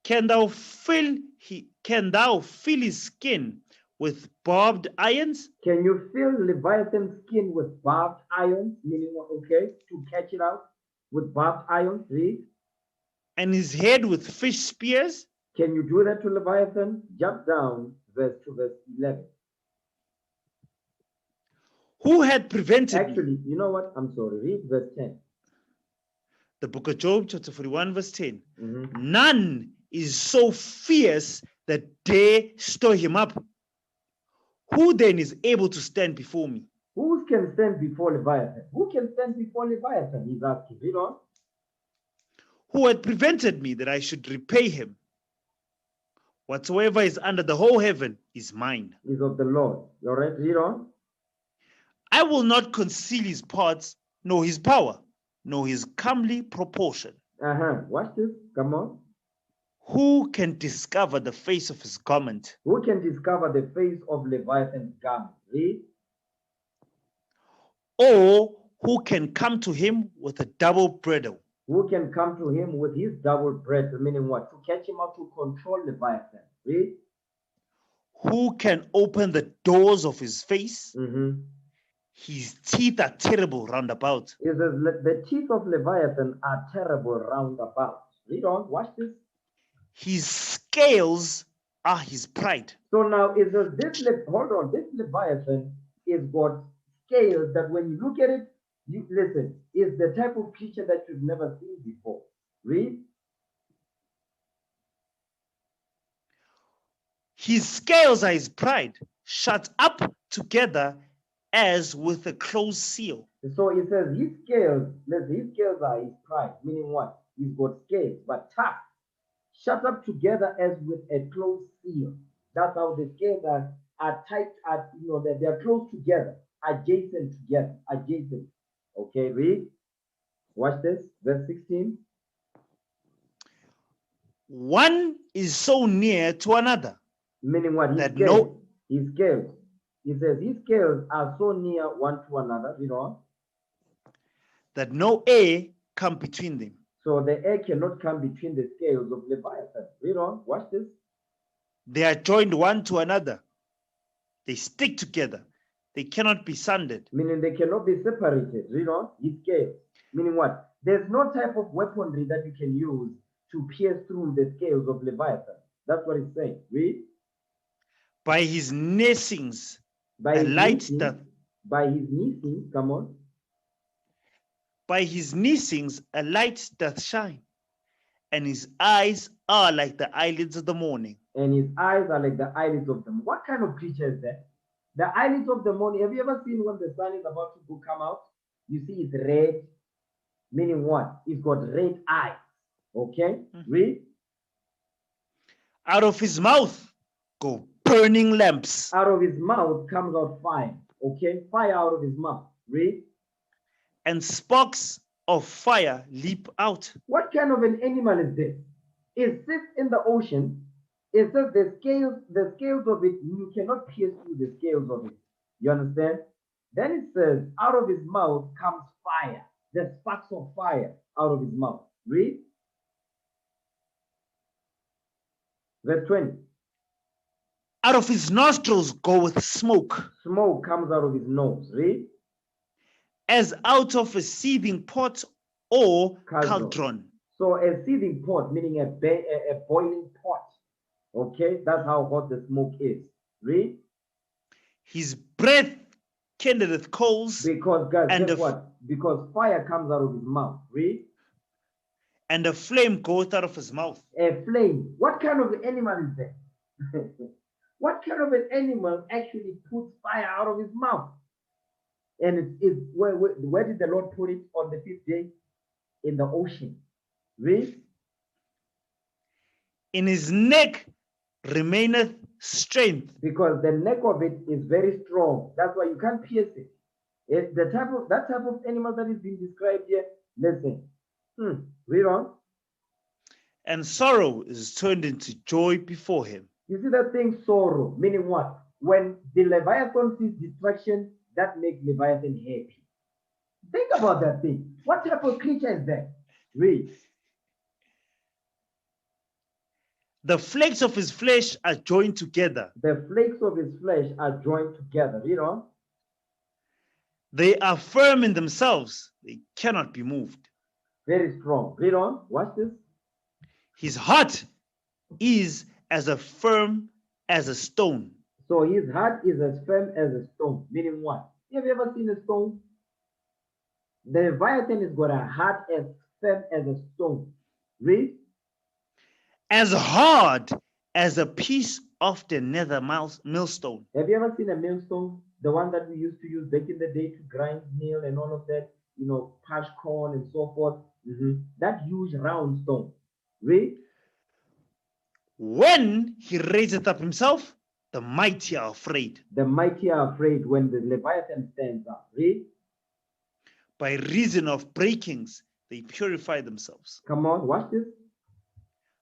Can thou fill his skin with barbed irons? Can you fill Leviathan's skin with barbed irons? Meaning, okay, to catch it out with barbed irons. Read. And his head with fish spears? Can you do that to Leviathan? Jump down verse 11. Who had prevented Actually, me? you know what? I'm sorry. Read verse 10. The book of Job, chapter 41, verse 10. Mhm. None is so fierce that dare stir him up. Who then is able to stand before me? Who can stand before Leviathan? Who can stand before Leviathan? He's asking. Read on. Who had prevented me that I should repay him? Whatsoever is under the whole heaven is mine. Is of the Lord. All right, read on. I will not conceal his parts, nor his power, nor his comely proportion. Watch this. Come on. Who can discover the face of his garment? Who can discover the face of Leviathan's garment? Read. Or who can come to him with a double bridle? Who can come to him with his double bread? Meaning what? To catch him out, to control Leviathan. Read. Who can open the doors of his face? Mm-hmm. His teeth are terrible round about. It says, the teeth of Leviathan are terrible round about. Read on, watch this. His scales are his pride. So now it says, hold on, this Leviathan is got scales that when you look at it, you listen, is the type of creature that you've never seen before. Read. His scales are his pride, shut up together as with a closed seal. So it says his scales, listen, his scales are his pride, meaning what? He's got scales, but tough, shut up together as with a closed seal. That's how the scales are tight, that they're close together, adjacent together, adjacent. Okay, read. Watch this, verse 16. One is so near to another. Meaning what? That no- His scales. He says his scales are so near one to another, that no air come between them. So the air cannot come between the scales of Leviathan. Read on, watch this. They are joined one to another. They stick together. They cannot be sundered. Meaning they cannot be separated. Read on, his scales. Meaning what? There's no type of weaponry that you can use to pierce through the scales of Leviathan. That's what it's saying. Read. By his nesings, By a his light nesings, doth. by his nesings, come on. By his nesings, a light doth shine, and his eyes are like the eyelids of the morning. And his eyes are like the eyelids of the morning. What kind of creature is that? The eyelids of the morning. Have you ever seen when the sun is about to come out? You see it's red, meaning what? It's got red eyes. Okay? Read. Out of his mouth go burning lamps. Out of his mouth comes out fire. Okay? Fire out of his mouth. Read. And sparks of fire leap out. What kind of an animal is this? It sits in the ocean. It says the scales of it, you cannot pierce through the scales of it. You understand? Then it says, out of his mouth comes fire. The sparks of fire out of his mouth. Read. Verse 20. Out of his nostrils goeth smoke. Smoke comes out of his nose. Read. As out of a seething pot or cauldron. So a seething pot, meaning a boiling pot. Okay, that's how hot the smoke is. Read. His breath kindleth coals. Because, guys, and guess what? Because fire comes out of his mouth. Read. And a flame goeth out of his mouth. A flame. What kind of animal is that? What kind of an animal actually puts fire out of his mouth? And where did the Lord put it on the fifth day? In the ocean. Read. In his neck remaineth strength. Because the neck of it is very strong. That's why you can't pierce it. It's that type of animal that is being described here. Listen. Read on. And sorrow is turned into joy before him. You see that thing, sorrow, meaning what? When the Leviathan sees destruction, that makes Leviathan happy. Think about that thing. What type of creature is that? Read. The flakes of his flesh are joined together. The flakes of his flesh are joined together. Read on. They are firm in themselves. They cannot be moved. Very strong. Read on. Watch this. His heart is as firm as a stone. So his heart is as firm as a stone. Meaning what? Have you ever seen a stone? The Leviathan has got a heart as firm as a stone. Read. As hard as a piece of the nether millstone. Have you ever seen a millstone? The one that we used to use back in the day to grind meal and all of that, parch corn and so forth. That huge round stone. Read. When he raiseth up himself, the mighty are afraid. The mighty are afraid when the Leviathan stands up. Read. By reason of breakings, they purify themselves. Come on, watch this.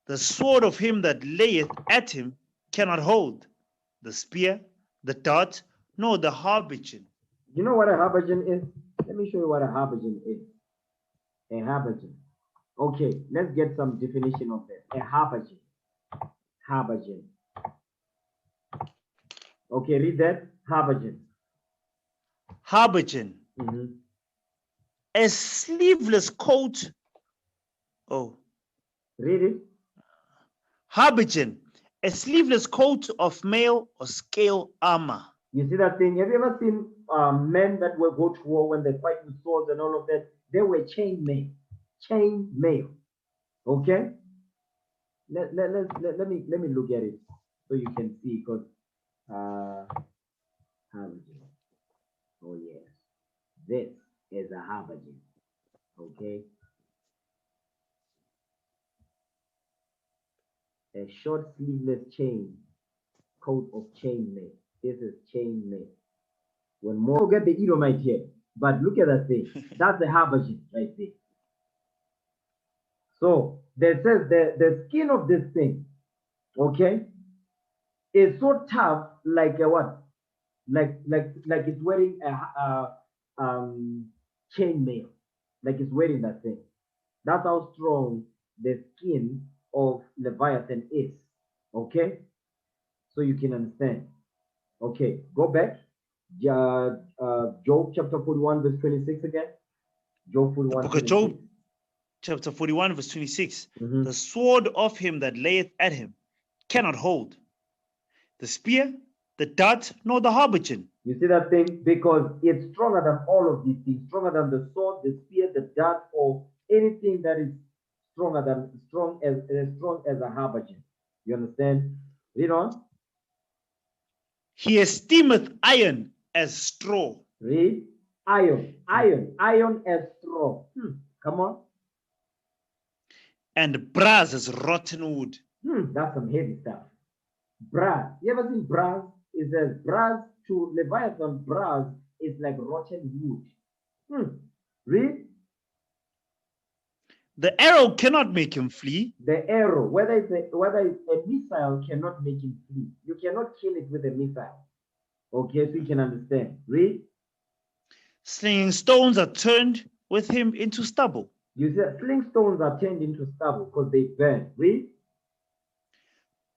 The sword of him that layeth at him cannot hold. The spear, the dart, nor the habergeon. You know what a habergeon is? Let me show you what a habergeon is. A habergeon. Okay, let's get some definition of that. A habergeon. Habergeon. Okay, read that. Habergen. Habergen, Mhm. a sleeveless coat. Oh, Read it. Habergen, a sleeveless coat of mail or scale armor. You see that thing? Have you ever seen men that will go to war when they fight with swords and all of that? They were chain mail. Chain mail. Okay? Let me look at it so you can see because Habergen. Oh yes. This is a Habergen. Okay? A short sleeveless chain coat of chain mail. This is chain mail. When more get the Edomite here, but look at that thing. That's the Habergen right there. So they says the skin of this thing, okay, is so tough, like a what? Like it's wearing a chain mail, like it's wearing that thing. That's how strong the skin of Leviathan is. Okay, so you can understand. Okay, go back. Job chapter 41, verse 26 again. Job 41. Book of Job, chapter 41, verse 26. Mhm. The sword of him that layeth at him cannot hold. The spear, the dart, nor the habergeon. You see that thing? Because it's stronger than all of these things, stronger than the sword, the spear, the dart, or anything that is strong as a habergeon. You understand? Read on. He esteemeth iron as straw. Read. Iron as straw. Come on. And brass as rotten wood. That's some heavy stuff. Brass. You ever seen brass? It says brass to Leviathan. Brass is like rotten wood. Read. The arrow cannot make him flee. The arrow, whether it's a missile, cannot make him flee. You cannot kill it with a missile. Okay, so you can understand. Read. Slinging stones are turned with him into stubble. You said sling stones are turned into stubble because they burn. Read.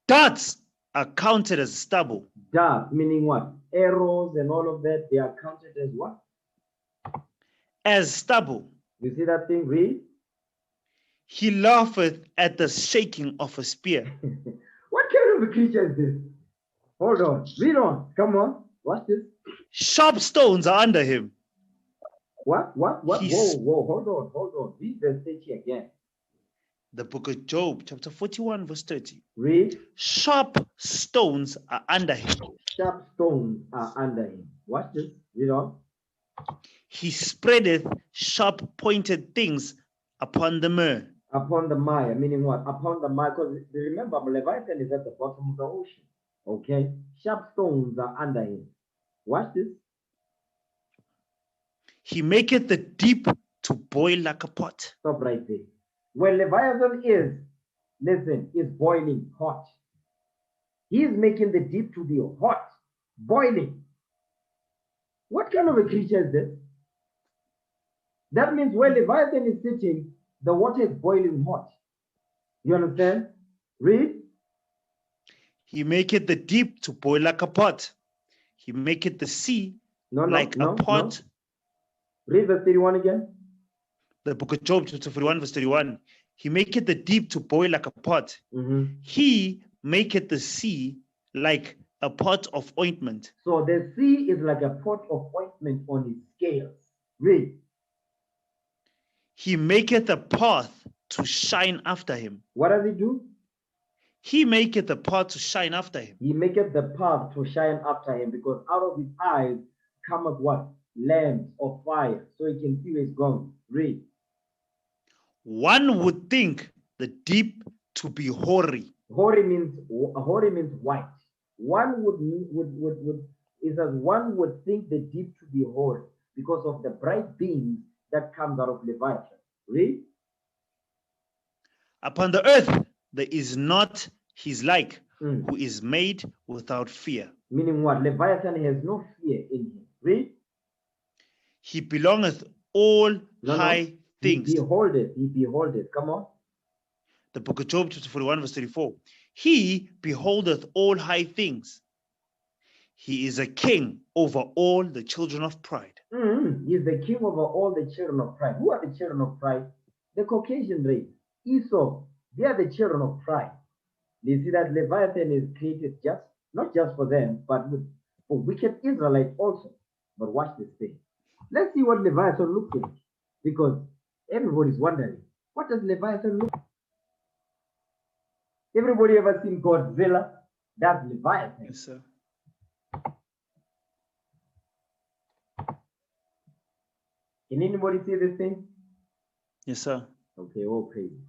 Darts are counted as stubble. Dart, meaning what? Arrows and all of that, they are counted as what? As stubble. You see that thing? Read. He laugheth at the shaking of a spear. What kind of a creature is this? Hold on. Read on. Come on. What's this? Sharp stones are under him. What? Whoa. Hold on. Read the stage again. The book of Job, chapter 41, verse 30. Read. Sharp stones are under him. Sharp stones are under him. Watch this. Read on. He spreadeth sharp pointed things upon the mire. Upon the mire, meaning what? Upon the mire, because remember, Leviathan is at the bottom of the ocean. Okay? Sharp stones are under him. Watch this. He maketh the deep to boil like a pot. Stop right there. Where Leviathan is, listen, is boiling hot. He is making the deep to be hot, boiling. What kind of a creature is this? That means where Leviathan is sitting, the water is boiling hot. You understand? Read. He maketh the deep to boil like a pot. He maketh the sea like a pot. Read verse 31 again. The book of Job, chapter 41, verse 31. He maketh the deep to boil like a pot. He maketh the sea like a pot of ointment. So the sea is like a pot of ointment on its scales. Read. He maketh a path to shine after him. What does he do? He maketh the path to shine after him. He maketh the path to shine after him, because out of his eyes cometh what? Lamps of fire, so he can see where he's going. Read. One would think the deep to be hoary. Hoary means white. One it says one would think the deep to be hoary because of the bright beams that comes out of Leviathan. Read. Upon the earth there is not his like, who is made without fear. Meaning what? Leviathan has no fear in him. Read. He belongeth all high things. He beholdeth. Come on. The book of Job, chapter 41, verse 34. He beholdeth all high things. He is a king over all the children of pride. He's the king over all the children of pride. Who are the children of pride? The Caucasian race. Esau, they are the children of pride. You see that Leviathan is created not just for them, but for wicked Israelites also. But watch this thing. Let's see what Leviathan looks like. Because everybody's wondering, what does Leviathan look like? Everybody ever seen Godzilla? That's Leviathan. Yes, sir. Can anybody see this thing? Yes, sir. Okay, all crazy.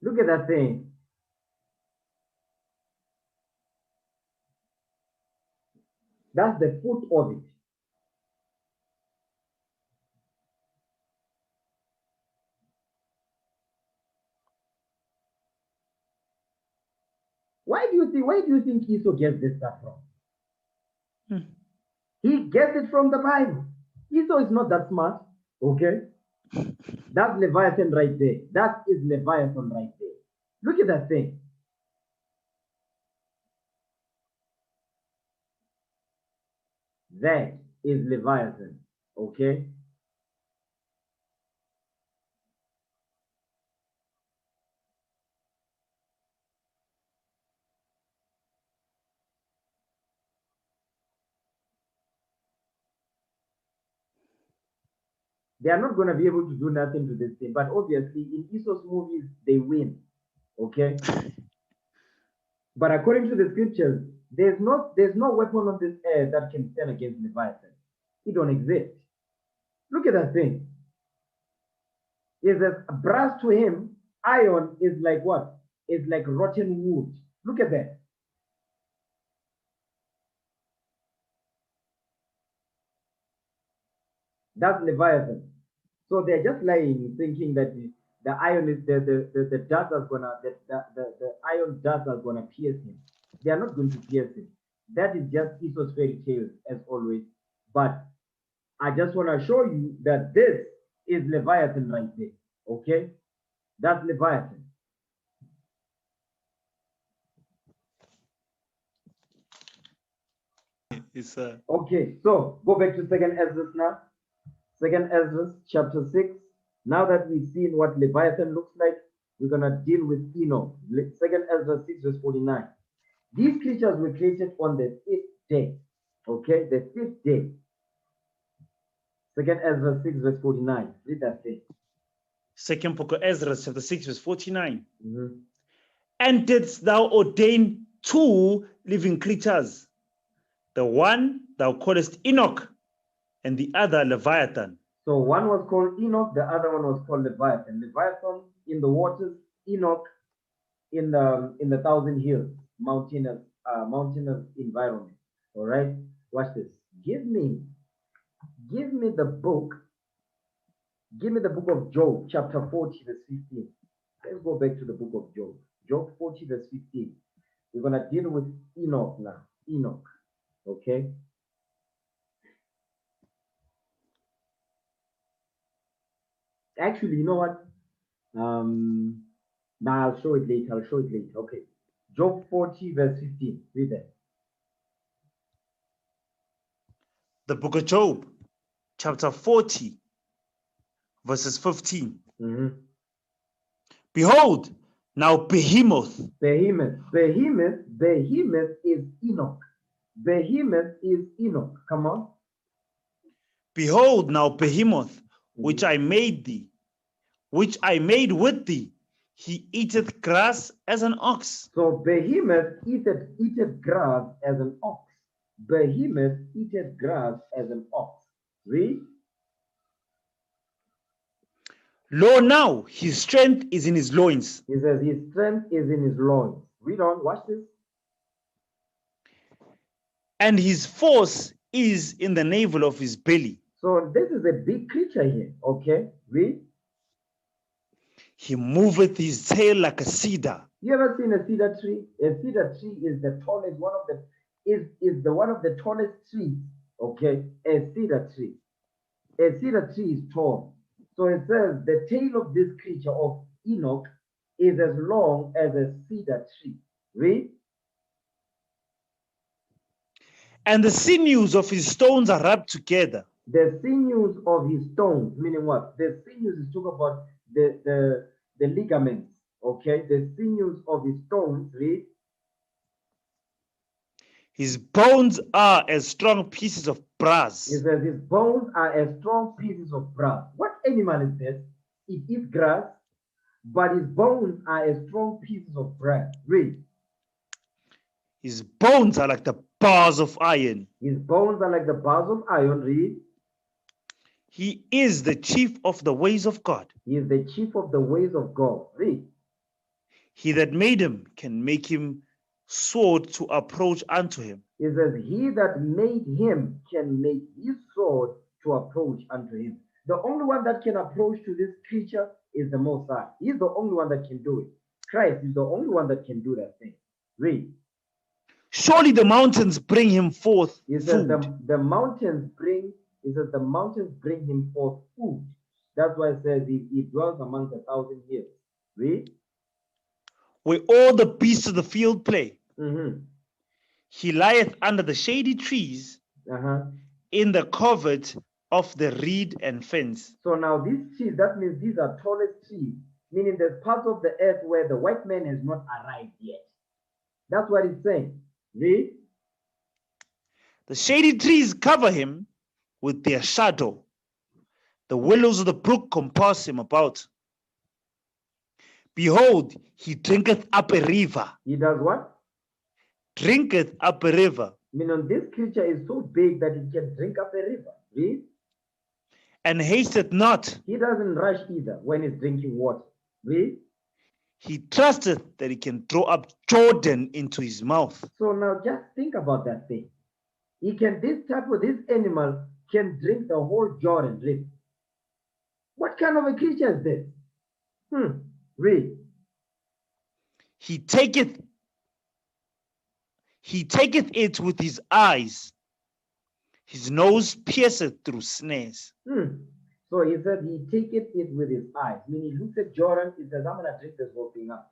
Look at that thing. That's the foot of it. Why do you think Esau gets this stuff from? He gets it from the Bible. Esau is not that smart, okay? That's Leviathan right there. That is Leviathan right there. Look at that thing. That is Leviathan, okay? They are not going to be able to do nothing to this thing. But obviously, in Esau's movies, they win. Okay? But according to the scriptures, there's no weapon on this earth that can stand against Leviathan. It don't exist. Look at that thing. Is a brass to him, iron is like what? It's like rotten wood. Look at that. That's Leviathan. So they're just lying, thinking that the iron is the dust is gonna the iron dust are gonna pierce him. They are not going to pierce him. That is just Esau's fairy tales, as always. But I just want to show you that this is Leviathan right there. Okay, that's Leviathan. It's Okay, so go back to Second Ezra now. Second Ezra chapter 6. Now that we've seen what Leviathan looks like, we're gonna deal with Enoch. Second Ezra 6 verse 49. These creatures were created on the 5th day. Okay, the 5th day. Second Ezra 6 verse 49. Read that thing. Second book of Ezra, chapter 6, verse 49. Mm-hmm. And didst thou ordain 2 living creatures, the one thou callest Enoch, and the other Leviathan. So one was called Enoch, the other one was called Leviathan. Leviathan in the waters, Enoch in the thousand hills, mountainous environment. All right, watch this. Give me the book. Give me the book of Job, chapter 40, verse 15. Let's go back to the book of Job. Job 40, verse 15. We're gonna deal with Enoch now. Enoch. Okay. Actually, you know what? Now I'll show it later. Okay. Job 40, verse 15. Read that. The book of Job, chapter 40, verses 15. Mm-hmm. Behold, now Behemoth. Behemoth is Enoch. Behemoth is Enoch. Come on. Behold, now Behemoth, which I made thee, which I made with thee, he eateth grass as an ox. So Behemoth eateth grass as an ox. Behemoth eateth grass as an ox. Read. Lo, now his strength is in his loins. He says his strength is in his loins. Read on. Watch this. And his force is in the navel of his belly. So this is a big creature here. Okay. Read. He moveth his tail like a cedar. You ever seen a cedar tree? A cedar tree is the tallest, one of the tallest trees. Okay, a cedar tree. A cedar tree is tall. So it says the tail of this creature of Enoch is as long as a cedar tree. Read. And the sinews of his stones are wrapped together. The sinews of his stones, meaning what? The sinews is talking about the ligaments. Okay, the sinews of his stones. Read. His bones are as strong pieces of brass. It says his bones are as strong pieces of brass. What animal is this? It eats grass, but his bones are as strong pieces of brass. Read. His bones are like the bars of iron. His bones are like the bars of iron. Read. He is the chief of the ways of God. He is the chief of the ways of God. Read. He that made him can make him sword to approach unto him. It says, he that made him can make his sword to approach unto him. The only one that can approach to this creature is the Most High. He's the only one that can do it. Christ is the only one that can do that thing. Read. Surely the mountains bring him forth It says food. the mountains bring. It says the mountains bring him forth food. That's why it says he dwells among the 1,000 hills. Read. Where all the beasts of the field play. Mm-hmm. He lieth under the shady trees in the covert of the reed and fence. So now these trees, that means these are tallest trees, meaning there's parts of the earth where the white man has not arrived yet. That's what it's saying. Read. The shady trees cover him with their shadow. The willows of the brook compass him about. Behold, he drinketh up a river. He does what? Drinketh up a river. Meaning this creature is so big that it can drink up a river. Read. And hasteth not. He doesn't rush either when he's drinking water. Read. He trusteth that he can throw up Jordan into his mouth. So now just think about that thing. This animal can drink the whole Jordan River. What kind of a creature is this? Read. He taketh it with his eyes. His nose pierceth through snares. So he said he taketh it with his eyes. Meaning he looks at Jordan, he says, I'm going to drink this whole thing up.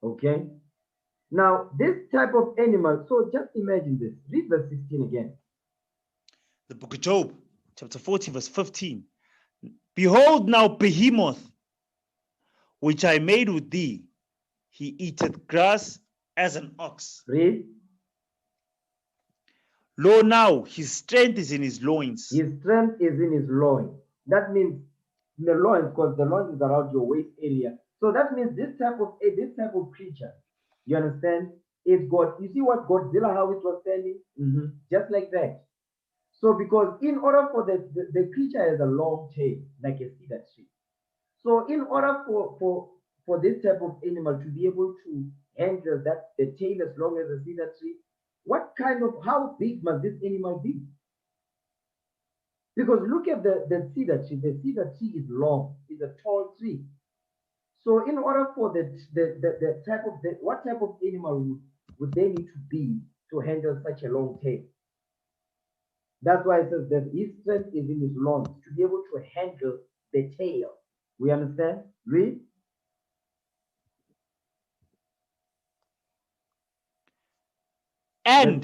Okay? Now, this type of animal, so just imagine this. Read verse 16 again. The book of Job, chapter 40, verse 15. Behold now Behemoth, which I made with thee. He eateth grass as an ox. Read. Lo now, his strength is in his loins. His strength is in his loins. That means the loins, because the loins is around your waist area. So that means this type of creature, you understand? It's God. You see what Godzilla, how it was standing? Just like that. So because in order for the creature has a long tail, like a cedar tree. So in order for this type of animal to be able to handle that, the tail as long as a cedar tree, how big must this animal be? Because look at the cedar tree. The cedar tree is long, it's a tall tree. So in order for what type of animal would they need to be to handle such a long tail? That's why it says that his strength is in his loins to be able to handle the tail. We understand? Read. And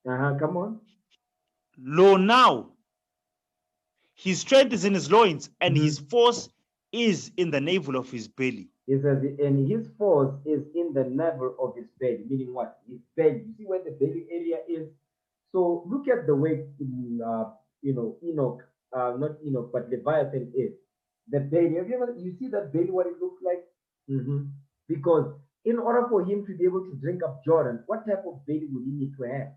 come on. lo now, his strength is in his loins, and his force is in the navel of his belly. It says, and his force is in the navel of his belly. Meaning what? His belly. You see where the belly area is? So look at the way Enoch, not Enoch, but Leviathan is. The belly. You see that belly, what it looks like? Because in order for him to be able to drink up Jordan, what type of belly would he need to have?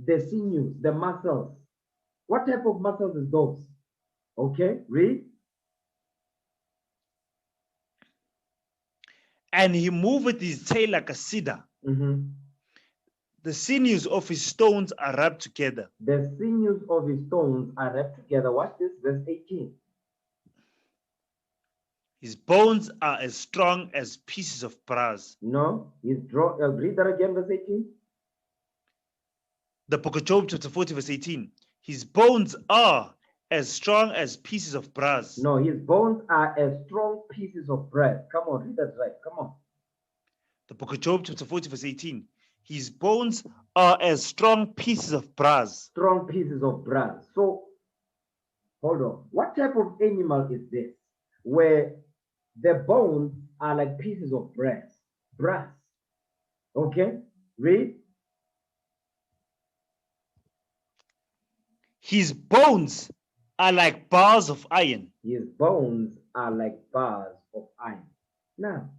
The sinews, the muscles. What type of muscles is those? Okay, read. And he moveth his tail like a cedar. The sinews of his stones are wrapped together. The sinews of his stones are wrapped together. Watch this, verse 18. His bones are as strong as pieces of brass. No, read that again, verse 18. The book of Job, chapter 40, verse 18. His bones are as strong as pieces of brass. No, his bones are as strong pieces of brass. Come on, read that right. Come on. The book of Job, chapter 40, verse 18. His bones are as strong pieces of brass. Strong pieces of brass. So, hold on. What type of animal is this? Where the bones are like pieces of brass. Brass. Okay? Read. His bones are like bars of iron. His bones are like bars of iron. Now,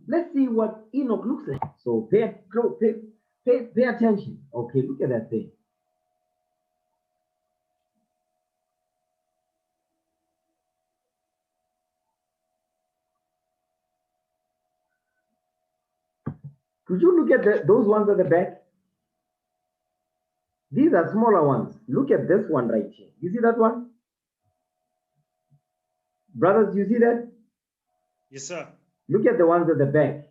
let's see what Enoch looks like. So pay attention. Okay, look at that thing. Could you look at those ones at the back? These are smaller ones. Look at this one right here. You see that one? Brothers, you see that? Yes, sir. Look at the ones at the back.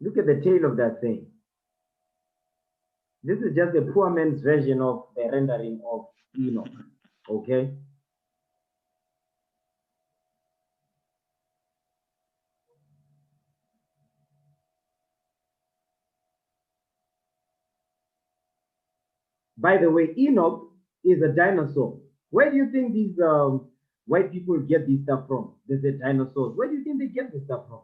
Look at the tail of that thing. This is just a poor man's version of the rendering of Enoch. Okay? By the way, Enoch is a dinosaur. Where do you think these white people get this stuff from? They say dinosaurs. Where do you think they get this stuff from?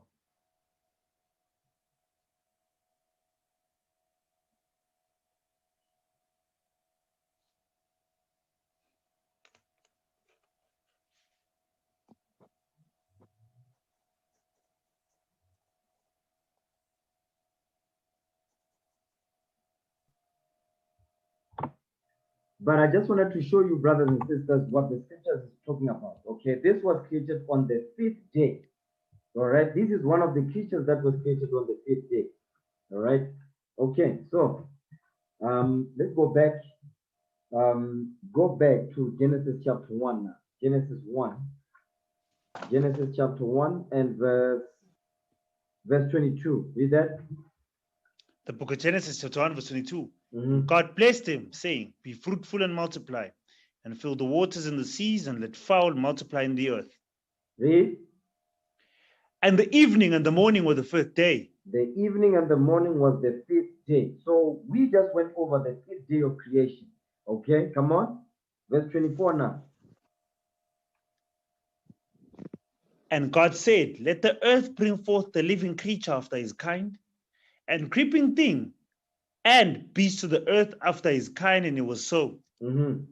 But I just wanted to show you, brothers and sisters, what the scriptures is talking about. Okay, this was created on the 5th day. All right, this is one of the creatures that was created on the 5th day. All right, okay, so let's go back. Go back to Genesis chapter 1 now. Genesis 1. Genesis chapter 1 and verse 22. Read that. The book of Genesis, chapter 1, verse 22. Mhm. God blessed him, saying, be fruitful and multiply, and fill the waters and the seas, and let fowl multiply in the earth. Read. And the evening and the morning were the 5th day. The evening and the morning was the 5th day. So we just went over the 5th day of creation. Okay, come on. Verse 24 now. And God said, let the earth bring forth the living creature after his kind, and creeping thing, and beast of the earth after his kind, and it was so. Mhm.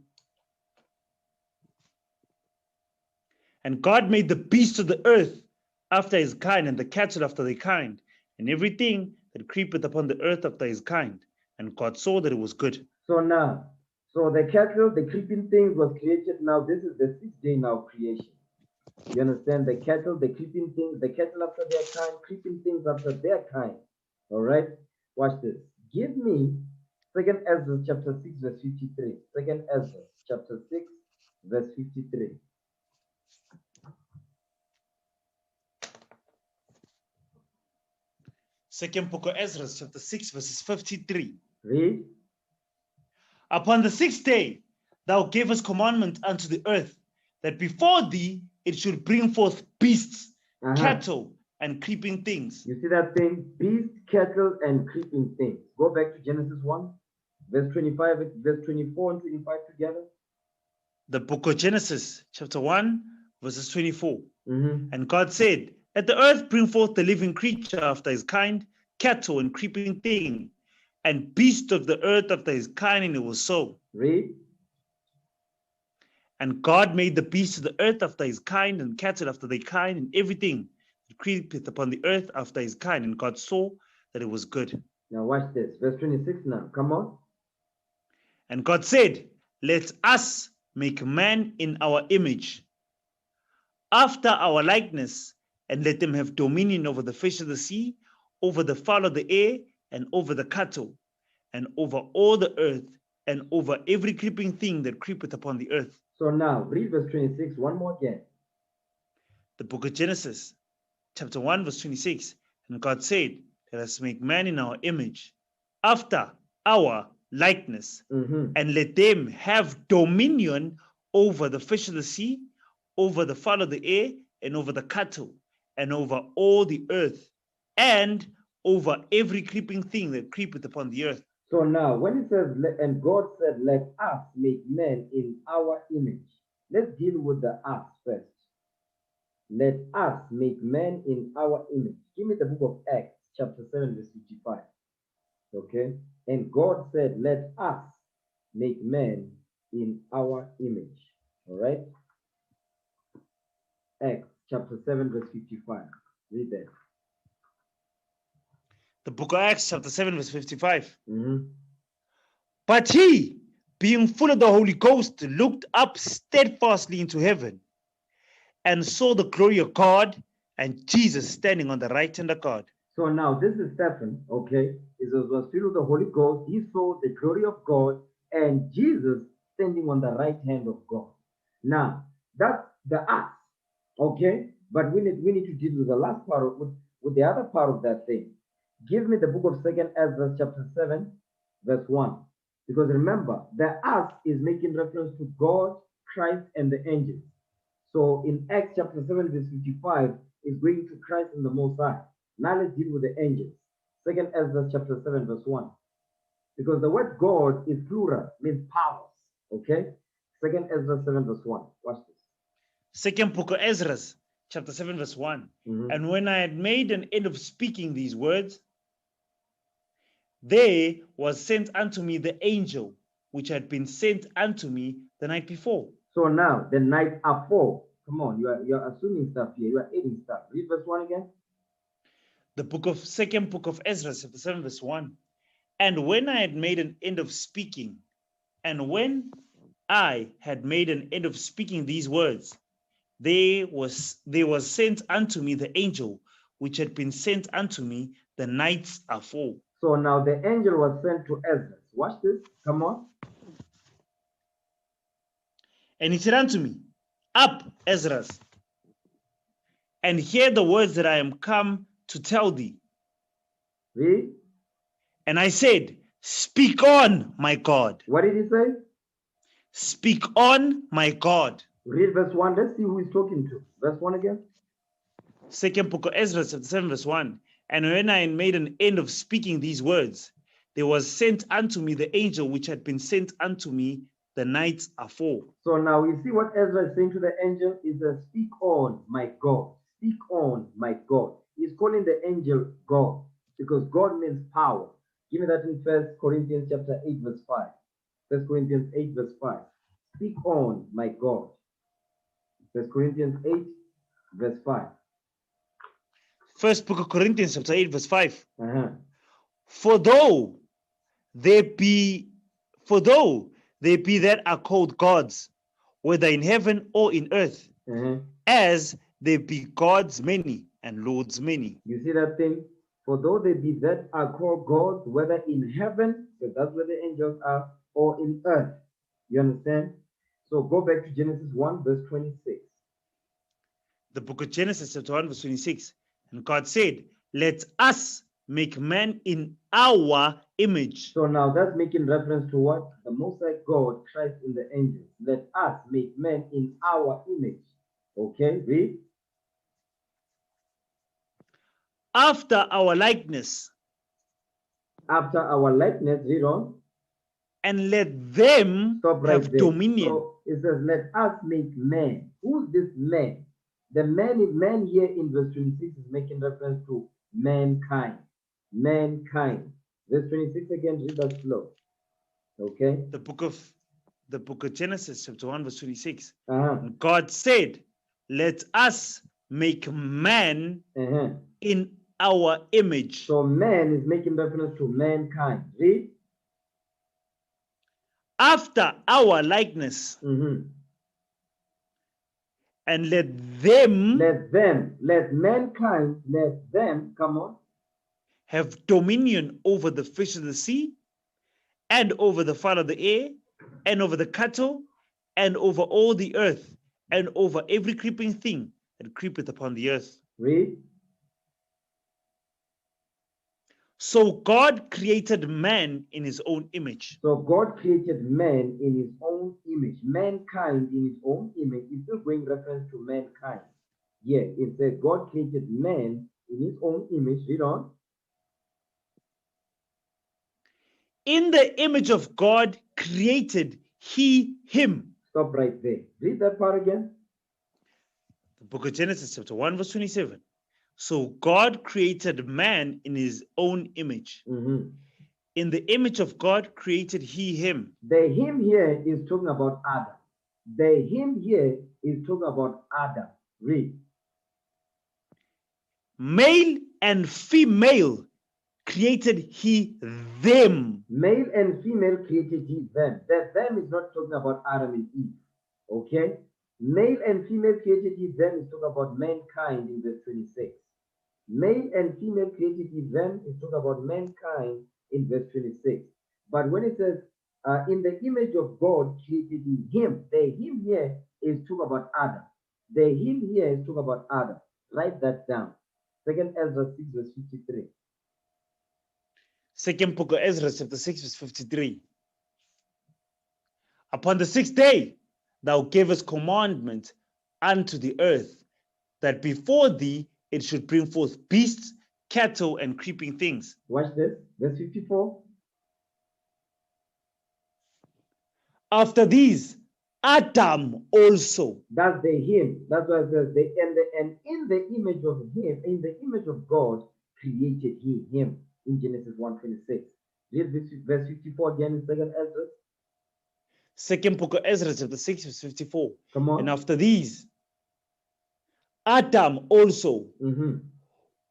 And God made the beasts of the earth after his kind, and the cattle after their kind, and everything that creepeth upon the earth after his kind. And God saw that it was good. So now, so the cattle, the creeping things was created now. This is the 6th day now of creation. You understand? The cattle, the creeping things, the cattle after their kind, creeping things after their kind. All right? Watch this. Give me 2nd Ezra chapter 6, verse 53. 2nd Ezra chapter 6, verse 53. Second book of Ezra, chapter 6, verses 53. Read. Upon the 6th day, thou gavest commandment unto the earth, that before thee it should bring forth beasts, cattle, and creeping things. You see that thing? Beast, cattle, and creeping things. Go back to Genesis 1, verse 25, verse 24 and 25 together. The book of Genesis, chapter 1, verses 24. Mhm. And God said, let the earth bring forth the living creature after his kind, cattle and creeping thing, and beast of the earth after his kind, and it was so. Read. And God made the beasts of the earth after his kind, and cattle after their kind, and everything that creepeth upon the earth after his kind. And God saw that it was good. Now watch this. Verse 26 now. Come on. And God said, let us make man in our image, after our likeness, and let them have dominion over the fish of the sea, over the fowl of the air, and over the cattle, and over all the earth, and over every creeping thing that creepeth upon the earth. So now read verse 26 one more again. The book of Genesis, chapter 1, verse 26. And God said, let us make man in our image, after our likeness, and let them have dominion over the fish of the sea, over the fowl of the air, and over the cattle, and over all the earth, and over every creeping thing that creepeth upon the earth. So now when it says, and God said, let us make man in our image. Let's deal with the us first. Let us make man in our image. Give me the book of Acts, chapter 7, verse 55. Okay? And God said, let us make man in our image. All right? Acts, chapter 7, verse 55. Read that. The book of Acts, chapter 7, verse 55. Mm-hmm. But he, being full of the Holy Ghost, looked up steadfastly into heaven and saw the glory of God and Jesus standing on the right hand of God. So now this is Stephen, okay? He was filled with the Holy Ghost. He saw the glory of God and Jesus standing on the right hand of God. Now, that's the us, okay? But we need to deal with the last part of with the other part of that thing. Give me the book of 2nd Ezra, chapter 7, verse 1. Because remember, the us is making reference to God, Christ, and the angels. So in Acts chapter 7, verse 55, is going to Christ and the Most High. Now let's deal with the angels. 2nd Ezra chapter 7, verse 1. Because the word God is plural, means powers. Okay? 2nd Ezra 7, verse 1. Watch this. Second book of Ezra, chapter 7, verse 1. And when I had made an end of speaking these words, there was sent unto me the angel which had been sent unto me the night before. So now the night afore. Come on, you are assuming stuff here. You are adding stuff. Read verse 1 again. The second book of Ezra, chapter 7, verse 1. And when I had made an end of speaking, and when I had made an end of speaking these words, there was sent unto me the angel which had been sent unto me the nights afore. So now the angel was sent to Ezra. Watch this. Come on. And he said unto me, up, Ezra, and hear the words that I am come to tell thee. Read. And I said, speak on, my God. What did he say? Speak on, my God. Read verse 1. Let's see who he's talking to. Verse 1 again. Second book of Ezra, chapter 7, verse 1. And when I had made an end of speaking these words, there was sent unto me the angel which had been sent unto me the nights afore. So now you see what Ezra is saying to the angel is speak on, my God. Speak on, my God. He's calling the angel God because God means power. Give me that in 1 Corinthians chapter 8, verse 5. 1 Corinthians 8, verse 5. Speak on, my God. 1 Corinthians 8, verse 5. First book of Corinthians, chapter 8, verse 5. For though there be that are called gods, whether in heaven or in earth, as there be gods many and lords many. You see that thing? For though there be that are called gods, whether in heaven, because that's where the angels are, or in earth. You understand? So go back to Genesis 1, verse 26. The book of Genesis, chapter 1, verse 26. And God said, let us make man in our image. So now that's making reference to what? The Most High God, Christ in the angels. Let us make man in our image. Okay, read. After our likeness. After our likeness, read on. And let them have dominion. So it says, let us make man. Who's this man? The man here in verse 26 is making reference to mankind. Mankind. Verse 26 again, read that slow. Okay. The book of Genesis, chapter 1, verse 26. And God said, let us make man in our image. So man is making reference to mankind. Read. After our likeness. And let mankind, let them, come on, have dominion over the fish of the sea, and over the fowl of the air, and over the cattle, and over all the earth, and over every creeping thing that creepeth upon the earth. Read. So God created man in his own image. So God created man in his own image, mankind in his own image. It's still going reference to mankind. Yeah, it says God created man in his own image. Read on. In the image of God created he him. Stop right there. Read that part again. The book of Genesis chapter 1 verse 27. So God created man in his own image. Mhm. In the image of God created he him. The him here is talking about Adam. The him here is talking about Adam. Read. Male and female created he them. Male and female created he them. That them is not talking about Adam and Eve. Okay? Male and female created he them is talking about mankind in verse 26. Male and female created he them is talking about mankind in verse 26. But when it says, in the image of God created he him, the him here is talking about Adam. The him here is talking about Adam. Write that down. Second Ezra 6 verse 53. Second book of Ezra chapter 6 verse 53. Upon the sixth day thou gavest commandment unto the earth, that before thee it should bring forth beasts, cattle, and creeping things. Watch this. Verse 54. After these, Adam also. That's the him. That's why it says and in the image of him, in the image of God, created he him in Genesis 1:26. Read verse 54 again in second Ezra. Second book of Ezra chapter 6 verse 54. Come on. And after these, Adam also, Mm-hmm.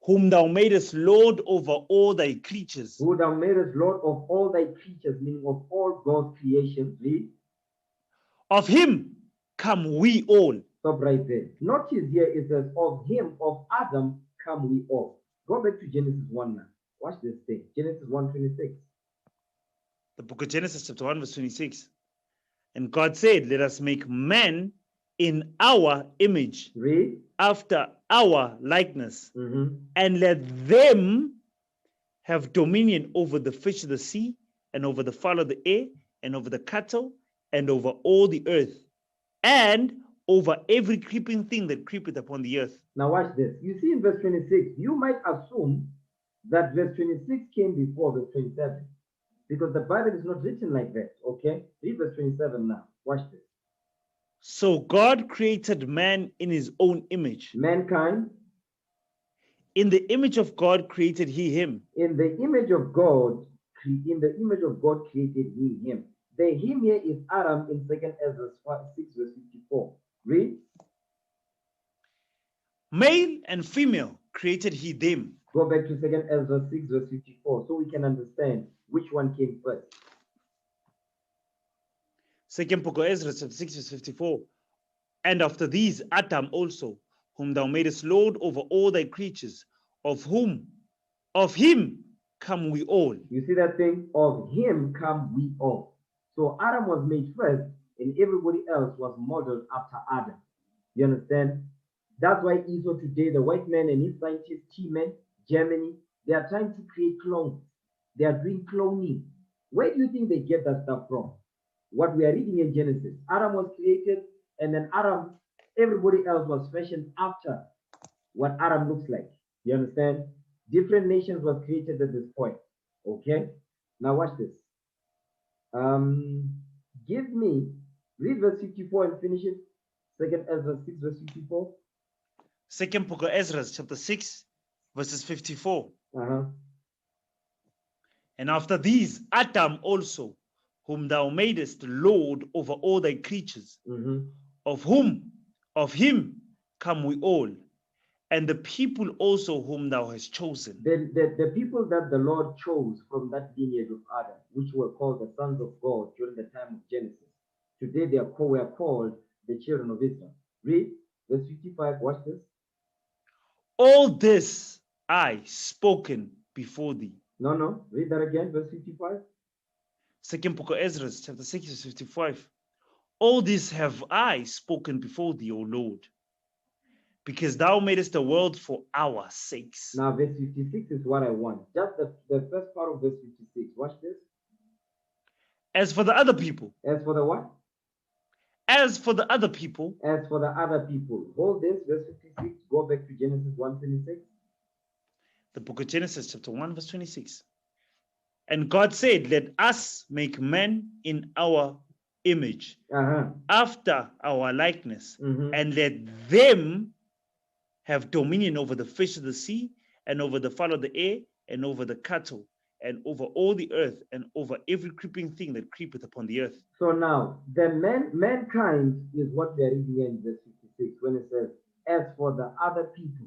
whom thou madest Lord over all thy creatures. Who thou madest Lord of all thy creatures, meaning of all God's creation. Read. Of him come we all. Stop right there. Notice here it says, of him, of Adam, come we all. Go back to Genesis 1 now. Watch this thing. Genesis 1:26. The book of Genesis chapter 1 verse 26. And God said, let us make man in our image, Read. after our likeness, Mm-hmm. and let them have dominion over the fish of the sea, and over the fowl of the air, and over the cattle, and over all the earth, and over every creeping thing that creepeth upon the earth. Now watch this. You see in verse 26, you might assume that verse 26 came before verse 27, because the Bible is not written like that. Okay? Read verse 27 now. Watch this. So God created man in his own image. Mankind, In the image of God created he him. in the image of God, created he him. The him here is Adam in 2nd Ezra 6 verse 54. Read. Male and female created he them. Go back to 2nd Ezra 6 verse 54 so we can understand which one came first. Second book of Ezra chapter 6 verse 54. And after these, Adam also, whom thou madest Lord over all thy creatures, of him come we all. You see that thing? Of him come we all. So Adam was made first, and everybody else was modeled after Adam. You understand? That's why Esau today, the white man and his scientists, T-men, Germany, they are trying to create clones. They are doing cloning. Where do you think they get that stuff from? What we are reading in Genesis. Adam was created, and then Adam, everybody else was fashioned after what Adam looks like. You understand? Different nations was created at this point. Okay? Now watch this. Read verse 54 and finish it. 2nd Ezra 6 verse 54. Second book of Ezra chapter 6 verses 54. Uh-huh. And after these, Adam also, whom thou madest Lord over all thy creatures, Mm-hmm. of him come we all, and the people also whom thou hast chosen. The people that the Lord chose from that lineage of Adam, which were called the sons of God during the time of Genesis. Today they are called the children of Israel. Read verse 55. Watch this. All this I spoken before thee. No. Read that again. Verse 55. Second book of Ezra, chapter 6, verse 55. All this have I spoken before thee, O Lord, because thou madest the world for our sakes. Now, verse 56 is what I want. Just the first part of verse 56. Watch this. As for the other people, As for the what? as for the other people, As for the other people. Hold this, verse 56. Go back to Genesis 1:26. the book of Genesis, chapter 1, verse 26. And God said, let us make man in our image, after our likeness, and let them have dominion over the fish of the sea, and over the fowl of the air, and over the cattle, and over all the earth, and over every creeping thing that creepeth upon the earth. So now, the mankind is what we are reading in verse 56 when it says, as for the other people.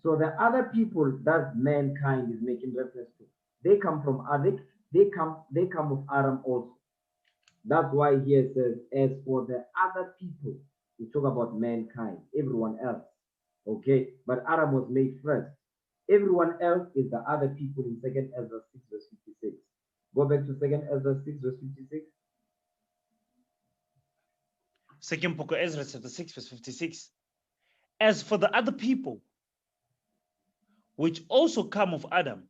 So the other people that mankind is making reference to, they come from Adik, they come of Aram also. That's why here it says, as for the other people, we talk about mankind, everyone else. Okay, but Aram was made first. Everyone else is the other people in 2nd Ezra 6, verse 56. Go back to 2nd Ezra 6, verse 56. Second book of Ezra, chapter 6, verse 56. As for the other people, which also come of Adam,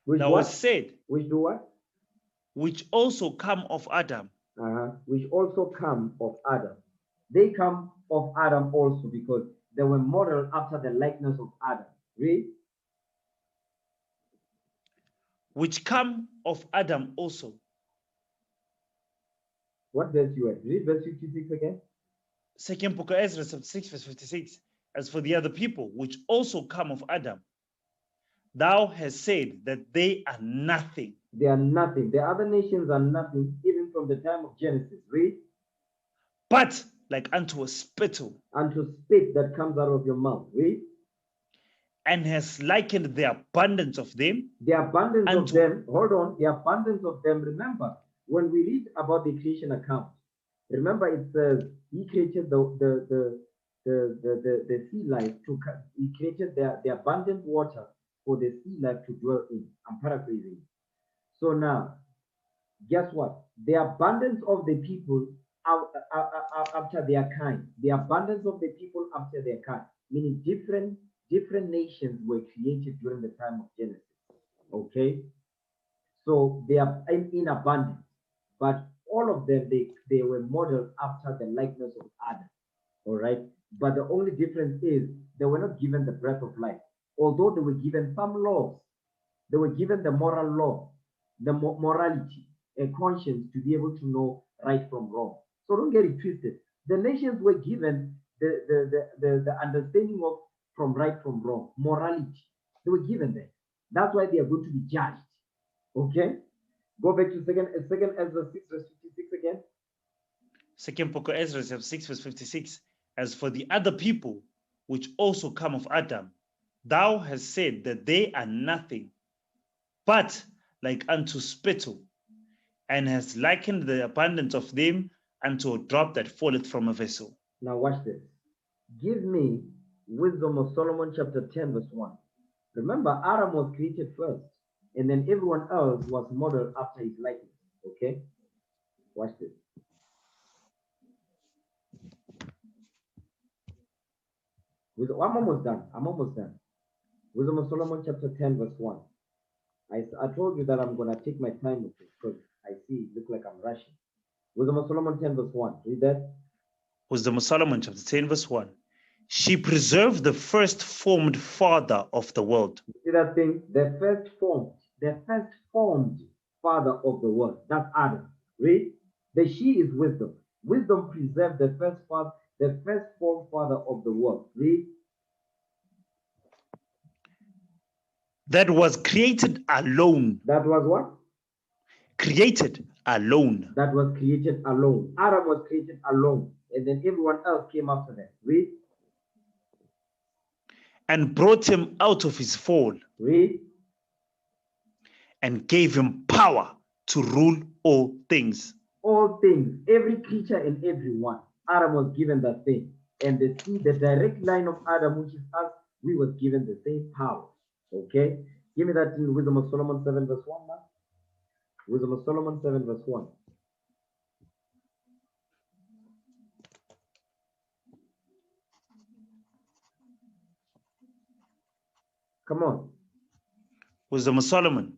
Which that what? was said, Which do what? which also come of Adam. Which also come of Adam. They come of Adam also because they were modeled after the likeness of Adam. Read. Which come of Adam also. What verse you at? Read verse 56 again. Second book of Ezra, chapter 6, verse 56. As for the other people, which also come of Adam, thou hast said that they are nothing. They are nothing. The other nations are nothing, even from the time of Genesis. Read. But like unto a spittle. Unto spit that comes out of your mouth. Read. And has likened the abundance of them. The abundance of them, hold on, the abundance of them. Remember, when we read about the creation account, remember it says he created the sea life he created the abundant water for the sea life to dwell in. I'm paraphrasing. So now, guess what? The abundance of the people after their kind. The abundance of the people after their kind. Meaning different nations were created during the time of Genesis. Okay? So they are in abundance. But all of them, they were modeled after the likeness of Adam. All right? But the only difference is they were not given the breath of life. Although they were given some laws, they were given the moral law, the morality, a conscience to be able to know right from wrong. So don't get it twisted. The nations were given the understanding of from right from wrong, morality. They were given that. That's why they are going to be judged. Okay? Go back to second Ezra 6, verse 56 again. Second book of Ezra 6, verse 56. As for the other people, which also come of Adam, thou hast said that they are nothing, but like unto spittle, and hast likened the abundance of them unto a drop that falleth from a vessel. Now watch this. Give me Wisdom of Solomon chapter 10, verse 1. Remember, Adam was created first, and then everyone else was modeled after his likeness. Okay? Watch this. I'm almost done. Wisdom of Solomon chapter 10, verse 1. I told you that I'm going to take my time with it because I see it look like I'm rushing. Wisdom of Solomon 10, verse 1. Read that. Wisdom of Solomon chapter 10, verse 1. She preserved the first formed father of the world. See that thing? The first formed father of the world. That's Adam. Read. The she is wisdom. Wisdom preserved the first formed father of the world. Read. That was created alone. That was what? Created alone. That was created alone. Adam was created alone. And then everyone else came after that. Read. And brought him out of his fall. Read. And gave him power to rule all things. All things, every creature and everyone. Adam was given that thing. And the direct line of Adam, which is us, we was given the same power. Okay? Give me that in Wisdom of Solomon 7, verse 1 now. Wisdom of Solomon 7 verse 1. Come on. Wisdom of Solomon,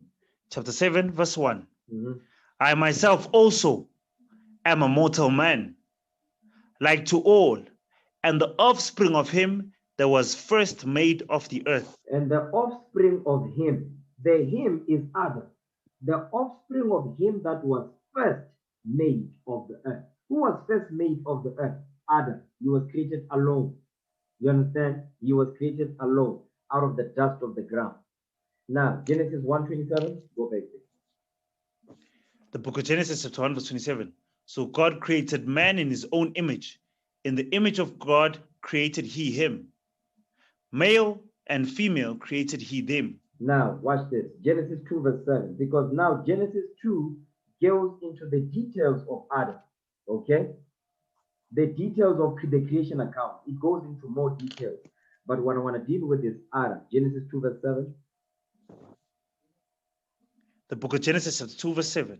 chapter 7, verse 1. Mhm. I myself also am a mortal man, like to all, and the offspring of him that was first made of the earth. And the offspring of him, the him is Adam. The offspring of him that was first made of the earth. Who was first made of the earth? Adam. He was created alone. You understand? He was created alone out of the dust of the ground. Now, Genesis 1:27, go back there. The book of Genesis, chapter 1, verse 27. So God created man in his own image. In the image of God created he him. Male and female created he them. Now, watch this. Genesis 2 verse 7. Because now Genesis 2 goes into the details of Adam. Okay? The details of the creation account. It goes into more details. But what I want to deal with is Adam. Genesis 2 verse 7. The book of Genesis, chapter 2, verse 7.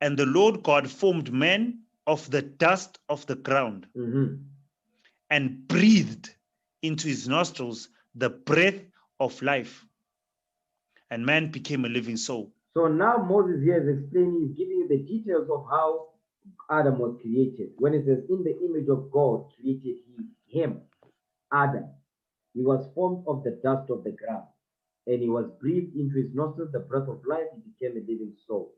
And the Lord God formed man of the dust of the ground Mhm. and breathed into his nostrils the breath of life. And man became a living soul. So now Moses here is explaining, he's giving you the details of how Adam was created. When it says, in the image of God created he him, Adam. He was formed of the dust of the ground, and he was breathed into his nostrils the breath of life. He became a living soul.